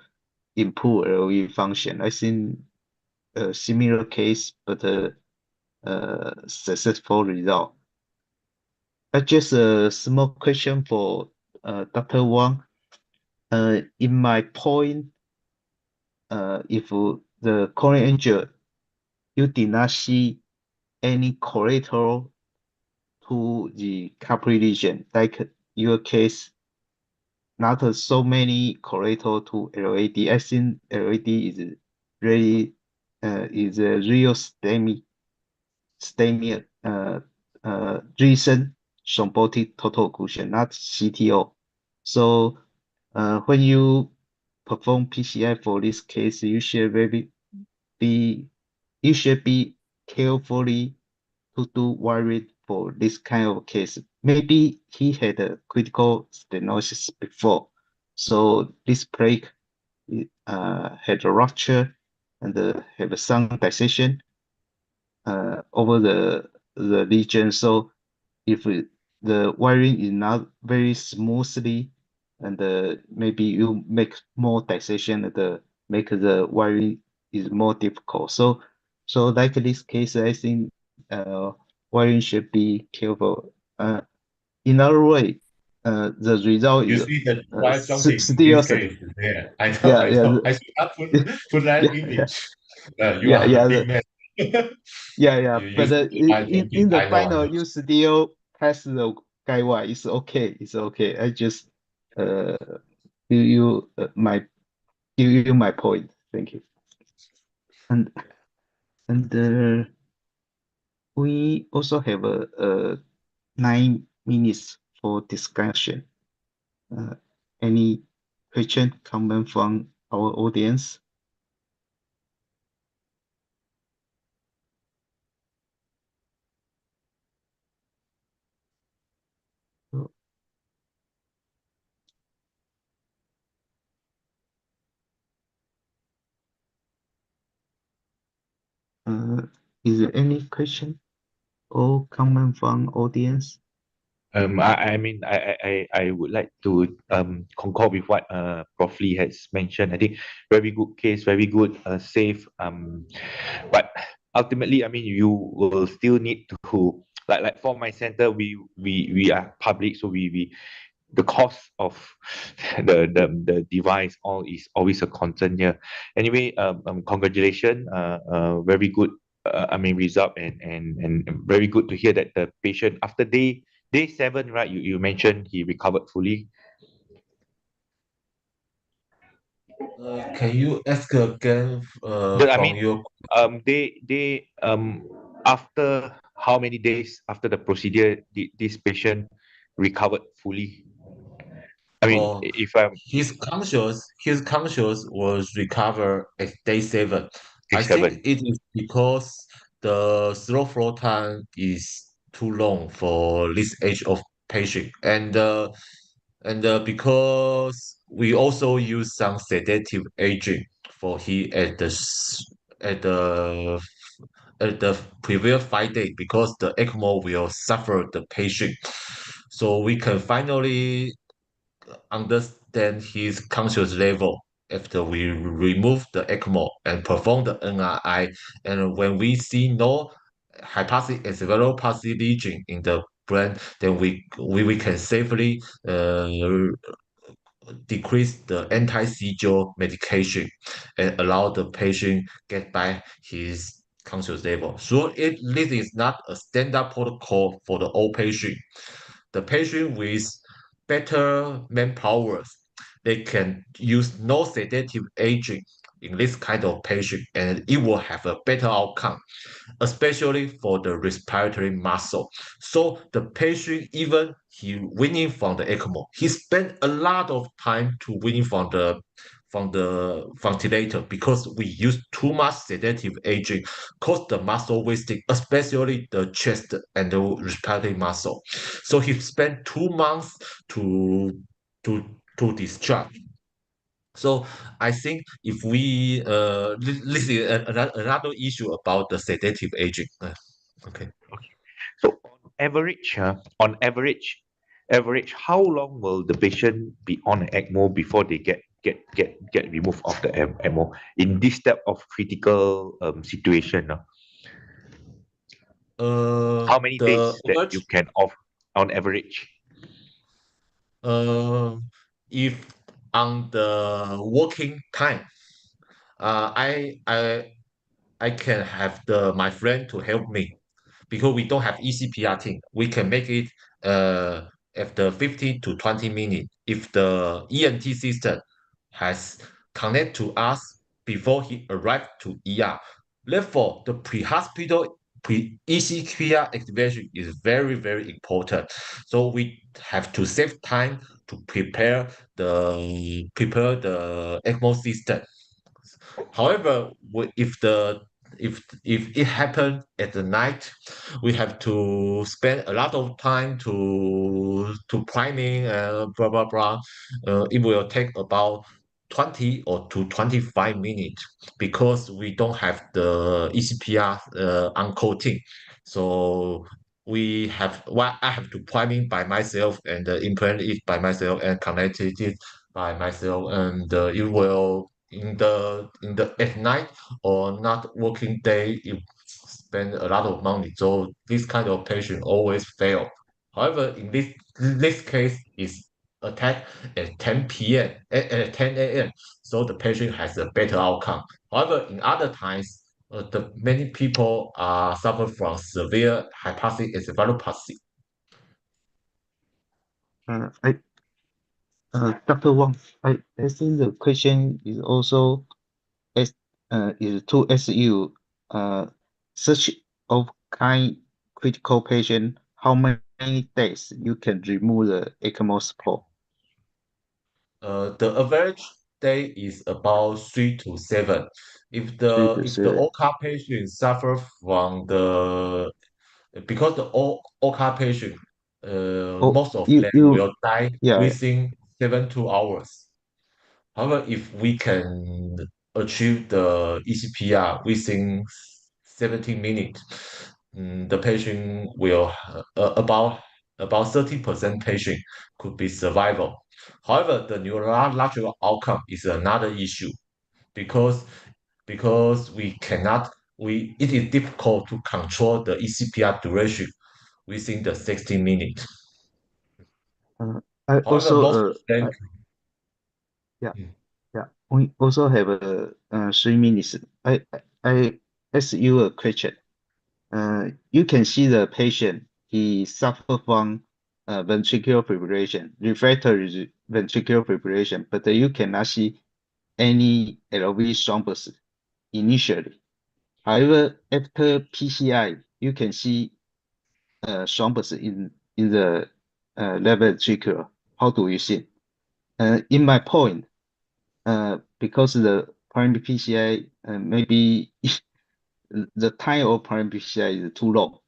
improve LV function. I think a similar case, but successful result. Just a small question for Dr. Wang. In my point, if the coronary angel, you did not see any collateral to the capillary lesion, like your case, not so many collateral to LAD. I think LAD is really is a real STEMI reason supported total occlusion, not CTO. So when you perform PCI for this case, you should be carefully to do wiring for this kind of case. Maybe he had a critical stenosis before, so this plaque had a rupture and have some dissection over the region. So if the wiring is not very smoothly, and maybe you make more dissection, and make the wiring is more difficult. So like this case, I think wiring should be careful. In other way, the result You is see the wire jumping in still this case. Yeah, I know, yeah I yeah know. I should not put that yeah image. You yeah are the yeah big man. You but see the wire in jumping. the I know, I final know. you still pass the guidewire. It's okay. I just give you my point. Thank you. And we also have a 9 minutes for discussion. Any question, comment from our audience? Is there any question or comment from audience? I mean, I would like to concur with what Prof. Lee has mentioned. I think very good case, very good, safe. But ultimately, I mean, you will still need to like for my center, we are public, so we the cost of the device all is always a concern here. Anyway, congratulations, very good. I mean, result and very good to hear that the patient after day 7, right? You mentioned he recovered fully. Can you ask again I from mean, your they after how many days after the procedure did this patient recovered fully? I mean, oh if I'm his conscious was recovered at day 7. day I think 7. it is because the slow flow time is too long for this age of patient, and because we also use some sedative agent for he at the at the previous 5 days because the ECMO will suffer the patient. So we can finally understand his conscious level after we remove the ECMO and perform the NRI. And when we see no hypoxic encephalopathy lesion in the brain, then we can safely decrease the anti-seizure medication and allow the patient get back his conscious level. So this is not a standard protocol for the old patient. The patient with better manpower, they can use no sedative agent in this kind of patient, and it will have a better outcome, especially for the respiratory muscle. So the patient, even he winning from the ECMO, he spent a lot of time to winning from the ventilator because we use too much sedative agent, cause the muscle wasting, especially the chest and the respiratory muscle. So he spent 2 months to to discharge. So I think if we this is another issue about the sedative agent. Okay. So on average, how long will the patient be on ECMO before they get removed off the ECMO in this type of critical situation? How many The days that you average can off on average? uh if on the working time, uh I I I can have my friend to help me because we don't have ECPR team. We can make it uh after 15 to 20 minutes if the ENT system has connect to us before he arrived to ER. Therefore, the pre-hospital pre-ECPR activation is very, very important. So we have to save time to prepare the ECMO system. However, if it happened at the night, we have to spend a lot of time to priming and blah blah blah. It will take about 20 or to 25 minutes because we don't have the ECPR uncoating. So I have to priming by myself and implant it by myself and connect it by myself, and it will in the at night or not working day, you spend a lot of money. So this kind of patient always fail. However, in this case is attacked at 10 p.m. At 10 a.m. So the patient has a better outcome. However, in other times, the many people are suffer from severe hypoxic encephalopathy. I Dr. Wang, I think the question is also is to ask you such of kind critical patient, how many days you can remove the ECMO support? The average day is about 3 to 7. If Three the to if the seven. OCA patient suffer from the because the OCA patient, Oh, most of them you will die yeah. within 7 2 hours. However, if we can achieve the ECPR within 70 minutes, the patient will about 30% patient could be survival. However, the neurological outcome is another issue because we cannot we it is difficult to control the ECPR duration within the 60 minutes. I However, also most of them. yeah. Mm. Yeah, we also have 3 minutes. I ask you a question. You can see the patient, he suffer from ventricular fibrillation, refractory ventricular fibrillation, but you cannot see any LV thrombus initially. However, after PCI, you can see thrombus in the left ventricle. How do you see? In my point, because the primary PCI maybe the time of primary PCI is too long,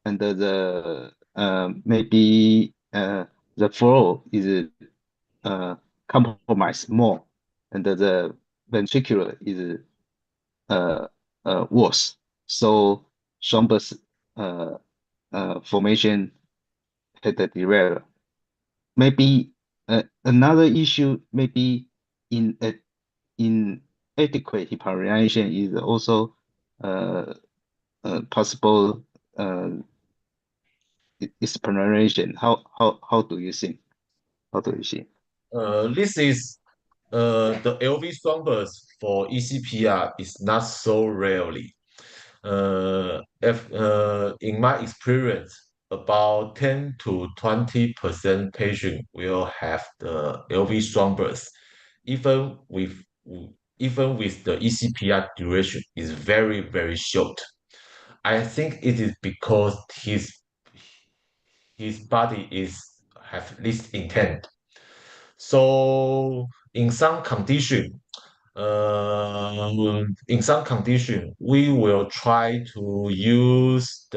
and the maybe the flow is compromised more, and the ventricular is worse. So thrombus formation had the derail. Maybe another issue maybe inadequate heparination is also possible explanation. How do you think? How do you see? This is the LV thrombus for ECPR is not so rarely. If in my experience, about 10 to 20% patient will have the LV thrombus, even with the ECPR duration is very short. I think it is because his body is have least intent. So in some condition, we will try to use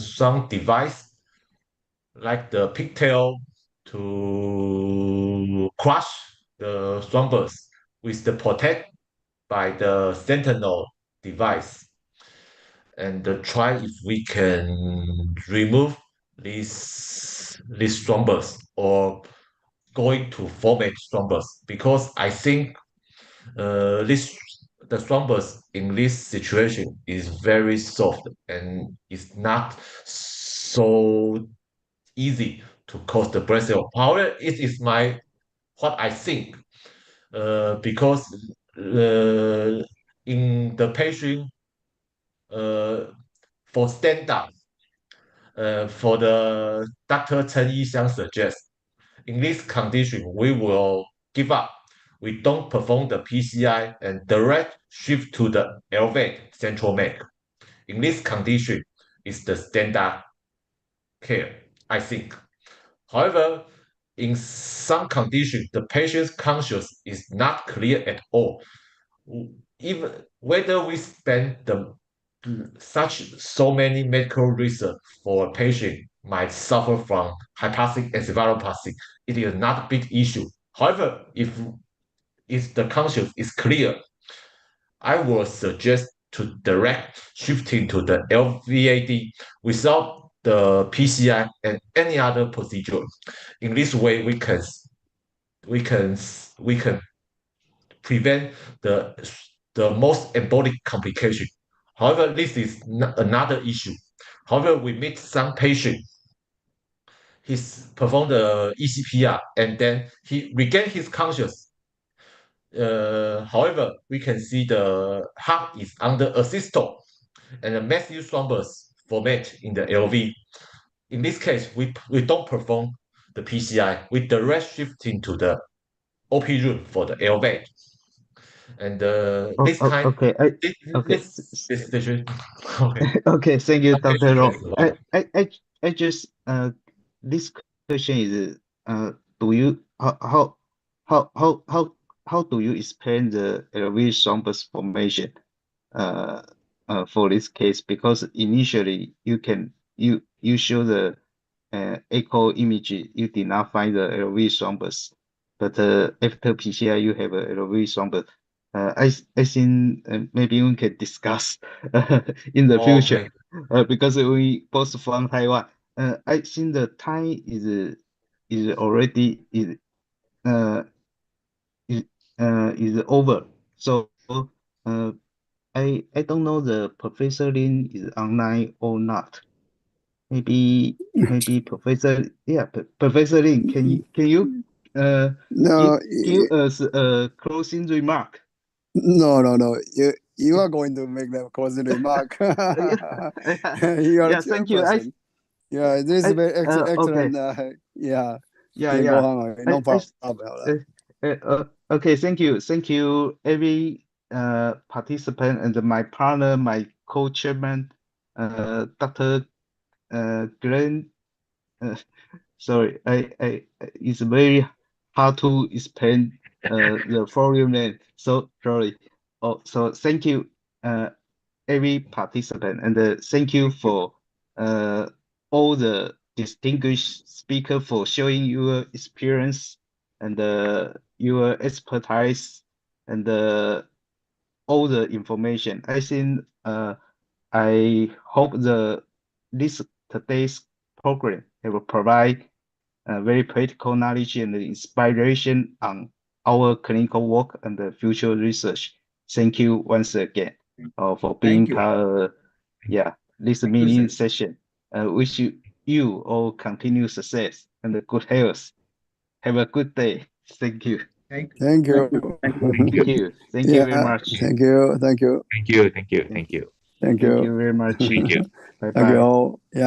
some device like the pigtail to crush the thrombus with the protect by the sentinel device and try if we can remove this thrombus or going to format thrombus because I think the thrombus in this situation is very soft and it's not so easy to cause the breast cell. However, it is what I think because in the patient for standard for the Dr. Chen Yixiang suggests in this condition we will give up. We don't perform the PCI and direct shift to the elevate central neck. In this condition, it's the standard care, I think. However, in some conditions, the patient's conscious is not clear at all. Even whether we spend so many medical research for a patient might suffer from hypoxic encephalopathy, it is not a big issue. However, if the conscious is clear, I would suggest to direct shifting to the LVAD without the PCI and any other procedure. In this way, we can prevent the most embolic complication. However, this is another issue. However, we meet some patient. He's performed the ECPR and then he regained his conscious. However, we can see the heart is under asystole and a massive thrombus format in the LV. In this case, we don't perform the PCI. We direct shifting to the OP room for the LV. And this time, Okay. this situation. Okay. Okay. Thank you, Okay, Dr. Ro. yes, I just this question is do you how do you explain the LV thrombus formation for this case? Because initially you show the echo image, you did not find the LV thrombus, but after PCI you have a LV thrombus. I think maybe we can discuss in the future because we both from Taiwan. I think the time is already is over. So I don't know the Professor Lin is online or not. Maybe Professor Professor Lin, can you No, give us a closing remark? no. You are going to make that closing remark. You are a Thank you. chairperson. Yeah, this is very excellent. Okay. Yeah. Yeah. Go on. No problem. Okay, thank you every participant and my partner, my co-chairman, Dr. Glenn. Sorry, it's very hard to explain the foreign name. So sorry. So thank you every participant, and thank you for all the distinguished speaker for showing your experience and your expertise and all the information. I think I hope today's program will provide very practical knowledge and inspiration on our clinical work and the future research. Thank you once again for being part of this meeting session. Wish you all continued success and good health. Have a good day. Thank you. Thank you. Thank you. Thank you. Thank you very much. Thank you. Thank you. Thank you. Thank you. Thank you. Thank Thank you. you very much. Thank you. Bye Thank you bye. all. Yeah.